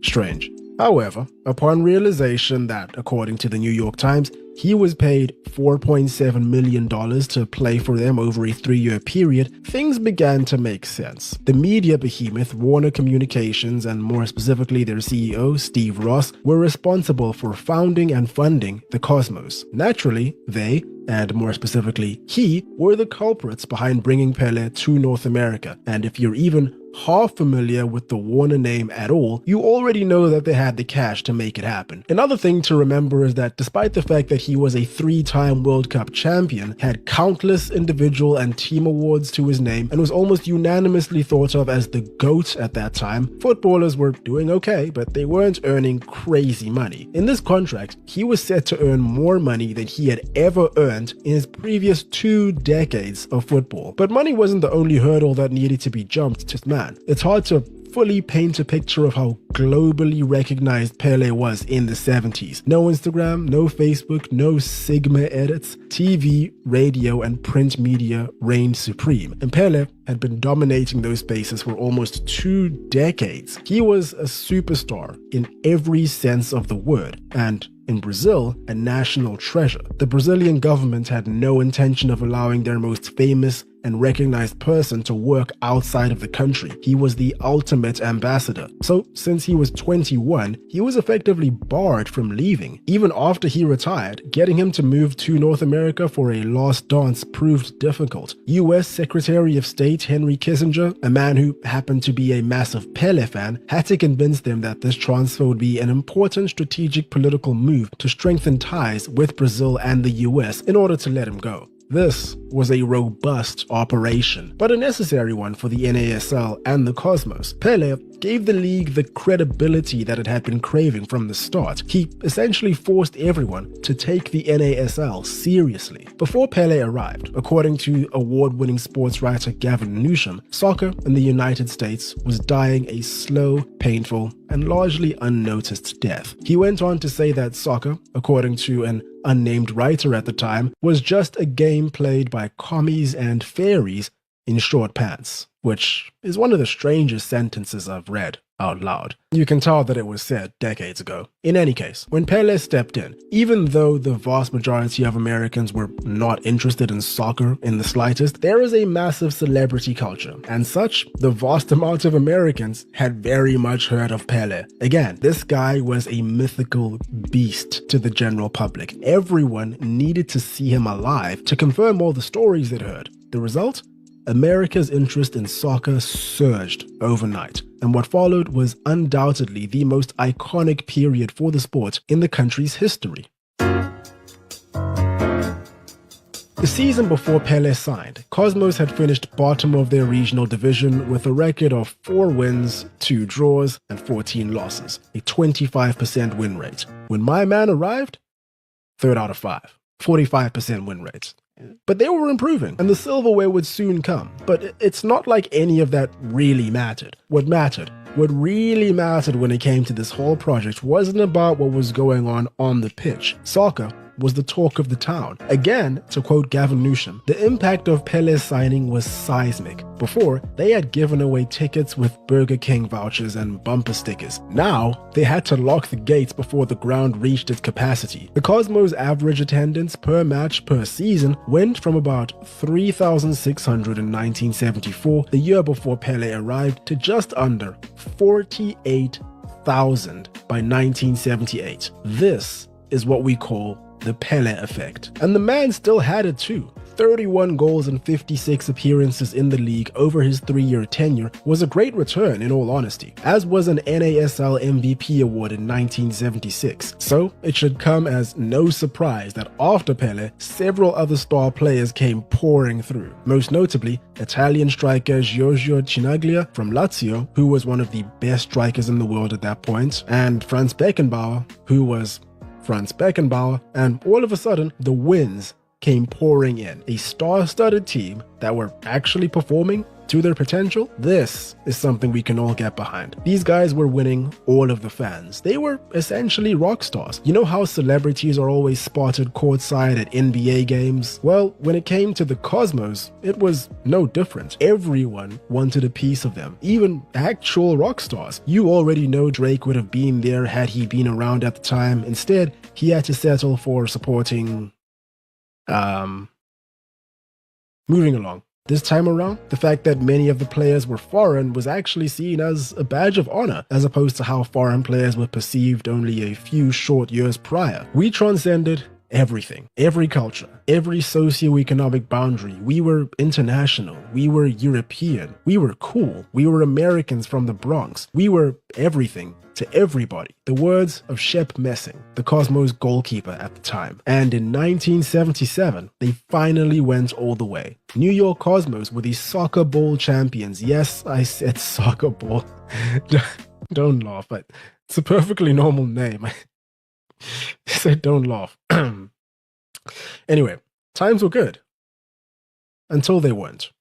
Strange. However, upon realization that, according to the New York Times, he was paid $4.7 million to play for them over a 3-year period, things began to make sense. The media behemoth Warner Communications, and more specifically their CEO, Steve Ross, were responsible for founding and funding the Cosmos. Naturally, they, and more specifically he, were the culprits behind bringing Pele to North America, and if you're even half familiar with the Warner name at all, you already know that they had the cash to make it happen. Another thing to remember is that despite the fact that he was a 3-time World Cup champion, had countless individual and team awards to his name, and was almost unanimously thought of as the GOAT at that time, footballers were doing okay, but they weren't earning crazy money. In this contract, he was set to earn more money than he had ever earned in his previous 2 decades of football. But money wasn't the only hurdle that needed to be jumped to man. It's hard to fully paint a picture of how globally recognized Pele was in the 70s. No Instagram, no Facebook, no Sigma edits. TV, radio, and print media reigned supreme, and Pele had been dominating those spaces for almost 2 decades. He was a superstar in every sense of the word, and in Brazil, a national treasure. The Brazilian government had no intention of allowing their most famous and recognized person to work outside of the country. He was the ultimate ambassador. So, since he was 21, he was effectively barred from leaving. Even after he retired, getting him to move to North America for a last dance proved difficult. US Secretary of State Henry Kissinger, a man who happened to be a massive Pele fan, had to convince them that this transfer would be an important strategic political move to strengthen ties with Brazil and the US in order to let him go. This was a robust operation, but a necessary one for the NASL and the Cosmos. Pele gave the league the credibility that it had been craving from the start. He essentially forced everyone to take the NASL seriously. Before Pele arrived, according to award-winning sports writer Gavin Newsham, soccer in the United States was dying a slow, painful, and largely unnoticed death. He went on to say that soccer, according to an unnamed writer at the time, was just a game played by commies and fairies in short pants, which is one of the strangest sentences I've read out loud. You can tell that it was said decades ago. In any case, when Pele stepped in, even though the vast majority of Americans were not interested in soccer in the slightest, there is a massive celebrity culture. And such, the vast amount of Americans had very much heard of Pele. Again, this guy was a mythical beast to the general public. Everyone needed to see him alive to confirm all the stories they'd heard. The result? America's interest in soccer surged overnight, and what followed was undoubtedly the most iconic period for the sport in the country's history. The season before Pelé signed, Cosmos had finished bottom of their regional division with a record of 4 wins, 2 draws, and 14 losses, a 25% win rate. When my man arrived, 3rd out of 5, 45% win rates. But they were improving, and the silverware would soon come. But it's not like any of that really mattered. What really mattered when it came to this whole project wasn't about what was going on the pitch. Soccer was the talk of the town. Again, to quote Gavin Newsham, the impact of Pelé's signing was seismic. Before, they had given away tickets with Burger King vouchers and bumper stickers. Now, they had to lock the gates before the ground reached its capacity. The Cosmos' average attendance per match per season went from about 3,600 in 1974, the year before Pelé arrived, to just under 48,000 by 1978. This is what we call the Pelé effect. And the man still had it too. 31 goals and 56 appearances in the league over his 3-year tenure was a great return in all honesty, as was an NASL MVP award in 1976. So it should come as no surprise that after Pelé, several other star players came pouring through. Most notably, Italian striker Giorgio Chinaglia from Lazio, who was one of the best strikers in the world at that point, and Franz Beckenbauer, who was Franz Beckenbauer, and all of a sudden, the wins came pouring in. A star-studded team that were actually performing to their potential. This is something we can all get behind. These guys were winning all of the fans. They were essentially rock stars. You know how celebrities are always spotted courtside at NBA games? Well, when it came to the Cosmos, it was no different. Everyone wanted a piece of them, even actual rock stars. You already know Drake would have been there had he been around at the time. Instead, he had to settle for supporting moving along. This time around, the fact that many of the players were foreign was actually seen as a badge of honor, as opposed to how foreign players were perceived only a few short years prior. We transcended everything, every culture, every socioeconomic boundary. We were international, we were European, we were cool, we were Americans from the Bronx, we were everything to everybody. The words of Shep Messing, the Cosmos goalkeeper at the time. And in 1977, they finally went all the way. New York Cosmos were the soccer ball champions. Yes, I said soccer ball. Don't laugh, but it's a perfectly normal name. I said don't laugh. Anyway, times were good. Until they weren't.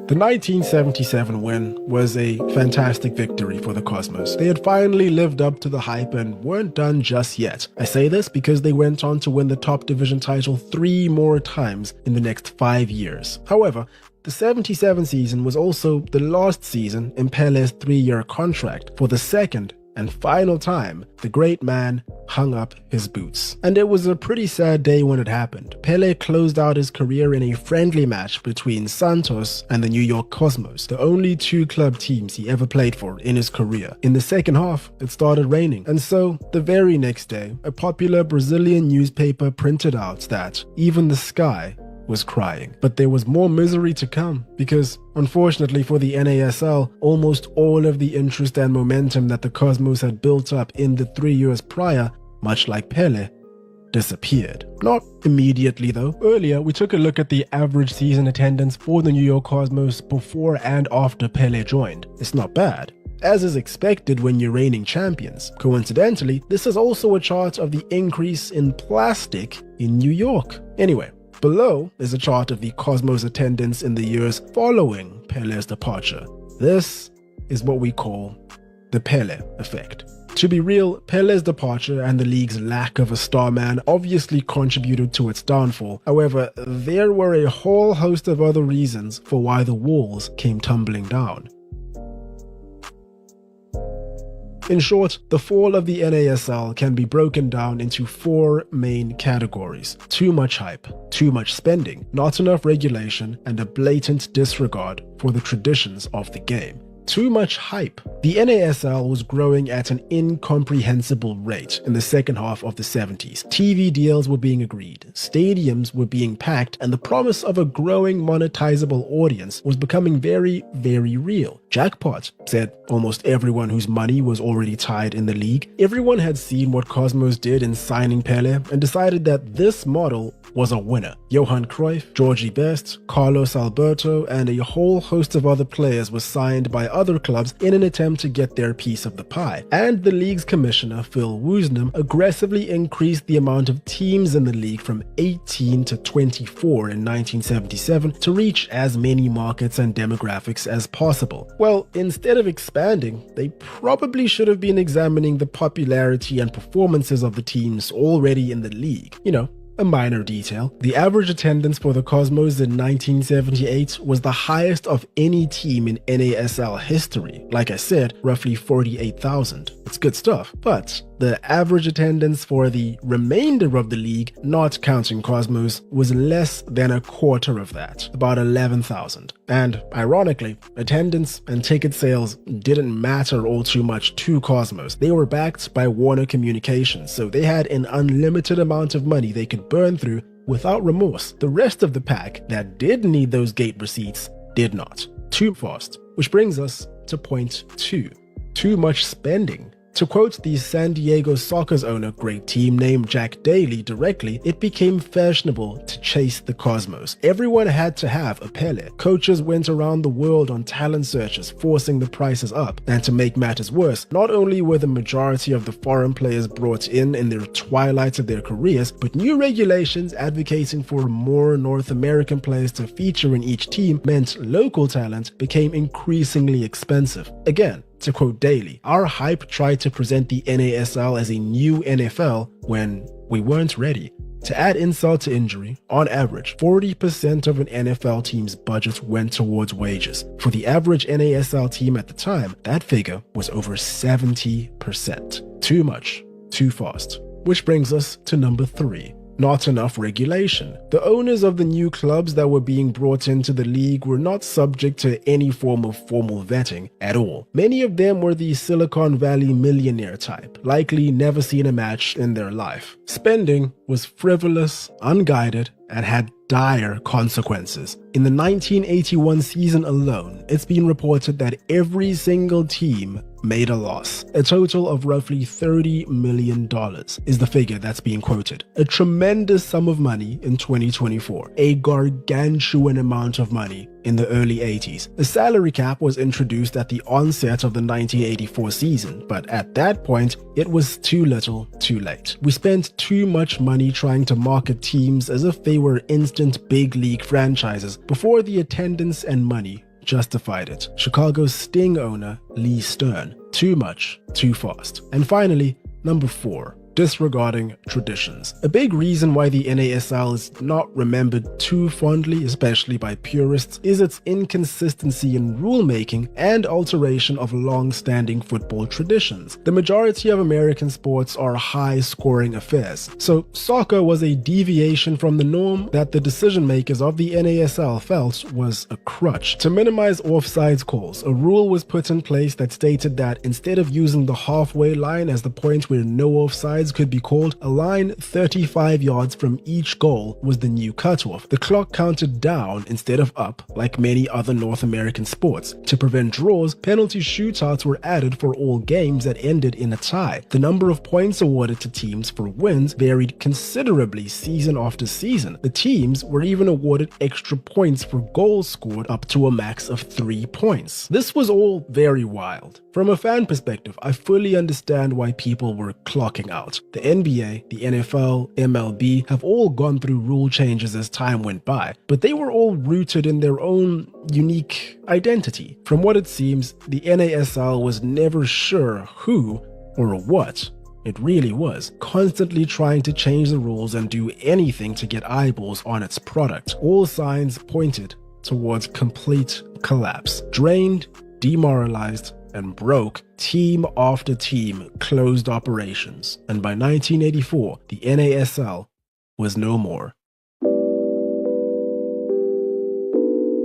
The 1977 win was a fantastic victory for the Cosmos. They had finally lived up to the hype and weren't done just yet. I say this because they went on to win the top division title 3 more times in the next 5 years. However, the 77 season was also the last season in Pelé's 3-year contract. For the second and final time, the great man hung up his boots. And it was a pretty sad day when it happened. Pelé closed out his career in a friendly match between Santos and the New York Cosmos, the only 2 club teams he ever played for in his career. In the second half, it started raining. And so, the very next day, a popular Brazilian newspaper printed out that even the sky was crying. But there was more misery to come, because unfortunately for the NASL, almost all of the interest and momentum that the Cosmos had built up in the 3 years prior, much like Pelé, disappeared. Not immediately though. Earlier, we took a look at the average season attendance for the New York Cosmos before and after Pelé joined. It's not bad, as is expected when you're reigning champions. Coincidentally, this is also a chart of the increase in plastic in New York. Anyway, below is a chart of the Cosmos attendance in the years following Pelé's departure. This is what we call the Pelé effect. To be real, Pelé's departure and the league's lack of a star man obviously contributed to its downfall. However, there were a whole host of other reasons for why the walls came tumbling down. In short, the fall of the NASL can be broken down into 4 main categories: too much hype, too much spending, not enough regulation, and a blatant disregard for the traditions of the game. Too much hype. The NASL was growing at an incomprehensible rate in the second half of the 70s. TV deals were being agreed, stadiums were being packed, and the promise of a growing monetizable audience was becoming very, very real. Jackpot, said almost everyone whose money was already tied in the league. Everyone had seen what Cosmos did in signing Pele and decided that this model was a winner. Johan Cruyff, Georgie Best, Carlos Alberto, and a whole host of other players were signed by other clubs in an attempt to get their piece of the pie. And the league's commissioner, Phil Woosnam, aggressively increased the amount of teams in the league from 18 to 24 in 1977 to reach as many markets and demographics as possible. Well, instead of expanding, they probably should have been examining the popularity and performances of the teams already in the league. You know, a minor detail. The average attendance for the Cosmos in 1978 was the highest of any team in NASL history. Like I said, roughly 48,000. It's good stuff. But the average attendance for the remainder of the league, not counting Cosmos, was less than a quarter of that, about 11,000. And ironically, attendance and ticket sales didn't matter all too much to Cosmos. They were backed by Warner Communications, so they had an unlimited amount of money they could burn through without remorse. The rest of the pack that did need those gate receipts did not. Too fast. Which brings us to point 2. Too much spending. To quote the San Diego Soccer's owner, great team name Jack Daly, directly, it became fashionable to chase the Cosmos. Everyone had to have a Pele. Coaches went around the world on talent searches, forcing the prices up. And to make matters worse, not only were the majority of the foreign players brought in their twilight of their careers, but new regulations advocating for more North American players to feature in each team meant local talent became increasingly expensive. Again, to quote Daly, our hype tried to present the NASL as a new NFL when we weren't ready. To add insult to injury, on average, 40% of an NFL team's budget went towards wages. For the average NASL team at the time, that figure was over 70%. Too much, too fast. Which brings us to number 3. Not enough regulation. The owners of the new clubs that were being brought into the league were not subject to any form of formal vetting at all. Many of them were the Silicon Valley millionaire type, likely never seen a match in their life. Spending was frivolous, unguided, and had dire consequences. In the 1981 season alone, it's been reported that every single team made a loss. A total of roughly $30 million is the figure that's being quoted. A tremendous sum of money in 2024. A gargantuan amount of money in the early 80s. A salary cap was introduced at the onset of the 1984 season, but at that point, it was too little, too late. We spent too much money trying to market teams as if they were instant big league franchises before the attendance and money justified it. Chicago's Sting owner, Lee Stern. Too much, too fast. And finally, number 4. Disregarding traditions. A big reason why the NASL is not remembered too fondly, especially by purists, is its inconsistency in rulemaking and alteration of long-standing football traditions. The majority of American sports are high-scoring affairs, so soccer was a deviation from the norm that the decision-makers of the NASL felt was a crutch. To minimize offsides calls, a rule was put in place that stated that instead of using the halfway line as the point where no offsides could be called, a line 35 yards from each goal was the new cutoff. The clock counted down instead of up, like many other North American sports. To prevent draws, penalty shootouts were added for all games that ended in a tie. The number of points awarded to teams for wins varied considerably season after season. The teams were even awarded extra points for goals scored up to a max of 3 points. This was all very wild. From a fan perspective, I fully understand why people were clocking out. The NBA, the NFL, MLB have all gone through rule changes as time went by, but they were all rooted in their own unique identity. From what it seems, the NASL was never sure who or what it really was, constantly trying to change the rules and do anything to get eyeballs on its product. All signs pointed towards complete collapse. Drained, demoralized, and broke, team after team closed operations, and by 1984, the NASL was no more.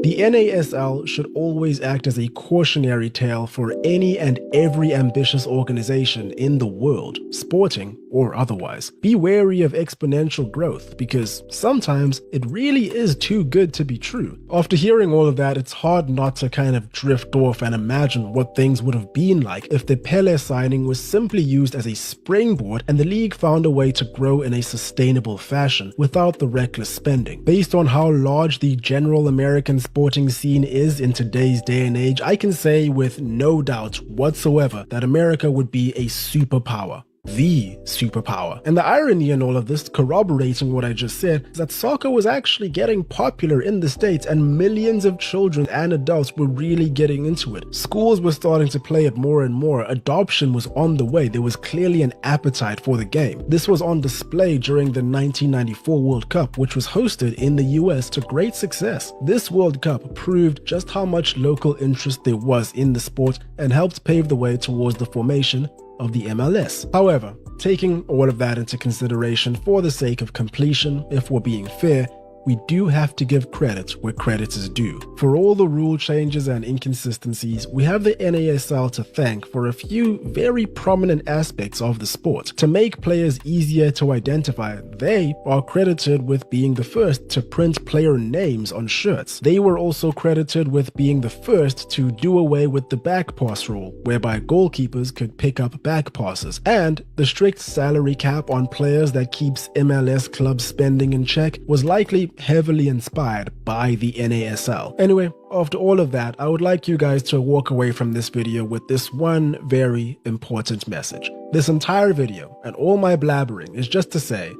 The NASL should always act as a cautionary tale for any and every ambitious organization in the world, sporting or otherwise. Be wary of exponential growth, because sometimes it really is too good to be true. After hearing all of that, it's hard not to kind of drift off and imagine what things would have been like if the Pele signing was simply used as a springboard and the league found a way to grow in a sustainable fashion without the reckless spending. Based on how large the general American sporting scene is in today's day and age, I can say with no doubt whatsoever that America would be a superpower. The superpower. And the irony in all of this, corroborating what I just said, is that soccer was actually getting popular in the States and millions of children and adults were really getting into it. Schools were starting to play it more and more. Adoption was on the way. There was clearly an appetite for the game. This was on display during the 1994 World Cup, which was hosted in the US to great success. This World Cup proved just how much local interest there was in the sport and helped pave the way towards the formation of the MLS. However, taking all of that into consideration for the sake of completion, if we're being fair, we do have to give credit where credit is due. For all the rule changes and inconsistencies, we have the NASL to thank for a few very prominent aspects of the sport. To make players easier to identify, they are credited with being the first to print player names on shirts. They were also credited with being the first to do away with the back pass rule, whereby goalkeepers could pick up back passes, and the strict salary cap on players that keeps MLS club spending in check was likely heavily inspired by the NASL. Anyway, after all of that, I would like you guys to walk away from this video with this one very important message. This entire video and all my blabbering is just to say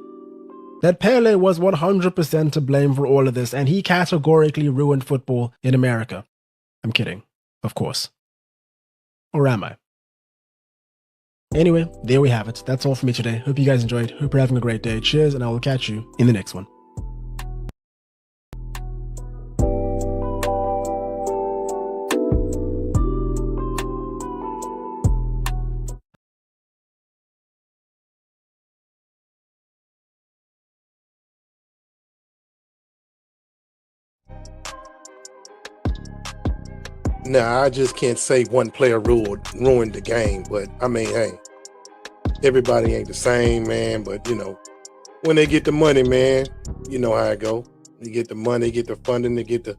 that Pele was 100% to blame for all of this, and he categorically ruined football in America. I'm kidding, of course. Or am I? Anyway, there we have it. That's all for me today. Hope you guys enjoyed. Hope you're having a great day. Cheers, and I will catch you in the next one. Nah, I just can't say one player ruined the game. But I mean, hey, everybody ain't the same, man. But you know, when they get the money, man, you know how it go. You get the money, get the funding, they get the,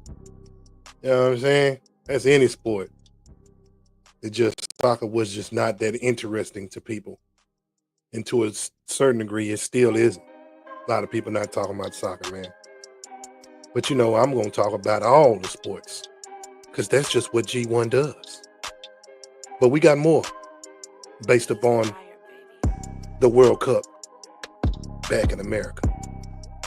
you know what I'm saying? That's any sport. It just, soccer was just not that interesting to people. And to a certain degree, it still isn't. A lot of people not talking about soccer, man. But you know, I'm going to talk about all the sports, because that's just what G1 does. But we got more based upon the World Cup back in America.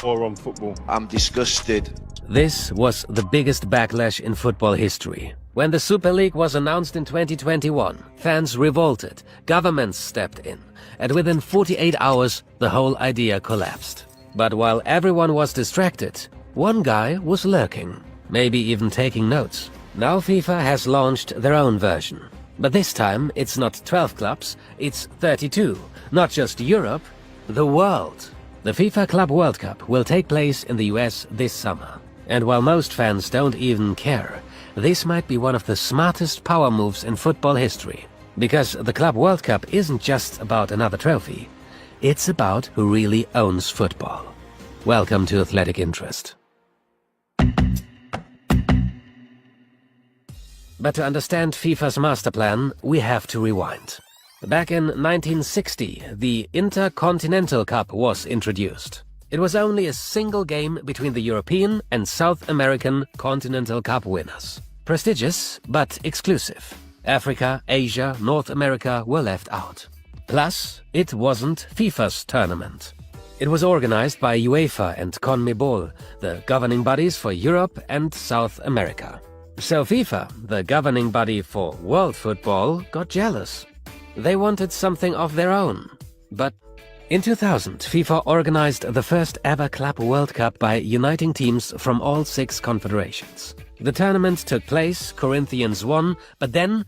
Or on football. I'm disgusted. This was the biggest backlash in football history. When the Super League was announced in 2021, fans revolted, governments stepped in, and within 48 hours, the whole idea collapsed. But while everyone was distracted, one guy was lurking, maybe even taking notes. Now FIFA has launched their own version. But this time, it's not 12 clubs, it's 32. Not just Europe, the world. The FIFA Club World Cup will take place in the US this summer. And while most fans don't even care, this might be one of the smartest power moves in football history. Because the Club World Cup isn't just about another trophy. It's about who really owns football. Welcome to Athletic Interest. But to understand FIFA's master plan, we have to rewind. Back in 1960, the Intercontinental Cup was introduced. It was only a single game between the European and South American Continental Cup winners. Prestigious, but exclusive. Africa, Asia, North America were left out. Plus, it wasn't FIFA's tournament. It was organized by UEFA and CONMEBOL, the governing bodies for Europe and South America. So FIFA, the governing body for world football, got jealous. They wanted something of their own. But in 2000, FIFA organized the first ever Club World Cup by uniting teams from all 6 confederations. The tournament took place, Corinthians won, but then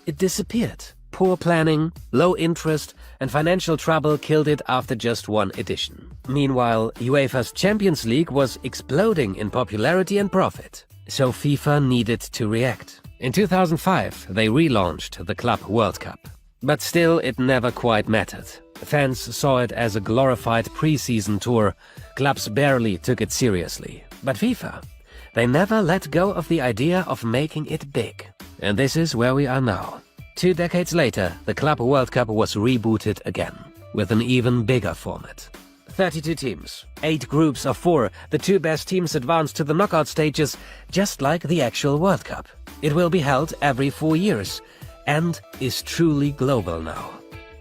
it disappeared. Poor planning, low interest, and financial trouble killed it after just one edition. Meanwhile, UEFA's Champions League was exploding in popularity and profit. So FIFA needed to react. In 2005, they relaunched the Club World Cup. But still, it never quite mattered. Fans saw it as a glorified pre-season tour. Clubs barely took it seriously. But FIFA, they never let go of the idea of making it big. And this is where we are now. 2 decades later, the Club World Cup was rebooted again, with an even bigger format. 32 teams, 8 groups of 4, the 2 best teams advance to the knockout stages, just like the actual World Cup. It will be held every 4 years, and is truly global now.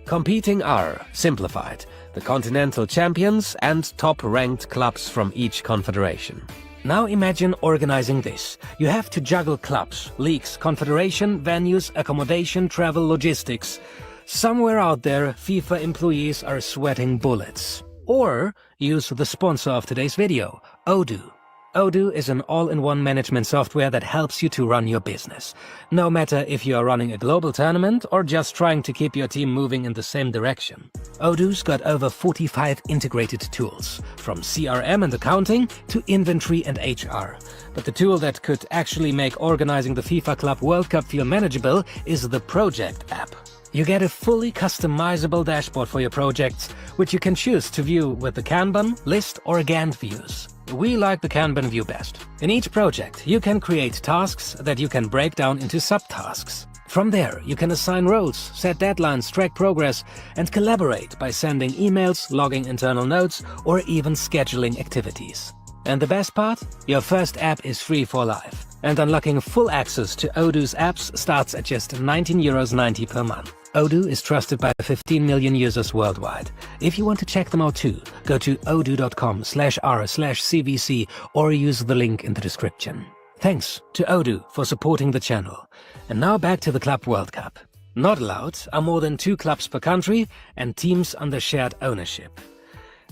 Competing are, simplified, the continental champions and top-ranked clubs from each confederation. Now imagine organizing this. You have to juggle clubs, leagues, confederation, venues, accommodation, travel, logistics. Somewhere out there, FIFA employees are sweating bullets. Or use the sponsor of today's video, Odoo. Odoo is an all-in-one management software that helps you to run your business. No matter if you are running a global tournament or just trying to keep your team moving in the same direction. Odoo's got over 45 integrated tools, from CRM and accounting to inventory and HR. But the tool that could actually make organizing the FIFA Club World Cup feel manageable is the Project app. You get a fully customizable dashboard for your projects, which you can choose to view with the Kanban, list or Gantt views. We like the Kanban view best. In each project, you can create tasks that you can break down into subtasks. From there, you can assign roles, set deadlines, track progress, and collaborate by sending emails, logging internal notes, or even scheduling activities. And the best part? Your first app is free for life. And unlocking full access to Odoo's apps starts at just €19.90 per month. Odoo is trusted by 15 million users worldwide. If you want to check them out too, go to odoo.com/r/cvc or use the link in the description. Thanks to Odoo for supporting the channel. And now back to the Club World Cup. Not allowed are more than 2 clubs per country and teams under shared ownership.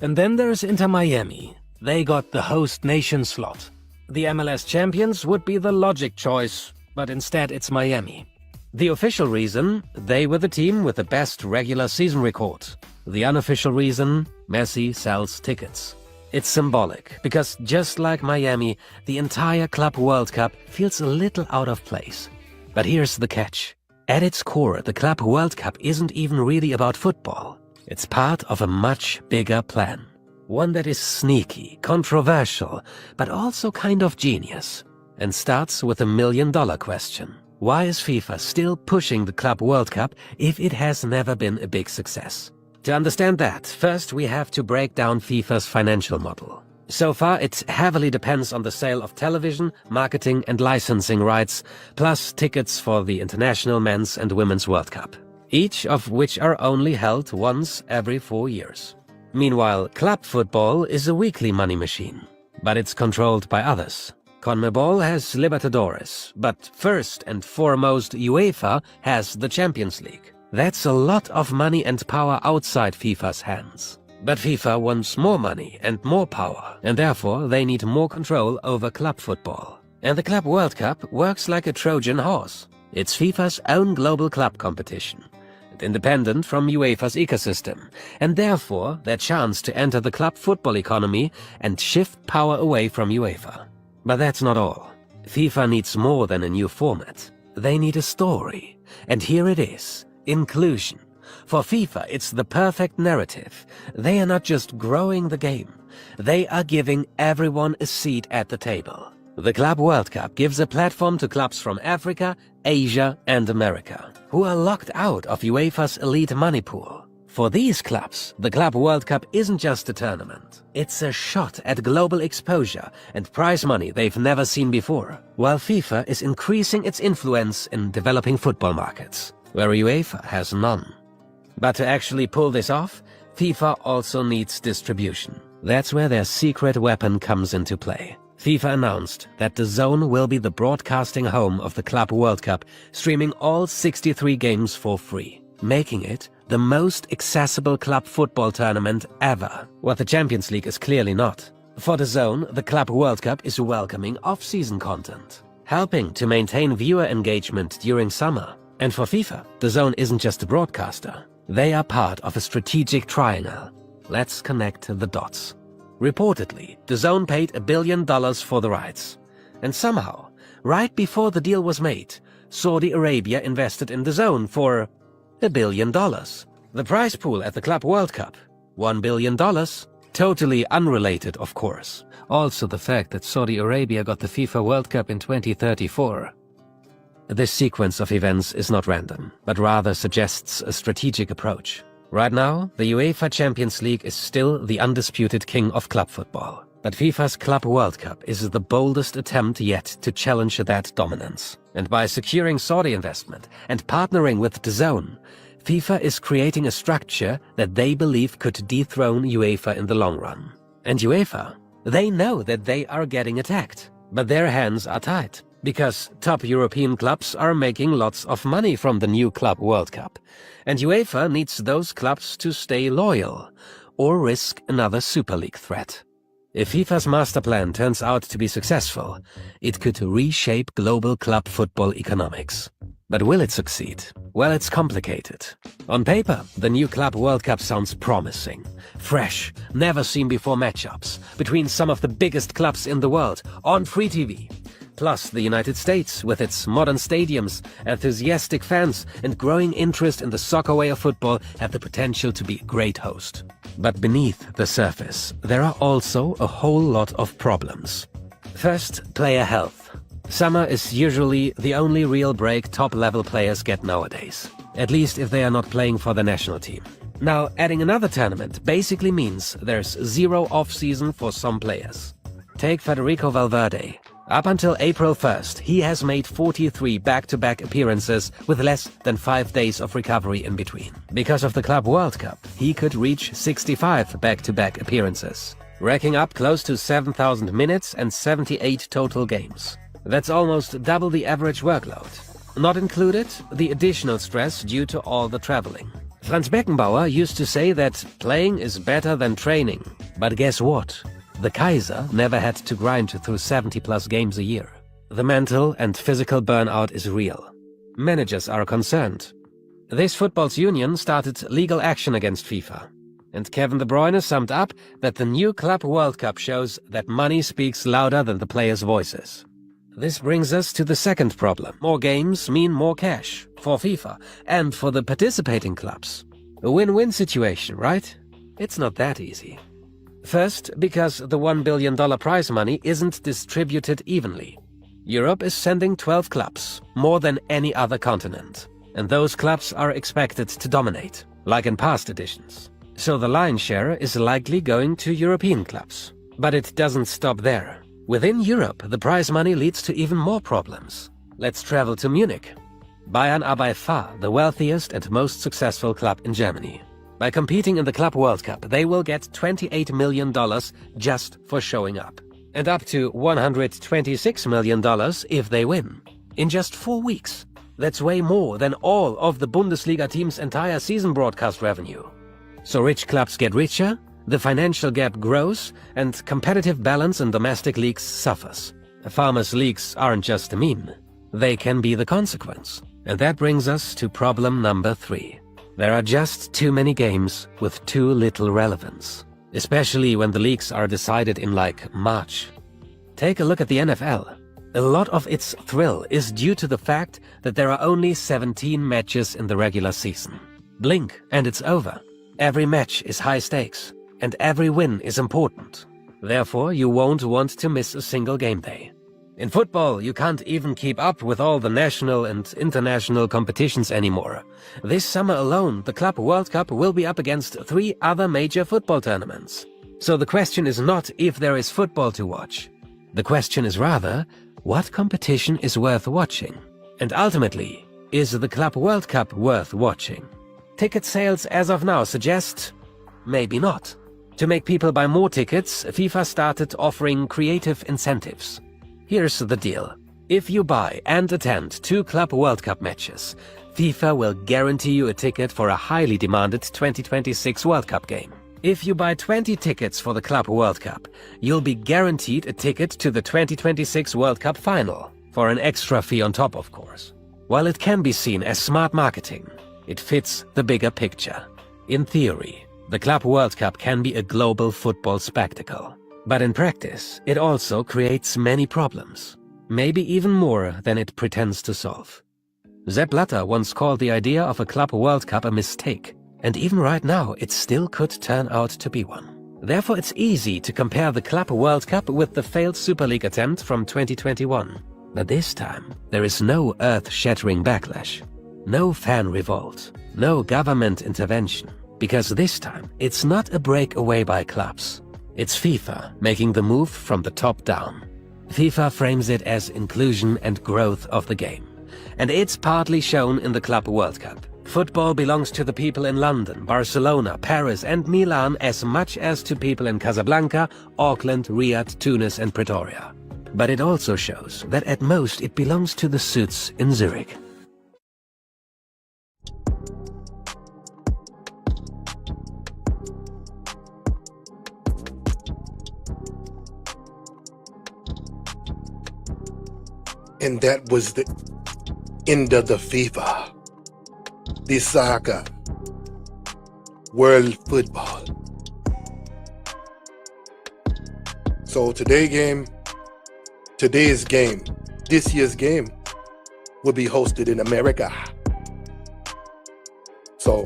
And then there's Inter Miami. They got the host nation slot. The MLS champions would be the logic choice, but instead it's Miami. The official reason, they were the team with the best regular season record. The unofficial reason, Messi sells tickets. It's symbolic, because just like Miami, the entire Club World Cup feels a little out of place. But here's the catch. At its core, the Club World Cup isn't even really about football. It's part of a much bigger plan. One that is sneaky, controversial, but also kind of genius. And starts with $1 million question. Why is FIFA still pushing the Club World Cup if it has never been a big success? To understand that, first we have to break down FIFA's financial model. So far, it heavily depends on the sale of television, marketing and licensing rights, plus tickets for the International Men's and Women's World Cup, each of which are only held once every 4 years. Meanwhile, club football is a weekly money machine, but it's controlled by others. CONMEBOL has Libertadores, but first and foremost UEFA has the Champions League. That's a lot of money and power outside FIFA's hands. But FIFA wants more money and more power, and therefore they need more control over club football. And the Club World Cup works like a Trojan horse. It's FIFA's own global club competition, and independent from UEFA's ecosystem, and therefore their chance to enter the club football economy and shift power away from UEFA. But that's not all. FIFA needs more than a new format. They need a story. And here it is. Inclusion. For FIFA, it's the perfect narrative. They are not just growing the game. They are giving everyone a seat at the table. The Club World Cup gives a platform to clubs from Africa, Asia and America, who are locked out of UEFA's elite money pool. For these clubs, the Club World Cup isn't just a tournament. It's a shot at global exposure and prize money they've never seen before, while FIFA is increasing its influence in developing football markets, where UEFA has none. But to actually pull this off, FIFA also needs distribution. That's where their secret weapon comes into play. FIFA announced that DAZN will be the broadcasting home of the Club World Cup, streaming all 63 games for free, making it the most accessible club football tournament ever. What the Champions League is clearly not. For DAZN, the Club World Cup is welcoming off-season content, helping to maintain viewer engagement during summer. And for FIFA, DAZN isn't just a broadcaster. They are part of a strategic triangle. Let's connect the dots. Reportedly, DAZN paid $1 billion for the rights. And somehow, Right before the deal was made, Saudi Arabia invested in the zone for $1 billion. The prize pool at the Club World Cup, $1 billion. Totally unrelated, of course. Also the fact that Saudi Arabia got the FIFA World Cup in 2034. This sequence of events is not random, but rather suggests a strategic approach. Right now, the UEFA Champions League is still the undisputed king of club football. But FIFA's Club World Cup is the boldest attempt yet to challenge that dominance. And by securing Saudi investment and partnering with DAZN, FIFA is creating a structure that they believe could dethrone UEFA in the long run. And UEFA, they know that they are getting attacked, but their hands are tied, because top European clubs are making lots of money from the new Club World Cup, and UEFA needs those clubs to stay loyal, or risk another Super League threat. If FIFA's master plan turns out to be successful, it could reshape global club football economics. But will it succeed? Well, it's complicated. On paper, the new Club World Cup sounds promising. Fresh, never-seen-before matchups between some of the biggest clubs in the world on free TV. Plus, the United States, with its modern stadiums, enthusiastic fans, and growing interest in the soccer way of football, have the potential to be a great host. But beneath the surface, there are also a whole lot of problems. First, player health. Summer is usually the only real break top-level players get nowadays, at least if they are not playing for the national team. Now, adding another tournament basically means there's zero off-season for some players. Take Federico Valverde. Up until April 1st, he has made 43 back-to-back appearances with less than 5 days of recovery in between. Because of the Club World Cup, he could reach 65 back-to-back appearances, racking up close to 7,000 minutes and 78 total games. That's almost double the average workload. Not included, the additional stress due to all the traveling. Franz Beckenbauer used to say that playing is better than training. But guess what? The Kaiser never had to grind through 70-plus games a year. The mental and physical burnout is real. Managers are concerned. This football's union started legal action against FIFA. And Kevin De Bruyne summed up that the new Club World Cup shows that money speaks louder than the players' voices. This brings us to the second problem. More games mean more cash for FIFA and for the participating clubs. A win-win situation, right? It's not that easy. First, because the $1 billion prize money isn't distributed evenly. Europe is sending 12 clubs, more than any other continent. And those clubs are expected to dominate, like in past editions. So the lion's share is likely going to European clubs. But it doesn't stop there. Within Europe, the prize money leads to even more problems. Let's travel to Munich. Bayern are by far the wealthiest and most successful club in Germany. By competing in the Club World Cup, they will get $28 million just for showing up. And up to $126 million if they win. In just 4 weeks. That's way more than all of the Bundesliga team's entire season broadcast revenue. So rich clubs get richer, the financial gap grows, and competitive balance in domestic leagues suffers. Farmers' leagues aren't just a meme. They can be the consequence. And that brings us to problem number 3. There are just too many games with too little relevance, especially when the leagues are decided in like March. Take a look at the NFL. A lot of its thrill is due to the fact that there are only 17 matches in the regular season. Blink and it's over. Every match is high stakes, and every win is important. Therefore, you won't want to miss a single game day. In football, you can't even keep up with all the national and international competitions anymore. This summer alone, the Club World Cup will be up against 3 other major football tournaments. So the question is not if there is football to watch. The question is rather, what competition is worth watching? And ultimately, is the Club World Cup worth watching? Ticket sales as of now suggest maybe not. To make people buy more tickets, FIFA started offering creative incentives. Here's the deal. If you buy and attend 2 Club World Cup matches, FIFA will guarantee you a ticket for a highly demanded 2026 World Cup game. If you buy 20 tickets for the Club World Cup, you'll be guaranteed a ticket to the 2026 World Cup final, for an extra fee on top, of course. While it can be seen as smart marketing, it fits the bigger picture. In theory, the Club World Cup can be a global football spectacle. But in practice, it also creates many problems. maybe even more than it pretends to solve. Sepp Blatter once called the idea of a Club World Cup a mistake, and even right now it still could turn out to be one. Therefore it's easy to compare the Club World Cup with the failed Super League attempt from 2021. But this time, there is no earth-shattering backlash, no fan revolt, no government intervention, because this time it's not a breakaway by clubs. It's FIFA making the move from the top down. FIFA frames it as inclusion and growth of the game. And it's partly shown in the Club World Cup. Football belongs to the people in London, Barcelona, Paris and Milan as much as to people in Casablanca, Auckland, Riyadh, Tunis and Pretoria. But it also shows that at most it belongs to the suits in Zurich. And that was the end of the FIFA, the soccer, world football. So this year's game will be hosted in America. So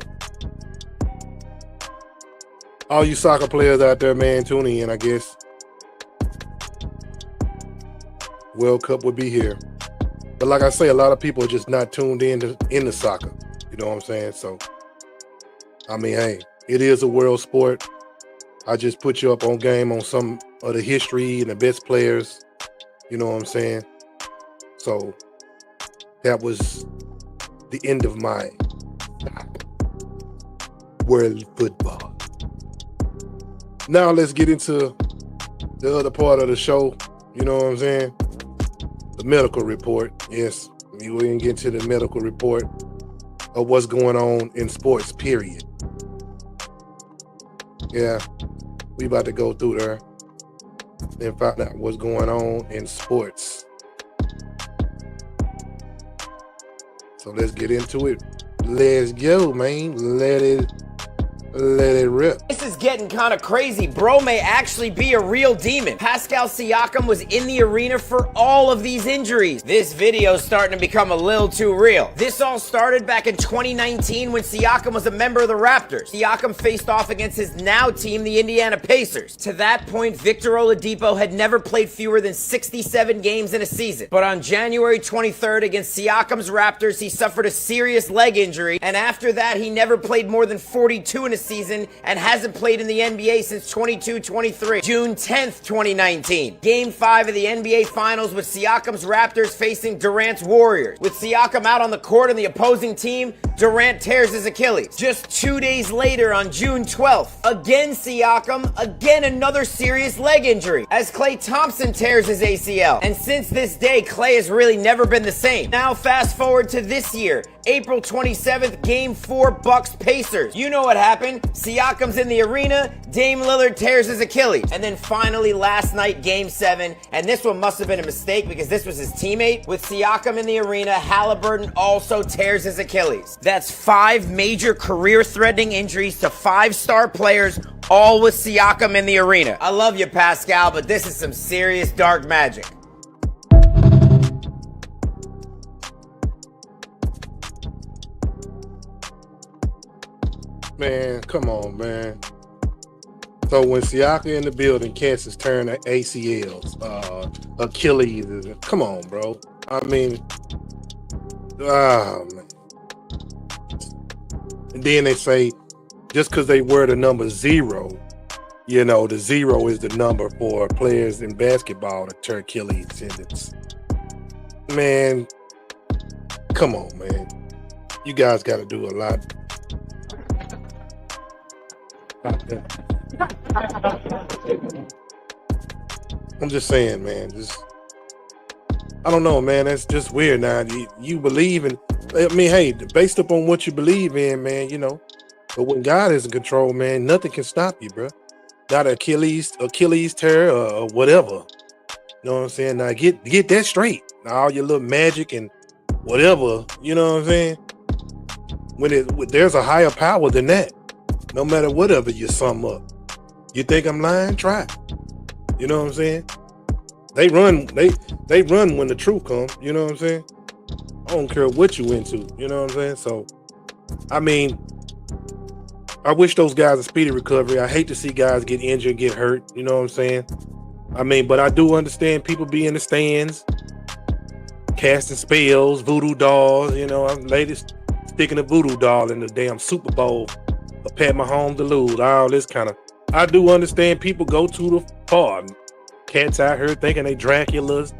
all you soccer players out there, man, tuning in, I guess. World Cup will be here. But like I say, a lot of people are just not tuned into soccer. You know what I'm saying? So, I mean, hey, it is a world sport. I just put you up on game on some of the history and the best players. You know what I'm saying? So, that was the end of my world football. Now let's get into the other part of the show. You know what I'm saying? The medical report. Yes, we can get to the medical report of what's going on in sports, period. Yeah, we about to go through there and find out what's going on in sports. So let's get into it. Let's go, man. Let it rip. This is getting kind of crazy. Bro may actually be a real demon. Pascal Siakam was in the arena for all of these injuries. This video's starting to become a little too real. This all started back in 2019 when Siakam was a member of the Raptors. Siakam faced off against his now team, the Indiana Pacers. To that point, Victor Oladipo had never played fewer than 67 games in a season. But on January 23rd against Siakam's Raptors, he suffered a serious leg injury, and after that, he never played more than 42 in a season and hasn't played in the NBA since 22-23. June 10th, 2019. Game 5 of the NBA Finals with Siakam's Raptors facing Durant's Warriors. With Siakam out on the court on the opposing team, Durant tears his Achilles. Just 2 days later on June 12th, again Siakam, again another serious leg injury as Klay Thompson tears his ACL. And since this day, Klay has really never been the same. Now fast forward to this year, April 27th, Game 4, Bucks-Pacers. You know what happened. Siakam's in the arena, Dame Lillard tears his Achilles. And then finally last night, Game 7, and this one must have been a mistake because this was his teammate. With Siakam in the arena, Halliburton also tears his Achilles. That's 5 major career-threatening injuries to 5-star players, all with Siakam in the arena. I love you, Pascal, but this is some serious dark magic. Man, come on, man. So when Siakam in the building, cats is tearing ACLs, Achilles. Come on, bro. I mean, man. And then they say, just because they wear the number 0, you know, the 0 is the number for players in basketball to tear Achilles tendons. Man, come on, man. You guys got to do a lot. I'm just saying, man. I don't know, man. That's just weird. Now you believe in. I mean, hey, based upon what you believe in, man. You know, but when God is in control, man, nothing can stop you, bro. Not Achilles tear or whatever. You know what I'm saying? Now get that straight. Now all your little magic and whatever. You know what I'm saying? When there's a higher power than that. No matter whatever you sum up. You think I'm lying? Try. You know what I'm saying? They run when the truth comes. You know what I'm saying? I don't care what you into. You know what I'm saying? So, I mean, I wish those guys a speedy recovery. I hate to see guys get injured, get hurt. You know what I'm saying? I mean, but I do understand people be in the stands, casting spells, voodoo dolls. You know, ladies sticking a voodoo doll in the damn Super Bowl for Pat Mahomes to lose. All this kind of. I do understand people go to the bar. Cats out here thinking they Draculas,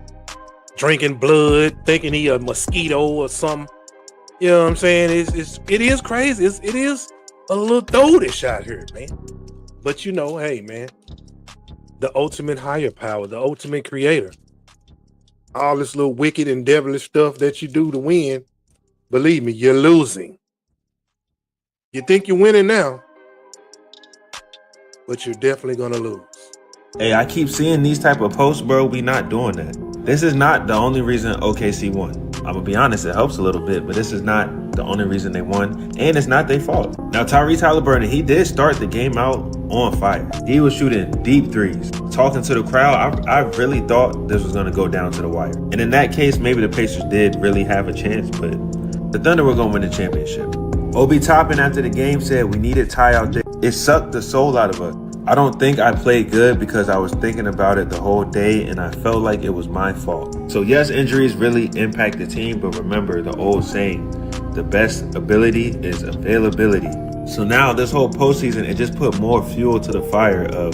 drinking blood, thinking he a mosquito or something. You know what I'm saying? It is crazy. It is a little thodish out here, man. But you know, hey, man, the ultimate higher power, the ultimate creator. All this little wicked and devilish stuff that you do to win, believe me, you're losing. You think you're winning now, but you're definitely gonna lose. Hey, I keep seeing these type of posts, bro. We not doing that. This is not the only reason OKC won. I'm gonna be honest, it helps a little bit, but this is not the only reason they won, and it's not their fault. Now, Tyrese Halliburton, he did start the game out on fire. He was shooting deep threes. Talking to the crowd, I really thought this was gonna go down to the wire. And in that case, maybe the Pacers did really have a chance, but the Thunder were gonna win the championship. Obi Toppin after the game said we needed Ty out there. It sucked the soul out of us. I don't think I played good because I was thinking about it the whole day and I felt like it was my fault. So yes, injuries really impact the team, but remember the old saying, the best ability is availability. So now this whole postseason, it just put more fuel to the fire of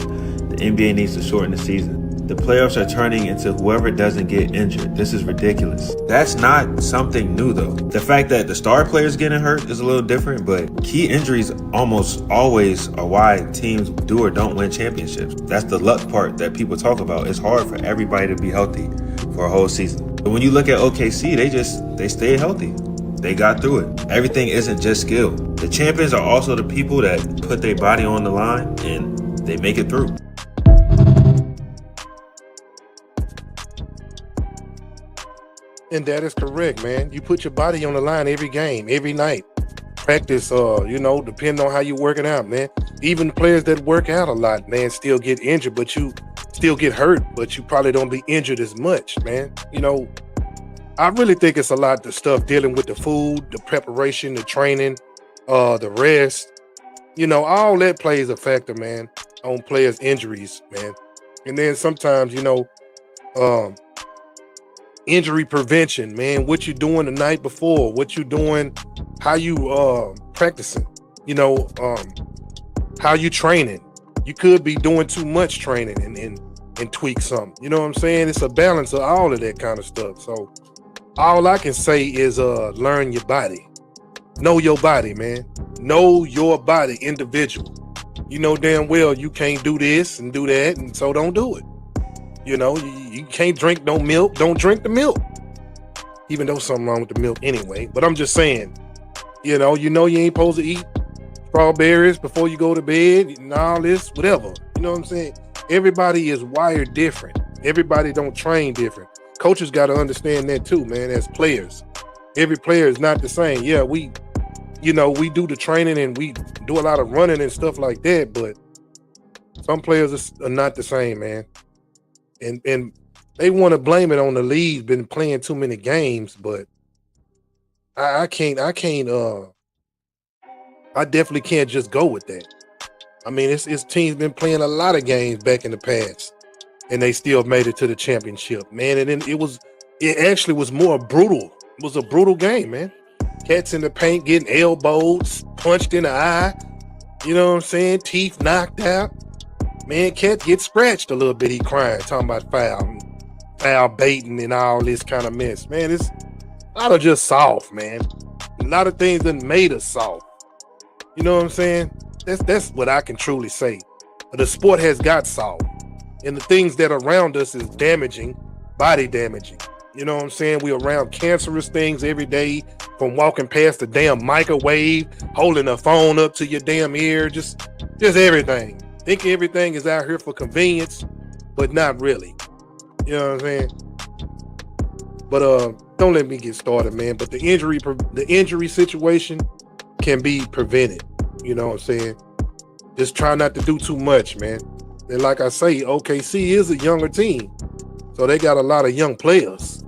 the NBA needs to shorten the season. The playoffs are turning into whoever doesn't get injured. This is ridiculous. That's not something new though. The fact that the star players getting hurt is a little different, but key injuries almost always are why teams do or don't win championships. That's the luck part that people talk about. It's hard for everybody to be healthy for a whole season. But when you look at OKC, they stayed healthy. They got through it. Everything isn't just skill. The champions are also the people that put their body on the line and they make it through. And that is correct, man. You put your body on the line every game, every night. Practice, depending on how you working out, man. Even players that work out a lot, man, still get injured, but you still get hurt, but you probably don't be injured as much, man. You know, I really think it's a lot of stuff dealing with the food, the preparation, the training, the rest. You know, all that plays a factor, man, on players' injuries, man. And then sometimes, injury prevention, man, what you doing the night before, what you doing, how you practicing, how you training. You could be doing too much training and tweak something. You know what I'm saying? It's a balance of all of that kind of stuff. So all I can say is learn your body. Know your body, man. Know your body, individual. You know damn well you can't do this and do that, and so don't do it. You can't drink no milk. Don't drink the milk. Even though something wrong with the milk anyway. But I'm just saying, you ain't supposed to eat strawberries before you go to bed and all this, whatever. You know what I'm saying? Everybody is wired different. Everybody don't train different. Coaches got to understand that too, man, as players. Every player is not the same. Yeah, we do the training and we do a lot of running and stuff like that, but some players are not the same, man. And they want to blame it on the league been playing too many games, but I definitely can't just go with that. I mean, it's teams been playing a lot of games back in the past, and they still made it to the championship, man. And then it actually was more brutal. It was a brutal game, man. Cats in the paint getting elbowed, punched in the eye. You know what I'm saying? Teeth knocked out. Man, Cat gets scratched a little bit. He crying, talking about foul baiting and all this kind of mess. Man, it's a lot of just soft, man. A lot of things that made us soft. You know what I'm saying? That's what I can truly say. The sport has got soft. And the things that are around us is damaging, body damaging. You know what I'm saying? We're around cancerous things every day, from walking past the damn microwave, holding a phone up to your damn ear, just everything. Think everything is out here for convenience, but not really. You know what I'm saying? But don't let me get started, man. But the injury situation can be prevented. You know what I'm saying? Just try not to do too much, man. And like I say, OKC is a younger team. So they got a lot of young players.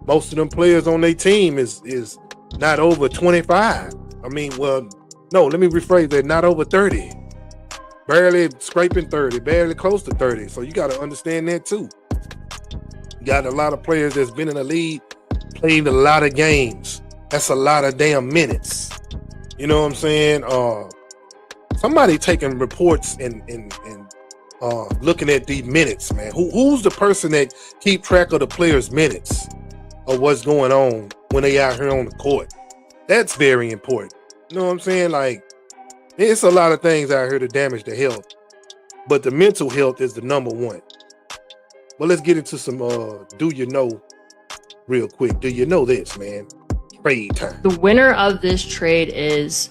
Most of them players on their team is not over 25. I mean, well, no, let me rephrase that, not over 30. Barely scraping 30, barely close to 30. So you got to understand that too. You got a lot of players that's been in the league, played a lot of games. That's a lot of damn minutes. You know what I'm saying? Somebody taking reports and looking at the minutes, man. Who's the person that keep track of the players' minutes of what's going on when they out here on the court? That's very important. You know what I'm saying? Like, it's a lot of things out here to damage the health, but the mental health is the number one. But let's get into some do you know real quick. Do you know this, man? Trade time. The winner of this trade is,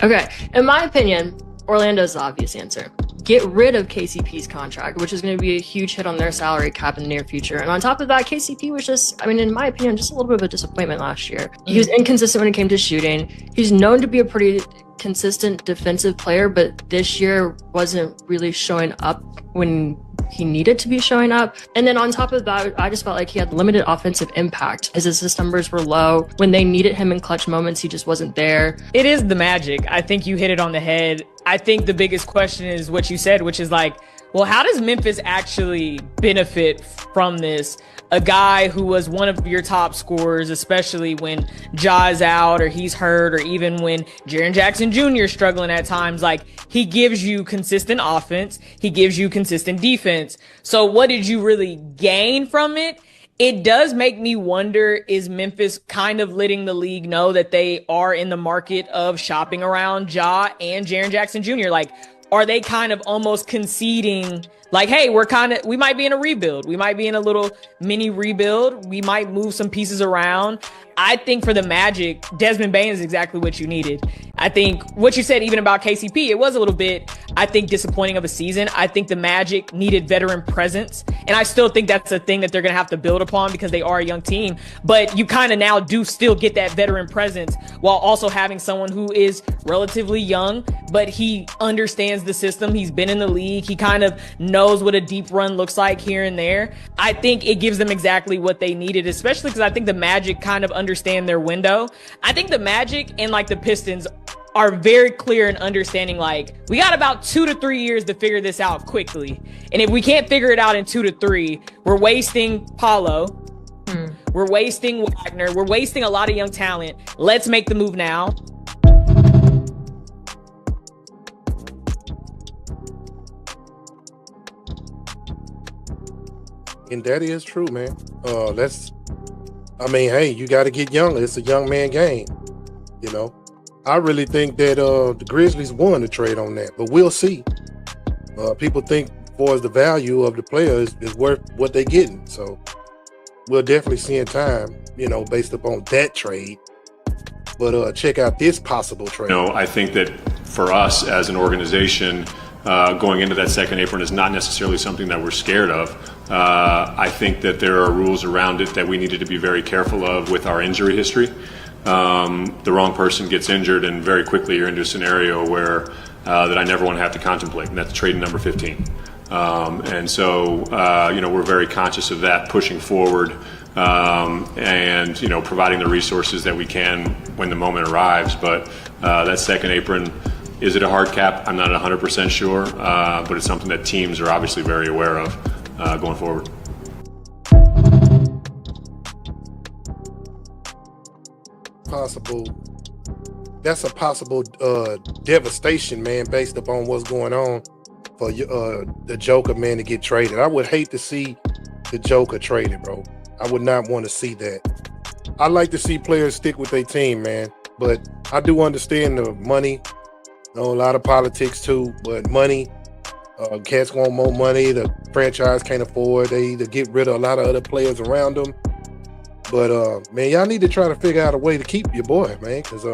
okay, in my opinion, Orlando's the obvious answer. Get rid of KCP's contract, which is going to be a huge hit on their salary cap in the near future. And on top of that, KCP was just, I mean, in my opinion, just a little bit of a disappointment last year. He was inconsistent when it came to shooting. He's known to be a pretty consistent defensive player, but this year wasn't really showing up when he needed to be showing up. And then on top of that, I just felt like he had limited offensive impact as his assist numbers were low. When they needed him in clutch moments, he just wasn't there. It is the Magic. I think you hit it on the head. I think the biggest question is what you said, which is like, well, how does Memphis actually benefit from this? A guy who was one of your top scorers, especially when Ja's out or he's hurt, or even when Jaren Jackson Jr. is struggling at times, like, he gives you consistent offense. He gives you consistent defense. So what did you really gain from it? It does make me wonder, is Memphis kind of letting the league know that they are in the market of shopping around Ja and Jaren Jackson Jr.? Like, are they kind of almost conceding, like, hey, we might be in a rebuild. We might be in a little mini rebuild. We might move some pieces around. I think for the Magic, Desmond Bane is exactly what you needed. I think what you said even about KCP, it was a little bit, I think, disappointing of a season. I think the Magic needed veteran presence. And I still think that's a thing that they're going to have to build upon because they are a young team. But you kind of now do still get that veteran presence while also having someone who is relatively young, but he understands the system. He's been in the league. He kind of knows what a deep run looks like here and there. I think it gives them exactly what they needed, especially because I think the Magic kind of understand their window. I think the Magic and like the Pistons are very clear in understanding, like, we got about 2 to 3 years to figure this out quickly. And if we can't figure it out in 2 to 3, we're wasting Paulo. We're wasting Wagner. We're wasting a lot of young talent. Let's make the move now. And that is true, man. Hey, you got to get younger. It's a young man game, you know. I really think that the Grizzlies won the trade on that, but we'll see. People think for as the value of the player is worth what they're getting. So we'll definitely see in time, you know, based upon that trade. But check out this possible trade. I think that for us as an organization, going into that second apron is not necessarily something that we're scared of. I think that there are rules around it that we needed to be very careful of with our injury history. The wrong person gets injured and very quickly you're into a scenario where that I never want to have to contemplate, and that's trade number 15. And so, we're very conscious of that pushing forward, and, providing the resources that we can when the moment arrives. But that second apron, is it a hard cap? I'm not 100% sure, but it's something that teams are obviously very aware of going forward. That's a possible devastation, man, based upon what's going on for the Joker, man, to get traded. I would hate to see the Joker traded, bro. I would not want to see that. I like to see players stick with their team, man, but I do understand the money. A lot of politics too, but money. Cats want more money. The franchise can't afford. They either get rid of a lot of other players around them. But man, y'all need to try to figure out a way to keep your boy, man, because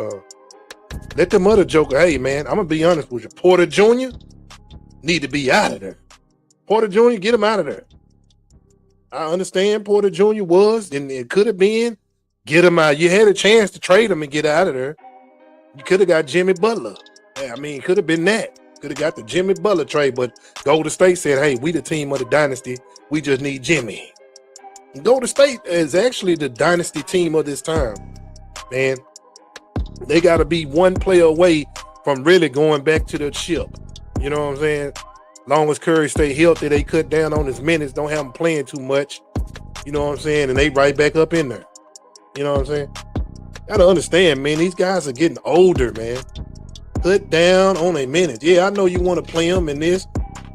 let them other Joker. Hey, man, I'm gonna be honest with you. Porter Jr. need to be out of there. Porter Jr., get him out of there. I understand Porter Jr. was, and it could have been, get him out. You had a chance to trade him and get out of there. You could have got Jimmy Butler. Yeah, it could have been that. Could have got the Jimmy Butler trade, but Golden State said, hey, we the team of the dynasty. We just need Jimmy. Golden State is actually the dynasty team of this time, man. They got to be one player away from really going back to the ship. You know what I'm saying? Long as Curry stay healthy, they cut down on his minutes, don't have him playing too much. You know what I'm saying? And they right back up in there. You know what I'm saying? Gotta understand, man, these guys are getting older, man. Cut down on a minute. Yeah, I know you want to play them in this,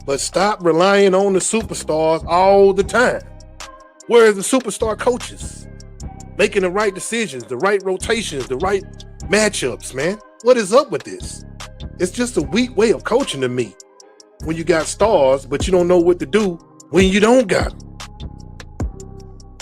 but stop relying on the superstars all the time. Where's the superstar coaches? Making the right decisions, the right rotations, the right matchups, man. What is up with this? It's just a weak way of coaching to me. When you got stars, but you don't know what to do when you don't got them.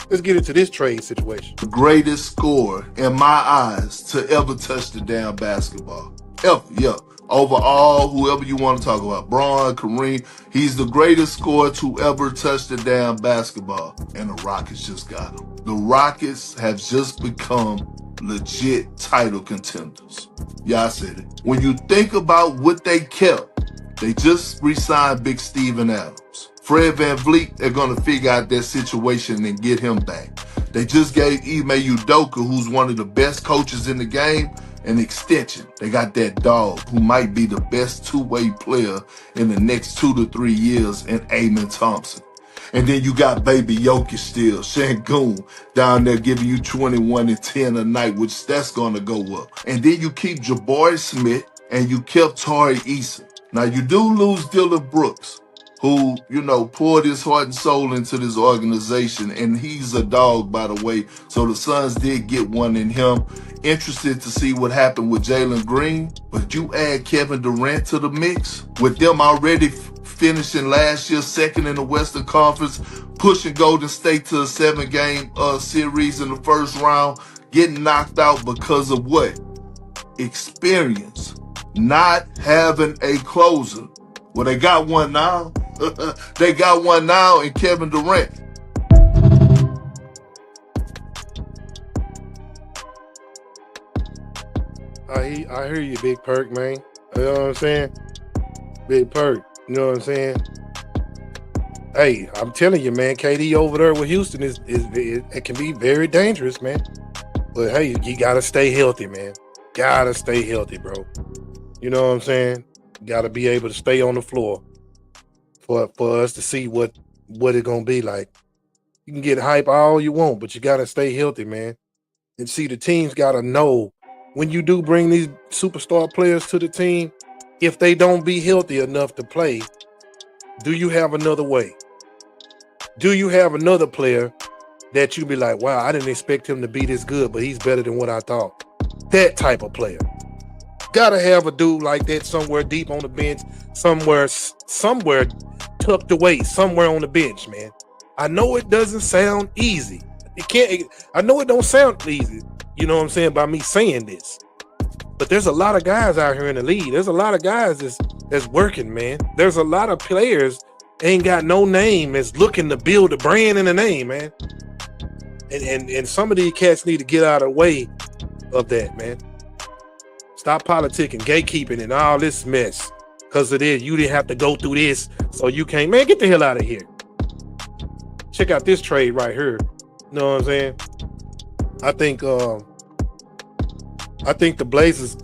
Let's get into this trade situation. The greatest scorer in my eyes to ever touch the damn basketball. Ever, yeah. Overall, whoever you want to talk about, Braun, Kareem, he's the greatest scorer to ever touch the damn basketball. And the Rockets just got him. The Rockets have just become legit title contenders. Yeah, I said it. When you think about what they kept, they just re-signed Big Steven Adams. Fred VanVleet, they're going to figure out that situation and get him back. They just gave Ime Udoka, who's one of the best coaches in the game, an extension. They got that dog who might be the best two-way player in the next 2 to 3 years in Amen Thompson. And then you got baby Jokic still, Şengün, down there giving you 21 and 10 a night, which that's going to go up. And then you keep Jabari Smith and you kept Tari Eason. Now you do lose Dylan Brooks, who, you know, poured his heart and soul into this organization, and he's a dog, by the way. So the Suns did get one in him. Interested to see what happened with Jalen Green, but you add Kevin Durant to the mix, with them already finishing last year second in the Western Conference, pushing Golden State to a 7-game series in the first round, getting knocked out because of what? Experience. Not having a closer. Well, they got one now. They got one now in Kevin Durant. I hear you, Big Perk, man. You know what I'm saying? Big Perk, you know what I'm saying? Hey, I'm telling you, man, KD over there with Houston it can be very dangerous, man. But hey, you gotta stay healthy, man. Gotta stay healthy, bro. You know what I'm saying? Gotta be able to stay on the floor for us to see what it's gonna be like. You can get hype all you want, but you gotta stay healthy, man. And see, the teams gotta know when you do bring these superstar players to the team, if they don't be healthy enough to play, do you have another way? Do you have another player that you be like, wow, I didn't expect him to be this good, but he's better than what I thought? That type of player. Gotta have a dude like that somewhere deep on the bench, somewhere tucked away, somewhere on the bench, man. I know it doesn't sound easy. I know it don't sound easy, you know what I'm saying, by me saying this. But there's a lot of guys out here in the league. There's a lot of guys that's working, man. There's a lot of players ain't got no name that's looking to build a brand and a name, man. And some of these cats need to get out of the way of that, man. Stop politicking, gatekeeping, and all this mess. Because of this, you didn't have to go through this, so you can't. Man, get the hell out of here. Check out this trade right here. You know what I'm saying? I think the Blazers,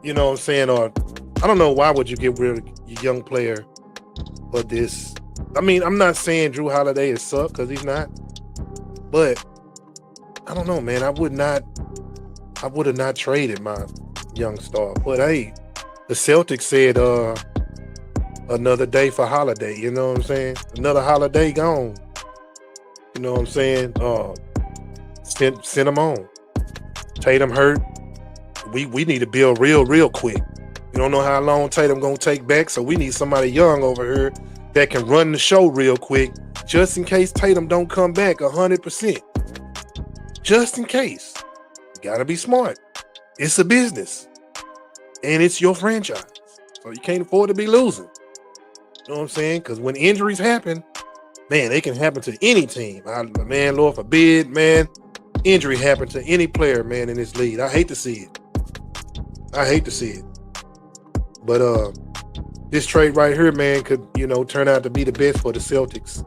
you know what I'm saying, I don't know, why would you get rid of a young player for this? I mean, I'm not saying Drew Holiday is suck, because he's not. But I don't know, man. I would have not traded my young star. But hey, the Celtics said another day for Holiday, you know what I'm saying? Another Holiday gone. You know what I'm saying? Send him on. Tatum hurt. We need to build real quick. You don't know how long Tatum gonna take back, so we need somebody young over here that can run the show real quick, just in case Tatum don't come back 100%. Just in case. You gotta be smart. It's a business. And it's your franchise. So you can't afford to be losing. You know what I'm saying? Because when injuries happen, man, they can happen to any team. Man, Lord forbid, man, injury happen to any player, man, in this league. I hate to see it. But this trade right here, man, could, you know, turn out to be the best for the Celtics.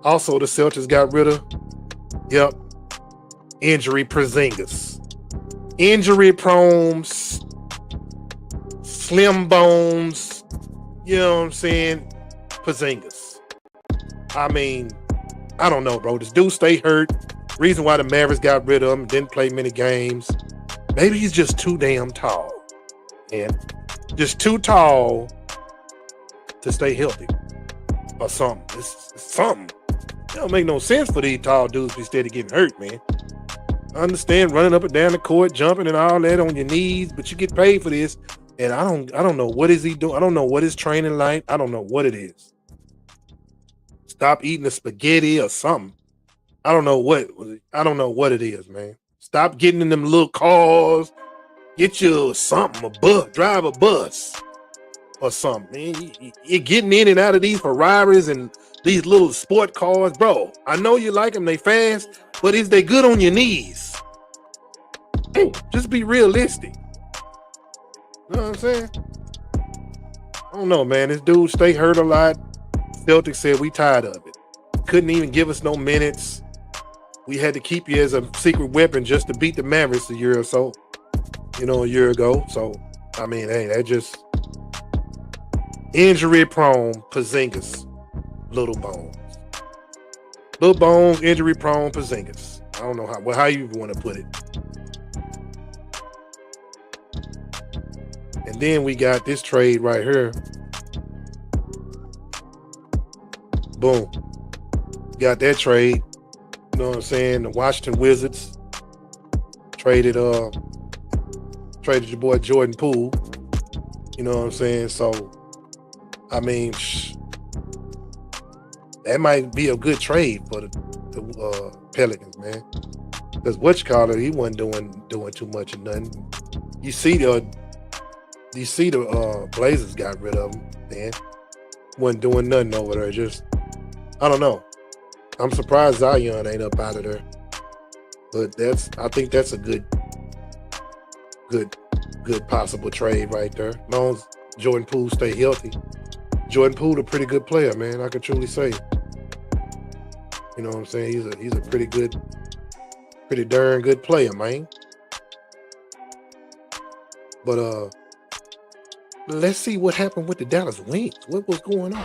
Also, the Celtics got rid of Yep. Injury Porzingis. Injury prone, slim bones. You know what I'm saying? Porzingis. I mean, I don't know, bro. This dude stay hurt. Reason why the Mavericks got rid of him, didn't play many games. Maybe he's just too damn tall. And just too tall to stay healthy. Or something. It's something. It don't make no sense for these tall dudes to be steady getting hurt, man. I understand running up and down the court, jumping and all that on your knees, but you get paid for this. And I don't know what is he doing. I don't know what his training like. I don't know what it is. Stop eating the spaghetti or something. I don't know what it is, man. Stop getting in them little cars. Get you something, a bus, drive a bus or something. Man, you're getting in and out of these Ferraris and these little sport cars, bro. I know you like them, they fast, but is they good on your knees? Just be realistic. You know what I'm saying? I don't know, man. This dude stay hurt a lot. Celtics said we tired of it. Couldn't even give us no minutes. We had to keep you as a secret weapon just to beat the Mavericks a year or so. You know, a year ago. So, I mean, hey, that just injury prone Porzingis. Little bones. Little bones, injury prone Porzingis. I don't know how you want to put it. And then we got this trade right here. Boom. Got that trade. You know what I'm saying? The Washington Wizards traded your boy Jordan Poole. You know what I'm saying? So, I mean, that might be a good trade for the Pelicans, man. Because he wasn't doing too much of nothing. You see the Blazers got rid of him, man. Wasn't doing nothing over there. Just, I don't know. I'm surprised Zion ain't up out of there. But I think that's a good possible trade right there. As long as Jordan Poole stay healthy. Jordan Poole a pretty good player, man. I can truly say. You know what I'm saying? He's a pretty darn good player, man. But let's see what happened with the Dallas Wings. What was going on?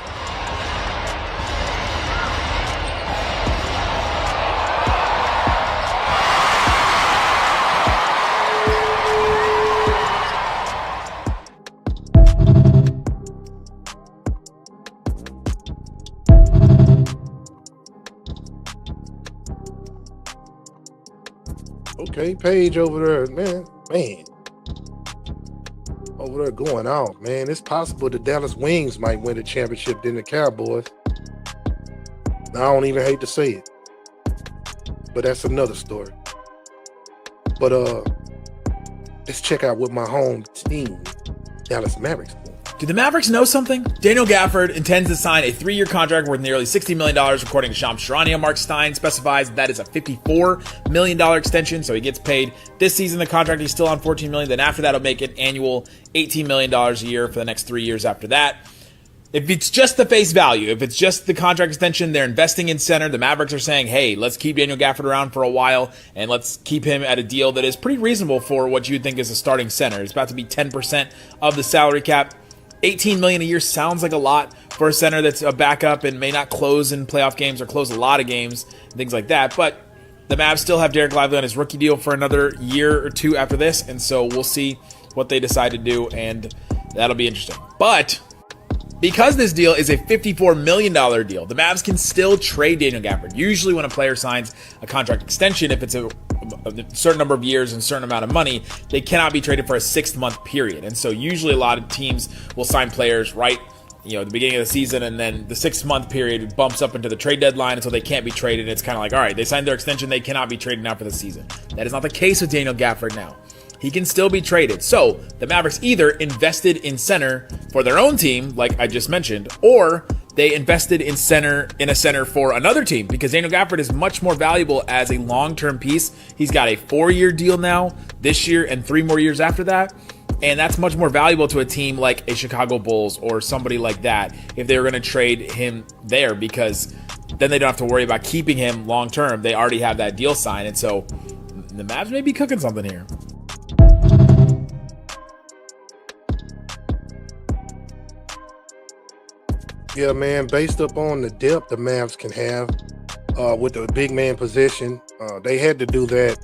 Okay, Paige over there, man. Over there going off, man. It's possible the Dallas Wings might win the championship than the Cowboys. I don't even hate to say it. But that's another story. But let's check out what my home team, Dallas Mavericks, do. Do the Mavericks know something? Daniel Gafford intends to sign a 3-year contract worth nearly $60 million, according to Shams Charania. Mark Stein specifies that is a $54 million extension, so he gets paid this season. The contract is still on $14 million. Then after that, it'll make it annual $18 million a year for the next 3 years after that. If it's just the face value, if it's just the contract extension, they're investing in center. The Mavericks are saying, hey, let's keep Daniel Gafford around for a while, and let's keep him at a deal that is pretty reasonable for what you think is a starting center. It's about to be 10% of the salary cap. $18 million a year sounds like a lot for a center that's a backup and may not close in playoff games or close a lot of games, things like that. But the Mavs still have Derek Lively on his rookie deal for another year or two after this, and so we'll see what they decide to do, and that'll be interesting. But because this deal is a $54 million deal, the Mavs can still trade Daniel Gafford. Usually when a player signs a contract extension, if it's a certain number of years and a certain amount of money, they cannot be traded for a 6-month period. And so usually a lot of teams will sign players right, at the beginning of the season, and then the 6-month period bumps up into the trade deadline until they can't be traded. It's kind of like, all right, they signed their extension, they cannot be traded now for the season. That is not the case with Daniel Gafford now. He can still be traded. So the Mavericks either invested in center for their own team, like I just mentioned, or they invested in a center for another team, because Daniel Gafford is much more valuable as a long-term piece. He's got a 4-year deal now, this year, and 3 more years after that. And that's much more valuable to a team like a Chicago Bulls or somebody like that if they were going to trade him there, because then they don't have to worry about keeping him long term. They already have that deal signed. And so the Mavs may be cooking something here. Yeah, man, based upon the depth the Mavs can have with the big man position, they had to do that.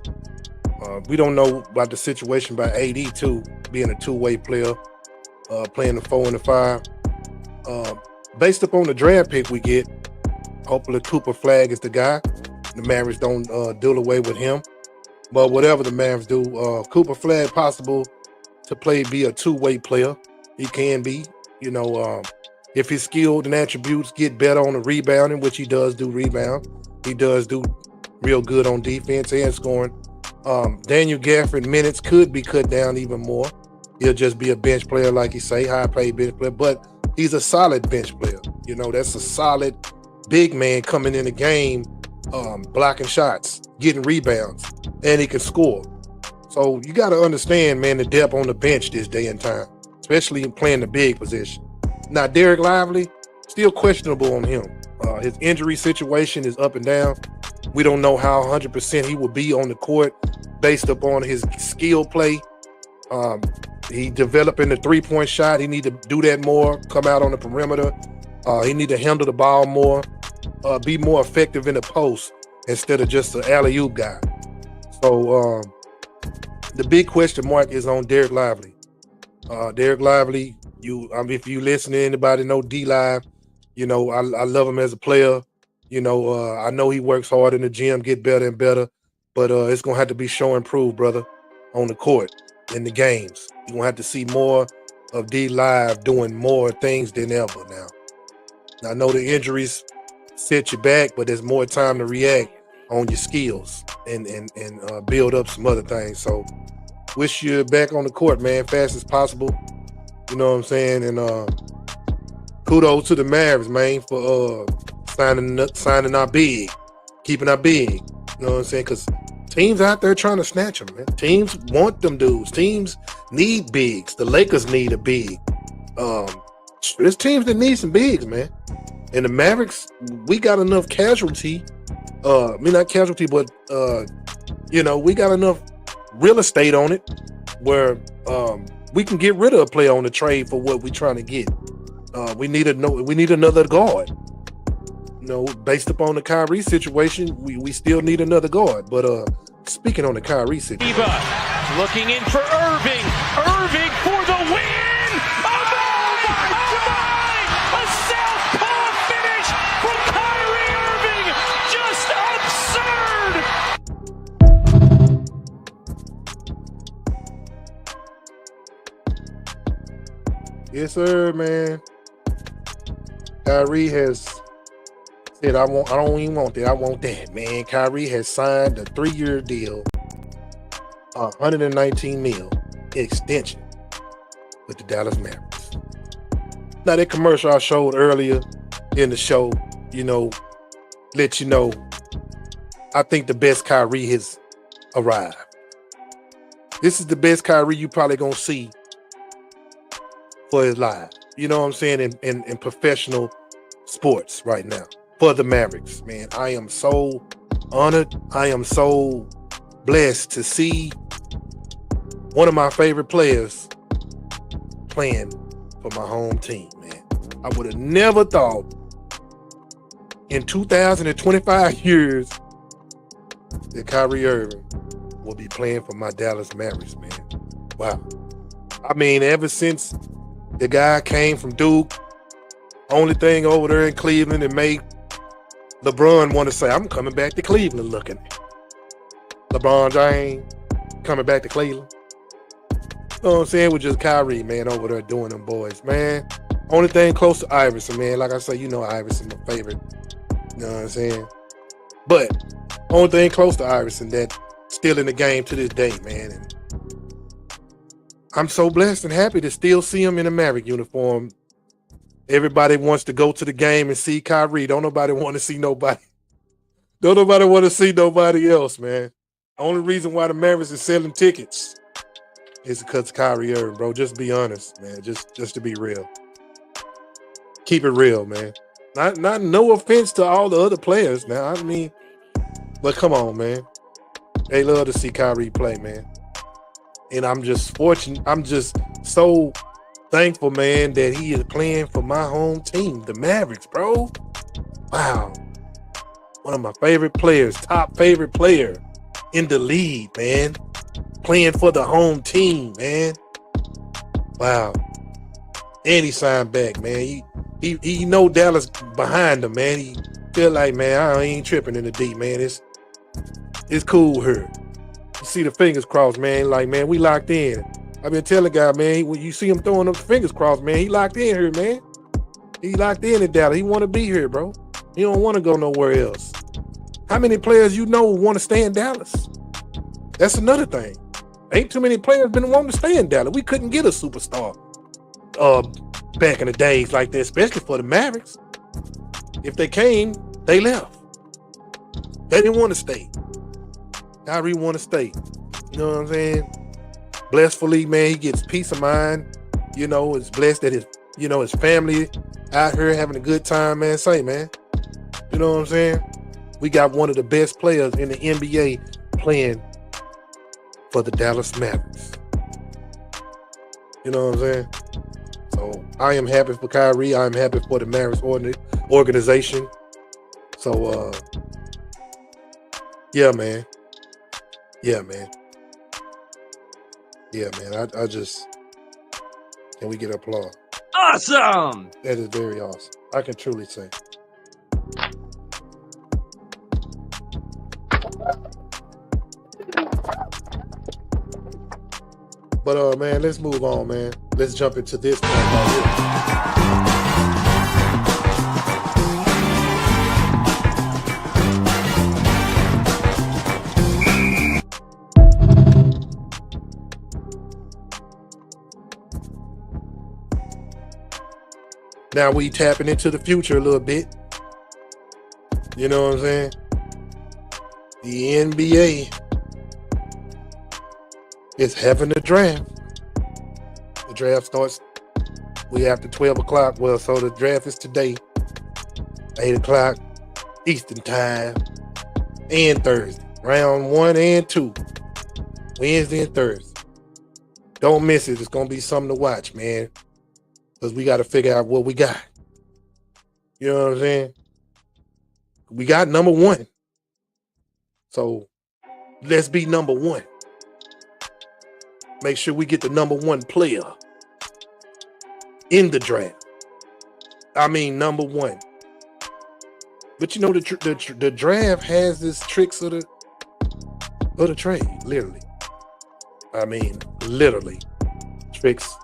We don't know about the situation by AD too, being a two-way player, playing the 4 and the 5. Based upon the draft pick we get, hopefully Cooper Flag is the guy. The Mavericks don't deal away with him. But whatever the Mavs do, Cooper Flag possible to be a two-way player. He can be, if his skilled and attributes get better on the rebounding, which he does do rebound. He does do real good on defense and scoring. Daniel Gafford minutes could be cut down even more. He'll just be a bench player, like you say, high-paid bench player, but he's a solid bench player. That's a solid big man coming in the game, blocking shots, getting rebounds, and he can score. So you got to understand, man, the depth on the bench this day and time, especially in playing the big position. Now, Derek Lively, still questionable on him. His injury situation is up and down. We don't know how 100% he will be on the court based upon his skill play. He developing the three-point shot. He need to do that more, come out on the perimeter. He need to handle the ball more, be more effective in the post instead of just an alley-oop guy. So the big question mark is on Derek Lively. Derek Lively, if you listen to anybody know D-Live, I love him as a player. I know he works hard in the gym, get better and better, but it's going to have to be show and prove, brother, on the court, in the games. You're going to have to see more of D-Live doing more things than ever now. I know the injuries set you back, but there's more time to react on your skills and build up some other things. So wish you back on the court, man, fast as possible. You know what I'm saying? And kudos to the Mavericks, man, for signing our big, keeping our big. You know what I'm saying? Because teams out there trying to snatch them, man. Teams want them dudes. Teams need bigs. The Lakers need a big. There's teams that need some bigs, man. And the Mavericks, we got enough casualty. Not casualty, but we got enough real estate on it where we can get rid of a player on the trade for what we're trying to get. We need another guard. Based upon the Kyrie situation, we still need another guard. But speaking on the Kyrie situation, looking in for Irving. Irving for the win. Oh my! A southpaw finish from Kyrie Irving. Just absurd. yes, sir, man. Kyrie has said, I don't even want that. I want that, man. Kyrie has signed a 3-year deal, $119 million extension with the Dallas Mavericks. Now, that commercial I showed earlier in the show, let you know, I think the best Kyrie has arrived. This is the best Kyrie you probably gonna see for his life. You know what I'm saying? In professional sports right now. For the Mavericks, man. I am so honored. I am so blessed to see one of my favorite players playing for my home team, man. I would have never thought in 2025 years that Kyrie Irving will be playing for my Dallas Mavericks, man. Wow. I mean, ever since the guy came from Duke, only thing over there in Cleveland that made LeBron want to say, I'm coming back to Cleveland looking. LeBron James coming back to Cleveland. You know what I'm saying? With just Kyrie, man, over there doing them boys, man. Only thing close to Iverson, man. Like I say, Iverson my favorite. You know what I'm saying? But only thing close to Iverson that still in the game to this day, man. And I'm so blessed and happy to still see him in a Maverick uniform. Everybody wants to go to the game and see Kyrie. Don't nobody want to see nobody. Don't nobody want to see nobody else, man. Only reason why the Mavericks is selling tickets It's because of Kyrie Irving, bro. Just be honest, man. Just to be real. Keep it real, man. Not no offense to all the other players now. I mean, but come on, man. They love to see Kyrie play, man. And I'm just fortunate. I'm just so thankful, man, that he is playing for my home team, the Mavericks, bro. Wow. One of my favorite players, top favorite player in the league, man. Playing for the home team, man. Wow. And he signed back, man. He know Dallas behind him, man. He feel like, man, I ain't tripping in the deep, man. It's cool here. You see the fingers crossed, man. Like, man, we locked in. I've been telling guy, man, when you see him throwing up the fingers crossed, man, he locked in here, man. He locked in Dallas. He want to be here, bro. He don't want to go nowhere else. How many players you know want to stay in Dallas? That's another thing. Ain't too many players been wanting to stay in Dallas. We couldn't get a superstar back in the days like that, especially for the Mavericks. If they came, they left. They didn't want to stay. Kyrie want to stay. You know what I'm saying? Blessfully, man, he gets peace of mind. You know, it's blessed that his family out here having a good time, man. Say, man. You know what I'm saying? We got one of the best players in the NBA playing for the Dallas Mavericks. You know what I'm saying? So I am happy for Kyrie. I am happy for the Mavericks organization. So yeah, man. Yeah, man. Yeah, man. I just, can we get applause? Awesome! That is very awesome. I can truly say. But man, let's move on, man. Let's jump into this part right here. Now we tapping into the future a little bit. You know what I'm saying? The NBA is having a draft. The draft starts after 12 o'clock. Well, so the draft is today, 8 o'clock Eastern time, and Thursday. Round 1 and 2, Wednesday and Thursday. Don't miss it. It's going to be something to watch, man. Because we got to figure out what we got. You know what I'm saying? We got number 1. So let's be number 1. Make sure we get the number 1 player in the draft. I mean, number 1. But you know, the draft has this tricks of the trade, literally. I mean, literally, tricks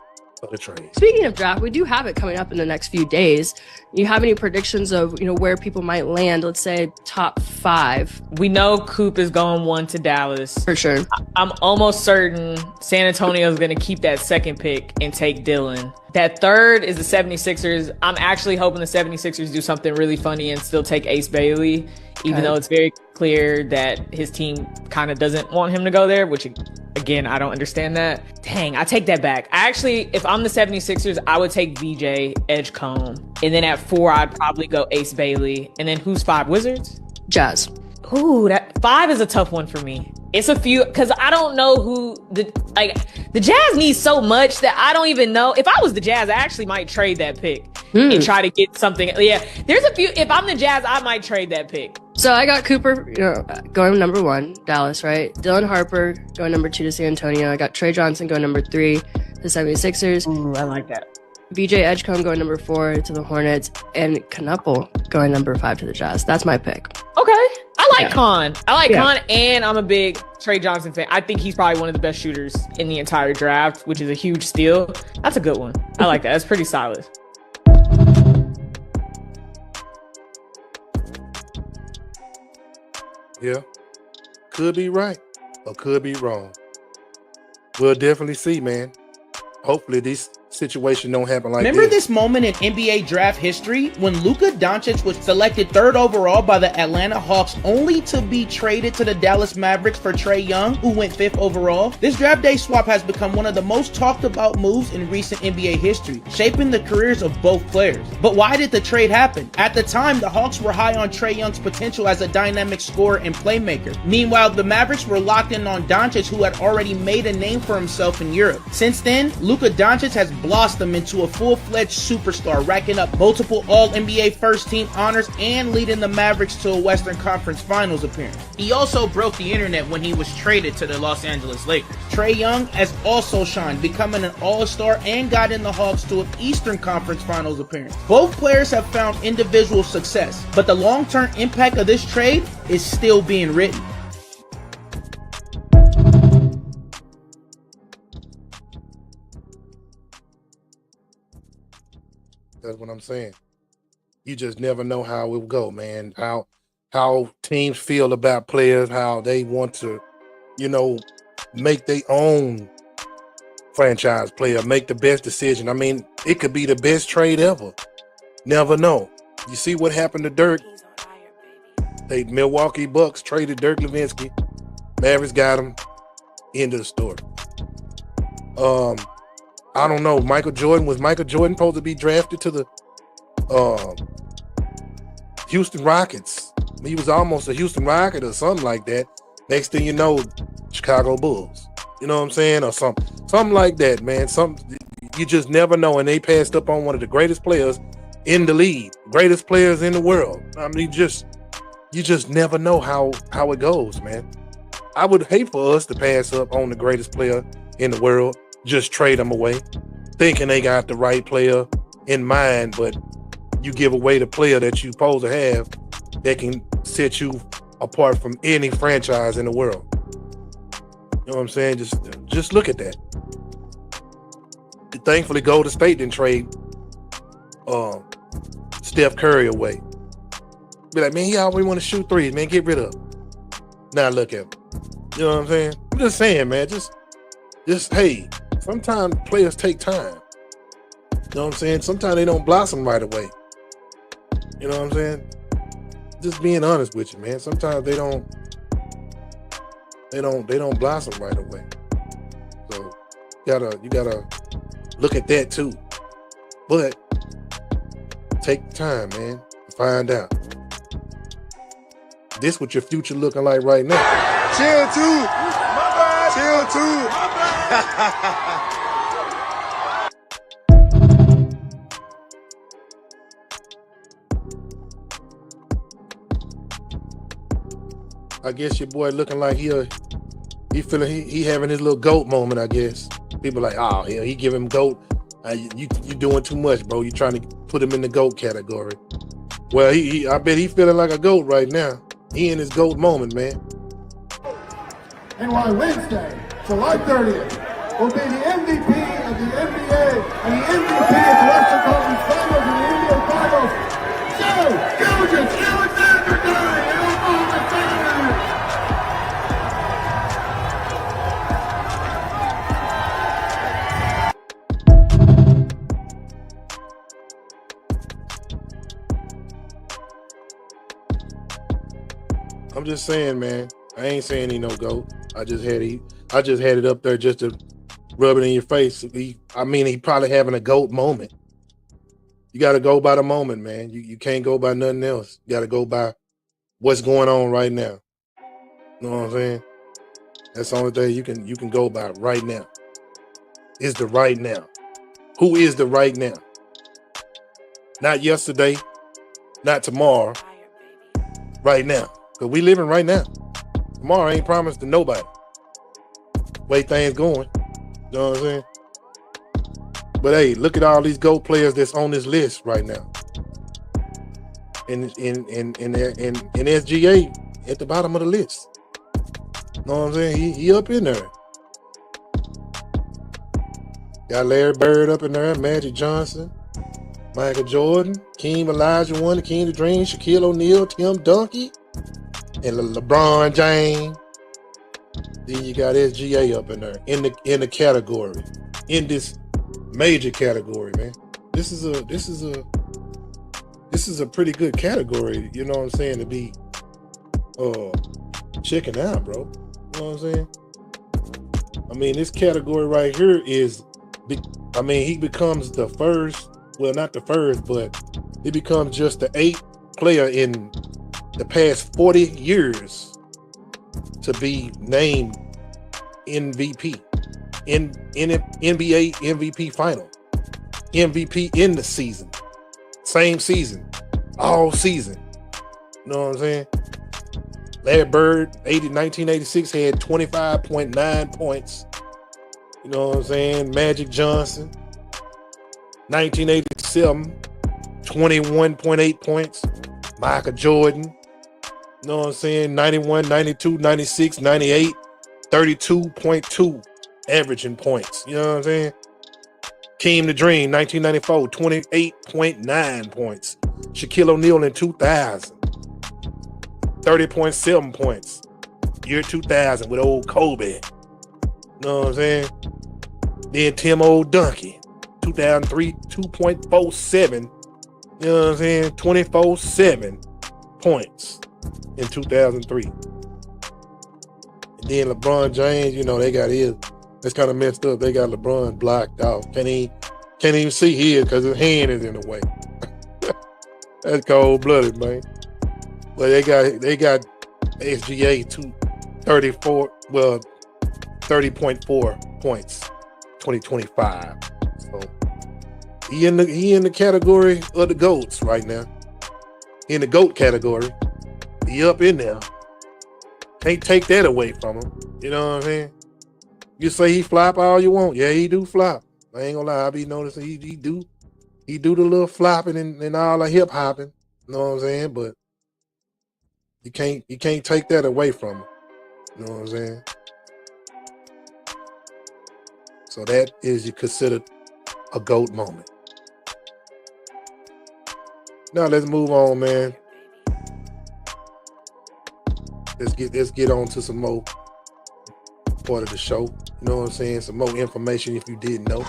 of the trade. Speaking of draft, we do have it coming up in the next few days. You have any predictions of, where people might land? Let's say top 5. We know Coop is going 1 to Dallas. For sure. I'm almost certain San Antonio is going to keep that 2nd pick and take Dylan. That 3rd is the 76ers. I'm actually hoping the 76ers do something really funny and still take Ace Bailey, even though it's very clear that his team kind of doesn't want him to go there, which, again, I don't understand that. Dang, I take that back. If I'm the 76ers, I would take VJ Edgecombe. And then at 4, I'd probably go Ace Bailey. And then who's 5? Wizards? Jazz. Ooh, that 5 is a tough one for me. It's a few, because I don't know who the Jazz need so much that I don't even know. If I was the Jazz, I actually might trade that pick and try to get something. Yeah, there's a few. If I'm the Jazz, I might trade that pick. So I got Cooper, going number 1, Dallas, right? Dylan Harper going number 2 to San Antonio. I got Trey Johnson going number 3 to 76ers. Ooh, I like that. VJ Edgecombe going number 4 to the Hornets, and Knuppel going number 5 to the Jazz. That's my pick. Okay. I like Khan. Khan, and I'm a big Trey Johnson fan. I think he's probably one of the best shooters in the entire draft, which is a huge steal. That's a good one. I like that. That's pretty solid. Yeah. Could be right or could be wrong. We'll definitely see, man. Hopefully these situation don't happen like Remember this moment in NBA draft history when Luka Doncic was selected 3rd overall by the Atlanta Hawks only to be traded to the Dallas Mavericks for Trae Young, who went 5th overall? This draft day swap has become one of the most talked about moves in recent NBA history, shaping the careers of both players. But why did the trade happen? At the time, the Hawks were high on Trae Young's potential as a dynamic scorer and playmaker. Meanwhile, the Mavericks were locked in on Doncic, who had already made a name for himself in Europe. Since then, Luka Doncic has blossomed into a full-fledged superstar, racking up multiple All-NBA first-team honors and leading the Mavericks to a Western Conference Finals appearance. He also broke the internet when he was traded to the Los Angeles Lakers. Trae Young has also shined, becoming an All-Star and guiding the Hawks to an Eastern Conference Finals appearance. Both players have found individual success, but the long-term impact of this trade is still being written. That's what I'm saying. You just never know how it will go, man. How teams feel about players, how they want to, make their own franchise player, make the best decision. I mean, it could be the best trade ever. Never know. You see what happened to Dirk? They Milwaukee Bucks traded Dirk Nowitzki. Mavericks got him. End of the story. I don't know. Was Michael Jordan supposed to be drafted to the Houston Rockets? He was almost a Houston Rocket or something like that. Next thing you know, Chicago Bulls. You know what I'm saying? Or something like that, man. You just never know. And they passed up on one of the greatest players in the league, greatest players in the world. I mean, you just never know how it goes, man. I would hate for us to pass up on the greatest player in the world, just trade them away, thinking they got the right player in mind, but you give away the player that you're supposed to have that can set you apart from any franchise in the world. You know what I'm saying? Just look at that. Thankfully, Golden State didn't trade Steph Curry away. Be like, man, he always want to shoot threes, man. Get rid of him. Now look at him. You know what I'm saying? I'm just saying, man. Just hey, sometimes players take time. You know what I'm saying? Sometimes they don't blossom right away. You know what I'm saying? Just being honest with you, man. Sometimes they don't blossom right away. So you gotta look at that too. But take the time, man, to find out. This what your future looking like right now. Chill too. My bad. Chill too. My bad. I guess your boy looking like he feeling he having his little GOAT moment, I guess. People like, oh, he give him GOAT. You doing too much, bro. You trying to put him in the GOAT category. Well, I bet he feeling like a GOAT right now. He in his GOAT moment, man. And on Wednesday, July 30th, will be the MVP of the NBA and the MVP of the Western Conference Finals and the NBA Finals. Joe Gilgeous-Alexander Day in Oklahoma City. I'm just saying, man. I ain't saying he no GOAT. I just had it up there just to rub it in your face. He probably having a GOAT moment. You got to go by the moment, man. You can't go by nothing else. You got to go by what's going on right now. You know what I'm saying? That's the only thing you can go by right now. Is the right now. Who is the right now? Not yesterday, not tomorrow. Right now. Because we living right now. Tomorrow ain't promised to nobody. Way things going. You know what I'm saying? But hey, look at all these GOAT players that's on this list right now. In SGA at the bottom of the list. You know what I'm saying? He up in there. Got Larry Bird up in there, Magic Johnson, Michael Jordan, Keem Olajuwon, King the Dream, Shaquille O'Neal, Tim Duncan, and LeBron James. Then you got SGA up in there in the category, in this major category, man. This is a pretty good category, you know what I'm saying, to be checking out, bro. You know what I'm saying? I mean, this category right here is, I mean, he becomes the first, well, not the first, but he becomes just the 8th player in the past 40 years to be named MVP in NBA MVP final, MVP in the season, same season, all season. You know what I'm saying? Larry Bird, 1986, had 25.9 points. You know what I'm saying? Magic Johnson, 1987, 21.8 points. Michael Jordan, you know what I'm saying? 91, 92, 96, 98, 32.2 averaging points. You know what I'm saying? Keem the Dream, 1994, 28.9 points. Shaquille O'Neal in 2000, 30.7 points. Year 2000 with old Kobe. You know what I'm saying? Then Tim O'Donkey, 2003, 2.47. You know what I'm saying? 24/7 points in 2003. And then LeBron James, you know, they got his. That's kind of messed up. They got LeBron blocked out. Can't even see his because his hand is in the way. That's cold-blooded, man. But they got SGA 30.4 points, 2025. So he in the category of the GOATs right now. He in the GOAT category. He up in there. Can't take that away from him. You know what I'm saying? You say he flop all you want. Yeah, he do flop. I ain't gonna lie, I be noticing he do the little flopping and all the hip hopping. You know what I'm saying? But you can't take that away from him. You know what I'm saying? So that is considered a GOAT moment. Now let's move on, man. Let's get on to some more part of the show. You know what I'm saying? Some more information if you didn't know.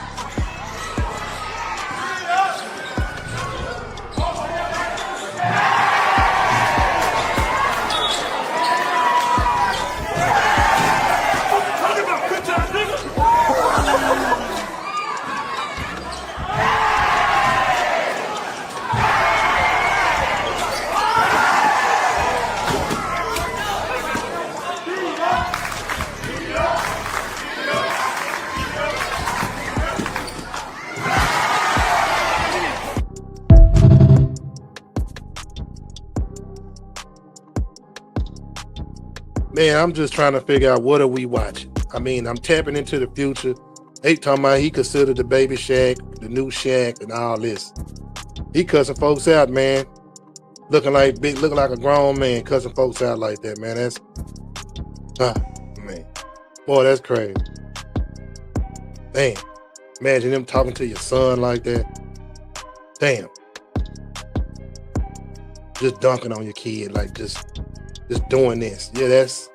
Man, I'm just trying to figure out what are we watching. I mean, I'm tapping into the future. They talking about he considered the baby Shaq, the new Shaq, and all this. He cussing folks out, man. Looking like a grown man cussing folks out like that, man. That's man. Boy, that's crazy. Damn. Imagine them talking to your son like that. Damn. Just dunking on your kid, like just doing this. Yeah, that's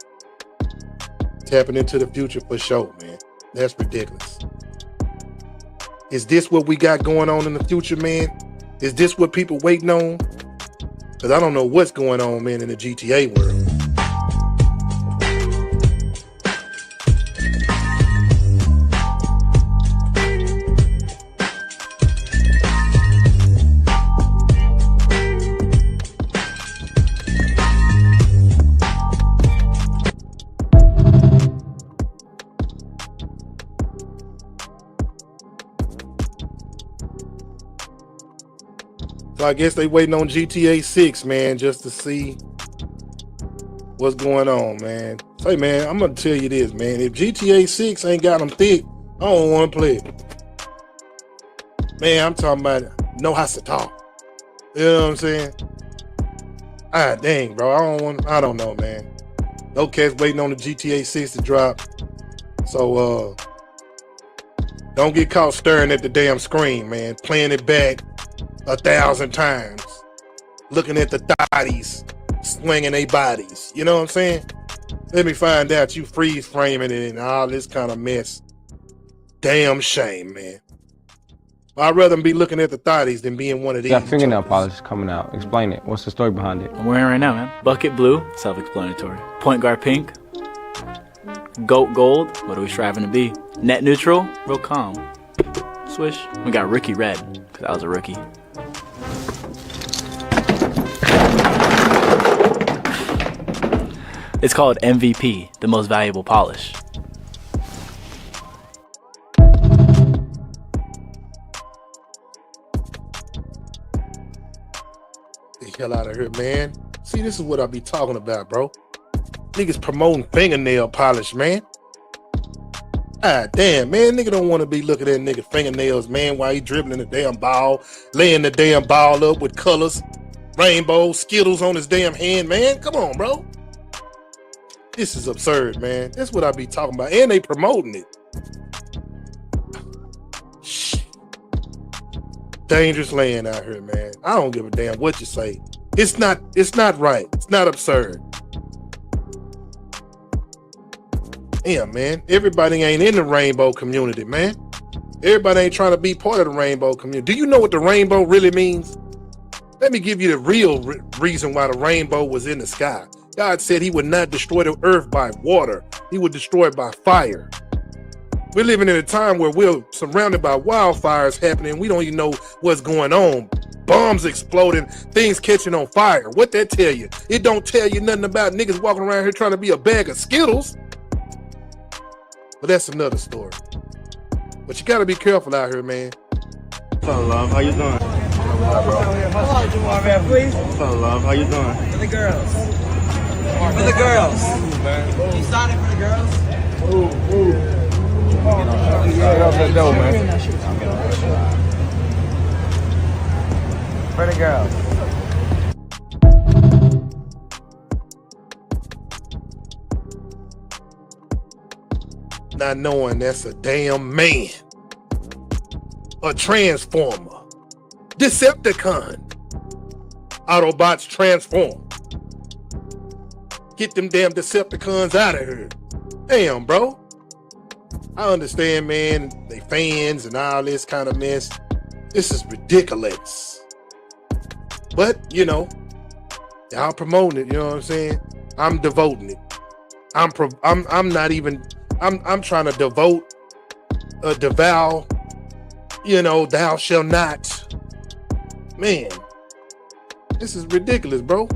tapping into the future for sure, man. That's ridiculous. Is this what we got going on in the future, man? Is this what people waiting on? Because I don't know what's going on, man, in the GTA world. So I guess they waiting on GTA 6, man, just to see what's going on, man. Say, man, I'm gonna tell you this, man. If GTA 6 ain't got them thick, I don't want to play it. Man, I'm talking about know how to talk. You know what I'm saying? Ah, dang, bro. I don't know, man. No cats waiting on the GTA 6 to drop. So, don't get caught staring at the damn screen, man. Playing it back 1,000 times, looking at the thotties swinging their bodies. You know what I'm saying? Let me find out you freeze framing it and all this kind of mess. Damn shame, man. I'd rather be looking at the thotties than being one of these. Got fingernail polish coming out. Explain it. What's the story behind it? I'm wearing it right now, man. Bucket blue, self-explanatory. Point guard pink. Goat gold, what are we striving to be? Net neutral, real calm. Swish. We got rookie red, because I was a rookie. It's called MVP, the most valuable polish. The hell out of here, man. See, this is what I be talking about, bro. Niggas promoting fingernail polish, man. Ah, damn, man. Nigga don't want to be looking at nigga fingernails, man, while he dribbling the damn ball, laying the damn ball up with colors, rainbow, Skittles on his damn hand, man. Come on, bro. This is absurd, man. That's what I be talking about. And they promoting it. Shit. Dangerous land out here, man. I don't give a damn what you say. It's not right. It's not absurd. Damn, man. Everybody ain't in the rainbow community, man. Everybody ain't trying to be part of the rainbow community. Do you know what the rainbow really means? Let me give you the real reason why the rainbow was in the sky. God said he would not destroy the earth by water. He would destroy it by fire. We're living in a time where we're surrounded by wildfires happening. We don't even know what's going on. Bombs exploding, things catching on fire. What that tell you? It don't tell you nothing about niggas walking around here trying to be a bag of Skittles. But that's another story. But you gotta be careful out here, man. What's up, love? How you doing? Please. What's up, love? How you doing? For the girls. For the girls. Can you sign it for the girls? Get off that door, man. For the girls. Not knowing that's a damn man. A transformer. Decepticon. Autobots transform. Get them damn Decepticons out of here. Damn, bro. I understand, man, they fans and all this kind of mess. This is ridiculous. But, you know, y'all promoting it, you know what I'm saying? I'm devoting it. I'm trying to devote, devour, you know, thou shall not. Man, this is ridiculous, bro.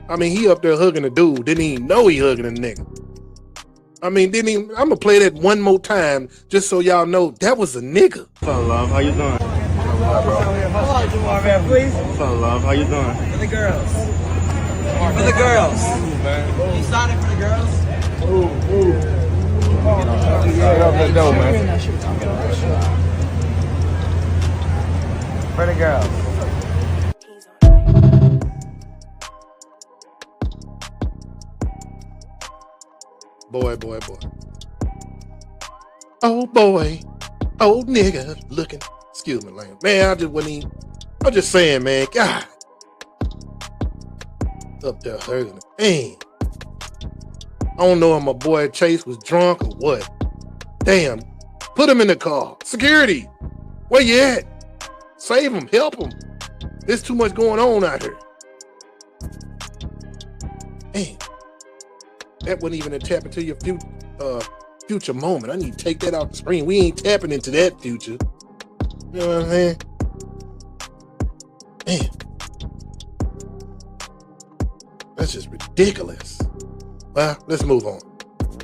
I mean, he up there hugging a dude, didn't even know he hugging a nigga. I mean, I'm gonna play that one more time just so y'all know that was a nigga. What's up, love? How you doing? Please. What's up, love? How you doing? For the girls. For the girls. Can you sign it for the girls? Get off that door, man. For the girls. Boy. Oh boy. Old nigga looking. Excuse me, Lane. Man, I'm just saying, man. God. Up there hurting. Man. I don't know if my boy Chase was drunk or what. Damn. Put him in the car. Security. Where you at? Save him. Help him. There's too much going on out here. Man. That wasn't even a tap into your future moment. I need to take that off the screen. We ain't tapping into that future. You know what I'm saying? Man. That's just ridiculous. Well, let's move on.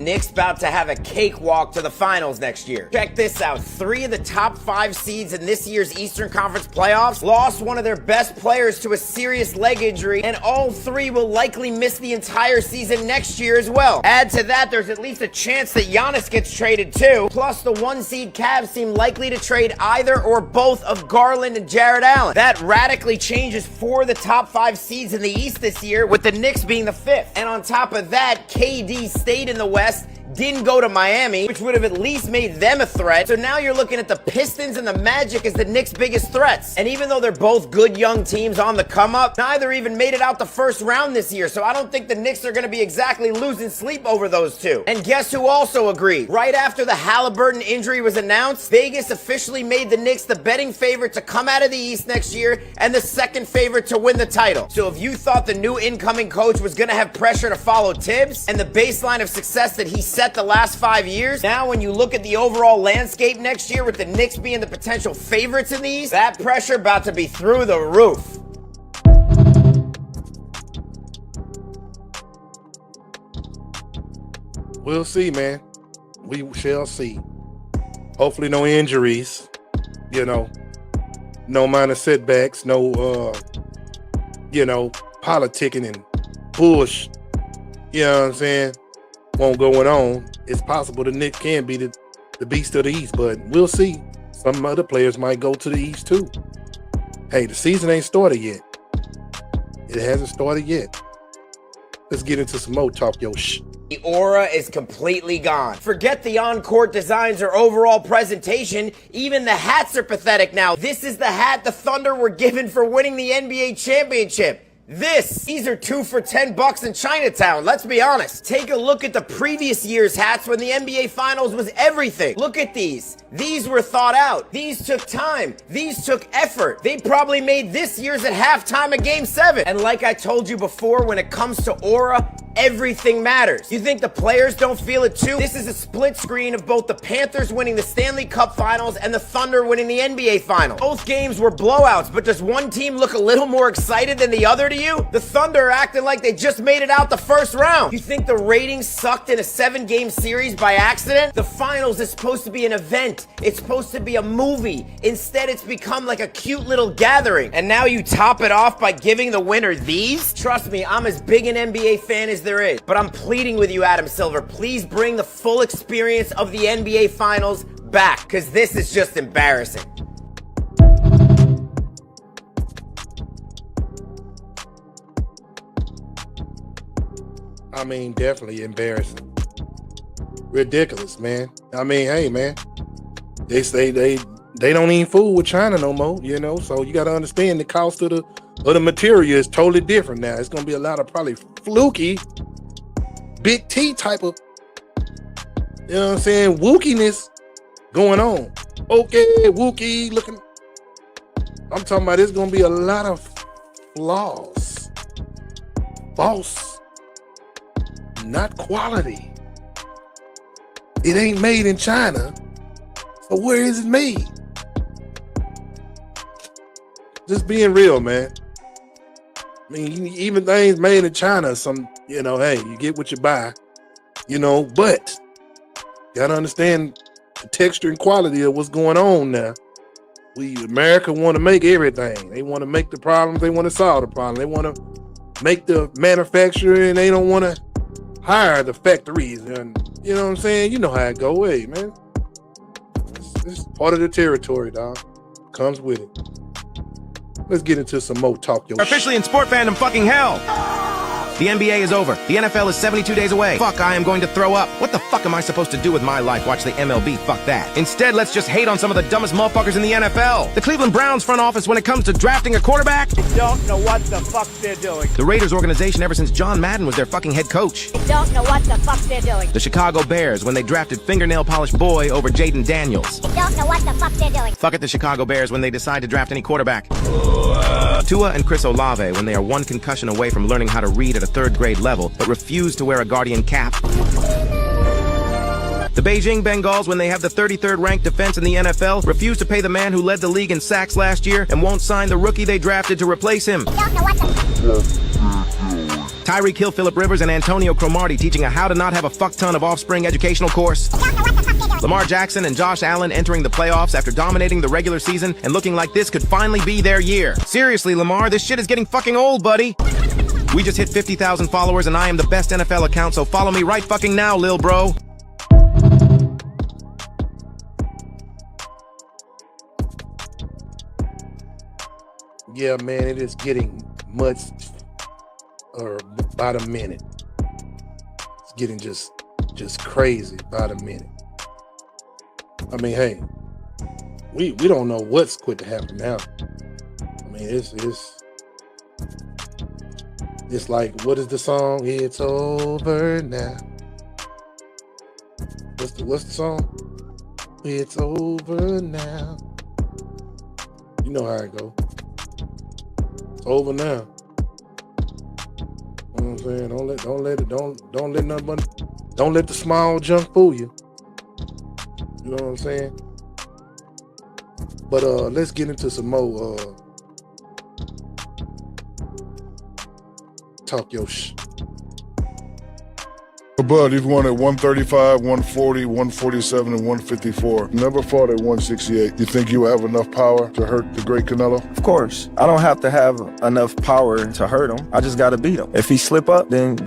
Knicks about to have a cakewalk to the finals next year. Check this out. 3 of the top 5 seeds in this year's Eastern Conference playoffs lost one of their best players to a serious leg injury, and all 3 will likely miss the entire season next year as well. Add to that, there's at least a chance that Giannis gets traded too. Plus, the 1 seed Cavs seem likely to trade either or both of Garland and Jared Allen. That radically changes 4 of the top 5 seeds in the East this year, with the Knicks being the 5th. And on top of that, KD stayed in the West, didn't go to Miami, which would have at least made them a threat. So now you're looking at the Pistons and the Magic as the Knicks' biggest threats. And even though they're both good young teams on the come up, neither even made it out the first round this year. So I don't think the Knicks are going to be exactly losing sleep over those two. And guess who also agreed? Right after the Halliburton injury was announced, Vegas officially made the Knicks the betting favorite to come out of the East next year and the second favorite to win the title. So if you thought the new incoming coach was going to have pressure to follow Tibbs and the baseline of success that he set the last 5 years, now when you look at the overall landscape next year with the Knicks being the potential favorites in the East, that pressure about to be through the roof. We'll see, man. We shall see. Hopefully no injuries, no minor setbacks, no, politicking and bullshit, you know what I'm saying, won't going on. It's possible the Knicks can be the beast of the East, but we'll see. Some other players might go to the East too. Hey, the season ain't started yet. It hasn't started yet. Let's get into some more talk your shit. The aura is completely gone. Forget the on-court designs or overall presentation. Even the hats are pathetic now. This is the hat the Thunder were given for winning the NBA championship. These are 2 for $10 in Chinatown, let's be honest. Take a look at the previous year's hats when the NBA Finals was everything. Look at these. These were thought out. These took time. These took effort. They probably made this year's at halftime of Game 7. And like I told you before, when it comes to aura, everything matters. You think the players don't feel it too? This is a split screen of both the Panthers winning the Stanley Cup Finals and the Thunder winning the NBA Finals. Both games were blowouts, but does one team look a little more excited than the other to you? The Thunder are acting like they just made it out the first round. You think the ratings sucked in a 7-game series by accident? The Finals is supposed to be an event. It's supposed to be a movie. Instead, it's become like a cute little gathering. And now you top it off by giving the winner these? Trust me, I'm as big an NBA fan as there is. But I'm pleading with you, Adam Silver, please bring the full experience of the NBA Finals back, because this is just embarrassing. I mean, definitely embarrassing. Ridiculous, man. I mean, hey, man. They say they don't even fool with China no more, so you got to understand the cost of the material is totally different now. It's going to be a lot of probably fluky, Big T type of, wookiness going on. Okay, wookie looking. I'm talking about it's going to be a lot of flaws. False. Not quality. It ain't made in China. So where is it made? Just being real, man. I mean, even things made in China, hey, you get what you buy, but you gotta understand the texture and quality of what's going on now. America want to make everything. They want to make the problems. They want to solve the problem. They want to make the manufacturing. They don't want to hire the factories. And you know what I'm saying? You know how it go. Hey, man. It's part of the territory, dog. Comes with it. Let's get into some more talk. Officially in sport fandom fucking hell. The NBA is over. The NFL is 72 days away. Fuck, I am going to throw up. What the fuck am I supposed to do with my life? Watch the MLB? Fuck that. Instead, let's just hate on some of the dumbest motherfuckers in the NFL. The Cleveland Browns front office when it comes to drafting a quarterback. Don't know what the fuck they're doing. The Raiders organization ever since John Madden was their fucking head coach. Don't know what the fuck they're doing. The Chicago Bears when they drafted fingernail polished boy over Jaden Daniels. Don't know what the fuck they're doing. Fuck it, the Chicago Bears when they decide to draft any quarterback. Tua and Chris Olave when they are one concussion away from learning how to read at a 3rd grade level, but refuse to wear a Guardian cap. The Beijing Bengals when they have the 33rd ranked defense in the NFL, refuse to pay the man who led the league in sacks last year, and won't sign the rookie they drafted to replace him. Tyreek Hill, Phillip Rivers, and Antonio Cromartie teaching a how to not have a fuck ton of offspring educational course. Lamar Jackson and Josh Allen entering the playoffs after dominating the regular season and looking like this could finally be their year. Seriously, Lamar, this shit is getting fucking old, buddy. We just hit 50,000 followers and I am the best NFL account, so follow me right fucking now, lil bro. Yeah, man, it is getting much, or about a minute. It's getting just just crazy by the minute. I mean, hey, we don't know what's quit to happen now. I mean, it's like, what is the song? It's over now. What's the song? It's over now. You know how it go. It's over now. You know what I'm saying? Don't let the small junk fool you. You know what I'm saying? But let's get into some more talk your Bud, you've won at 135, 140, 147, and 154. Never fought at 168. You think you have enough power to hurt the great Canelo? Of course. I don't have to have enough power to hurt him. I just got to beat him. If he slip up, then,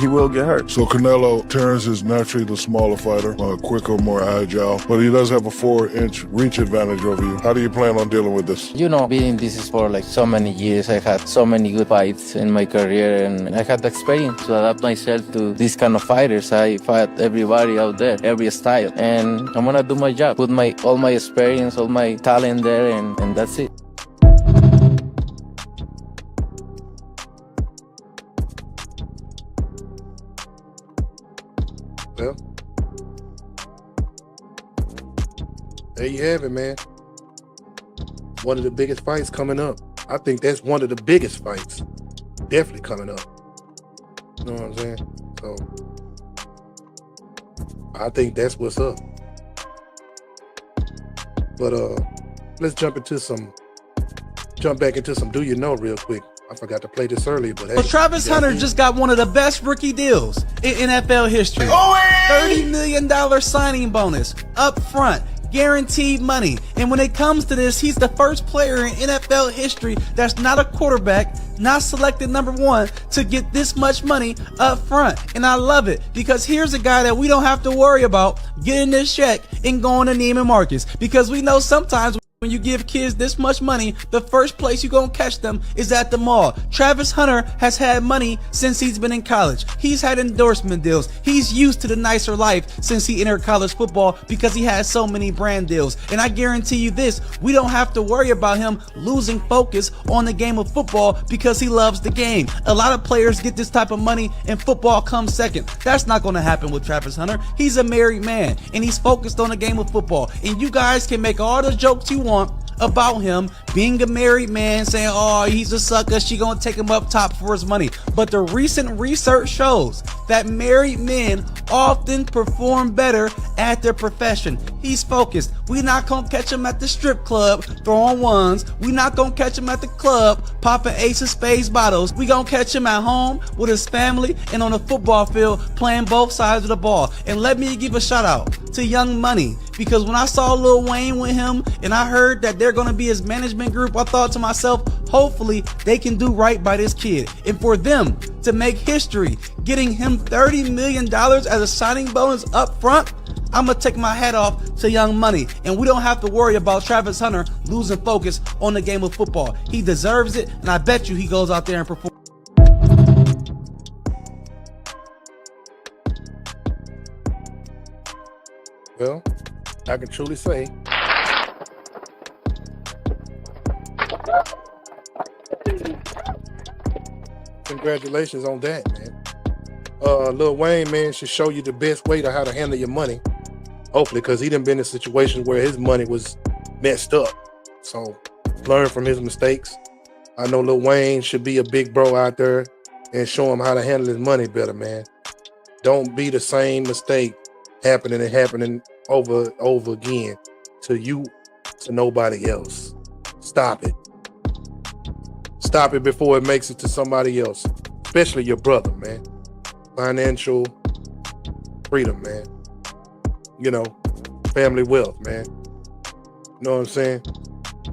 he will get hurt. So Canelo, Terrence is naturally the smaller fighter, quicker, more agile, but he does have a 4-inch reach advantage over you. How do you plan on dealing with this? Being in this sport like so many years, I had so many good fights in my career, and I had the experience to adapt myself to this kind of fighters. I fight everybody out there, every style, and I'm gonna do my job, put all my experience, all my talent there, and that's it. Well, there you have it, man. One of the biggest fights coming up. I think that's one of the biggest fights definitely coming up. You know what I'm saying? So I think that's what's up. But let's jump back into some Do You Know real quick. I forgot to play this earlier, but hey, Travis Hunter just got one of the best rookie deals in NFL history. $30 million signing bonus up front. Guaranteed money. And when it comes to this, he's the first player in NFL history that's not a quarterback, not selected number 1, to get this much money up front. And I love it, because here's a guy that we don't have to worry about getting this check and going to Neiman Marcus, because we know sometimes when you give kids this much money, the first place you're going to catch them is at the mall. Travis Hunter has had money since he's been in college. He's had endorsement deals. He's used to the nicer life since he entered college football because he has so many brand deals. And I guarantee you this, we don't have to worry about him losing focus on the game of football because he loves the game. A lot of players get this type of money and football comes second. That's not going to happen with Travis Hunter. He's a married man and he's focused on the game of football. And you guys can make all the jokes you want about him being a married man, saying, oh, he's a sucker, she gonna take him up top for his money. But the recent research shows that married men often perform better at their profession. He's focused. We not gonna catch him at the strip club throwing ones. We not gonna catch him at the club popping Ace of Spades bottles. We gonna catch him at home with his family and on the football field playing both sides of the ball. And let me give a shout out to Young Money, because when I saw Lil Wayne with him and I heard that they're gonna be his management group, I thought to myself, hopefully they can do right by this kid. And for them to make history, getting him $30 million as a signing bonus up front, I'm gonna take my hat off to Young Money. And we don't have to worry about Travis Hunter losing focus on the game of football. He deserves it, and I bet you he goes out there and performs. Well, I can truly say congratulations on that, man. Lil Wayne, man, should show you the best way to how to handle your money. Hopefully, because he done been in situations where his money was messed up. So learn from his mistakes. I know Lil Wayne should be a big bro out there and show him how to handle his money better, man. Don't be the same mistake happening over again to you, to nobody else. Stop it. Stop it before it makes it to somebody else, especially your brother, man. Financial freedom, man. You know, family wealth, man. You know what I'm saying?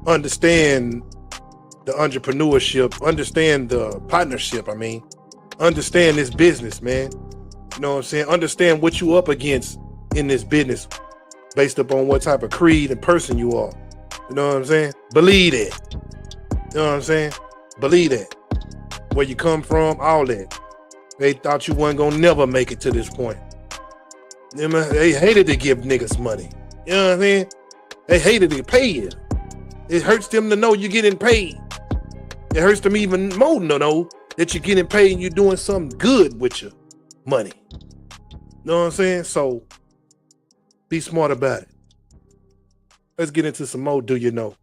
Understand the entrepreneurship, understand the partnership, understand this business, man. You know what I'm saying? Understand what you up against in this business based upon what type of creed and person you are. You know what I'm saying? Believe it. You know what I'm saying? Believe that. Where you come from, all that. They thought you weren't gonna never make it to this point. They hated to give niggas money. You know what I mean? They hated to pay you. It hurts them to know you're getting paid. It hurts them even more to know that you're getting paid and you're doing something good with your money. You know what I'm saying? So be smart about it. Let's get into some more Do You Know?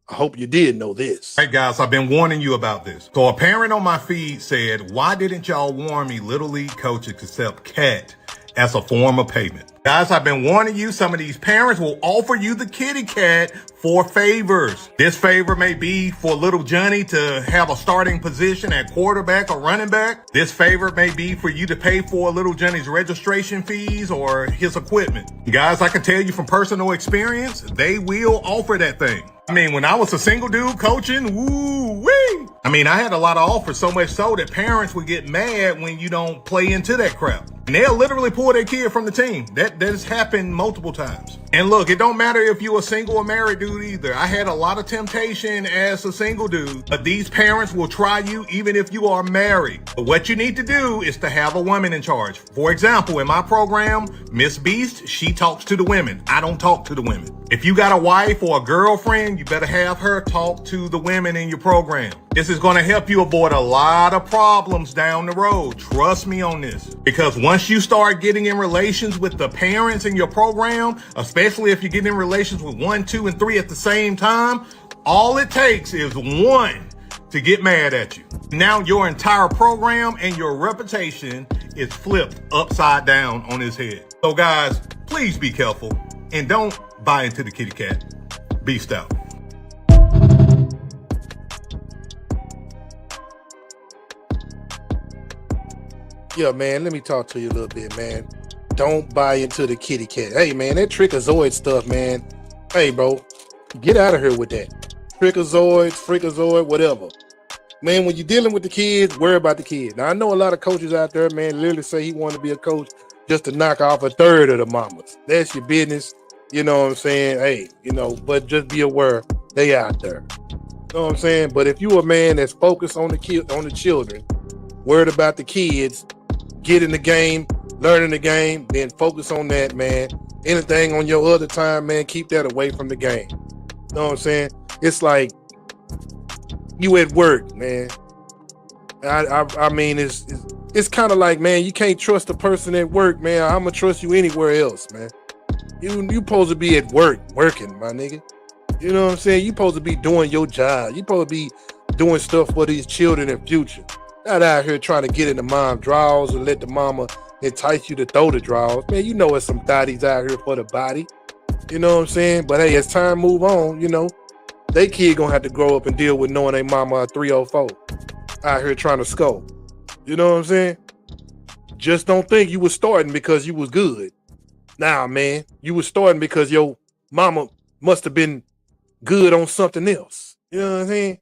I hope you did know this. Hey guys, I've been warning you about this. So a parent on my feed said, why didn't y'all warn me Little League coaches accept cat as a form of payment? Guys, I've been warning you, some of these parents will offer you the kitty cat for favors. This favor may be for little Johnny to have a starting position at quarterback or running back. This favor may be for you to pay for little Johnny's registration fees or his equipment. Guys, I can tell you from personal experience, they will offer that thing. I mean, when I was a single dude coaching, woo-wee. I mean, I had a lot of offers, so much so that parents would get mad when you don't play into that crap. And they'll literally pull their kid from the team. That has happened multiple times. And look, it don't matter if you're a single or married dude either. I had a lot of temptation as a single dude. But these parents will try you even if you are married. But what you need to do is to have a woman in charge. For example, in my program, Miss Beast, she talks to the women. I don't talk to the women. If you got a wife or a girlfriend, you better have her talk to the women in your program. This is going to help you avoid a lot of problems down the road. Trust me on this. Because once you start getting in relations with the parents in your program, especially if you get in relations with 1, 2, and 3 at the same time, all it takes is one to get mad at you. Now your entire program and your reputation is flipped upside down on his head. So guys, please be careful and don't buy into the kitty cat. Beast out. Yeah, man, let me talk to you a little bit, man. Don't buy into the kitty cat. Hey, man, that Trickazoid stuff, man. Hey, bro, get out of here with that. Trickazoids, Freakazoid, whatever. Man, when you're dealing with the kids, worry about the kids. Now, I know a lot of coaches out there, man, literally say he wanted to be a coach just to knock off a third of the mamas. That's your business. You know what I'm saying? Hey, you know, but just be aware they out there. You know what I'm saying? But if you a man that's focused on the children, worried about the kids, get in the game, learning the game, then focus on that, man. Anything on your other time, man, keep that away from the game. You know what I'm saying? It's like you at work, man. I mean, it's kind of like, man, you can't trust a person at work, man. I'm gonna trust you anywhere else, man. You supposed to be at work, working, my nigga. You know what I'm saying? You supposed to be doing your job. You supposed to be doing stuff for these children in future. Not out here trying to get in the mom drawers and let the mama entice you to throw the drawers. Man, you know it's some thotties out here for the body. You know what I'm saying? But hey, as time move on, you know, they kid gonna have to grow up and deal with knowing they mama a 304 out here trying to score. You know what I'm saying? Just don't think you was starting because you was good. Nah, man, you was starting because your mama must have been good on something else. You know what I'm saying?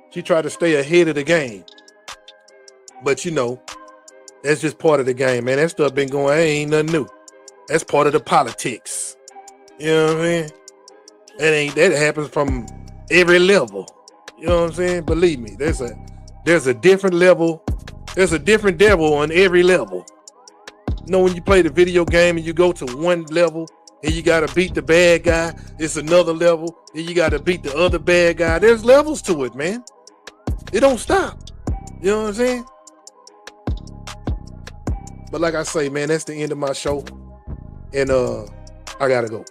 She tried to stay ahead of the game. But you know, that's just part of the game, man. That stuff been going, ain't nothing new. That's part of the politics. You know what I mean? That happens from every level. You know what I'm saying? Believe me, there's a different level. There's a different devil on every level. You know, when you play the video game and you go to one level and you gotta beat the bad guy, it's another level, and you gotta beat the other bad guy. There's levels to it, man. It don't stop. You know what I'm saying? But like I say, man, that's the end of my show. And I gotta go.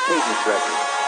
Pages record.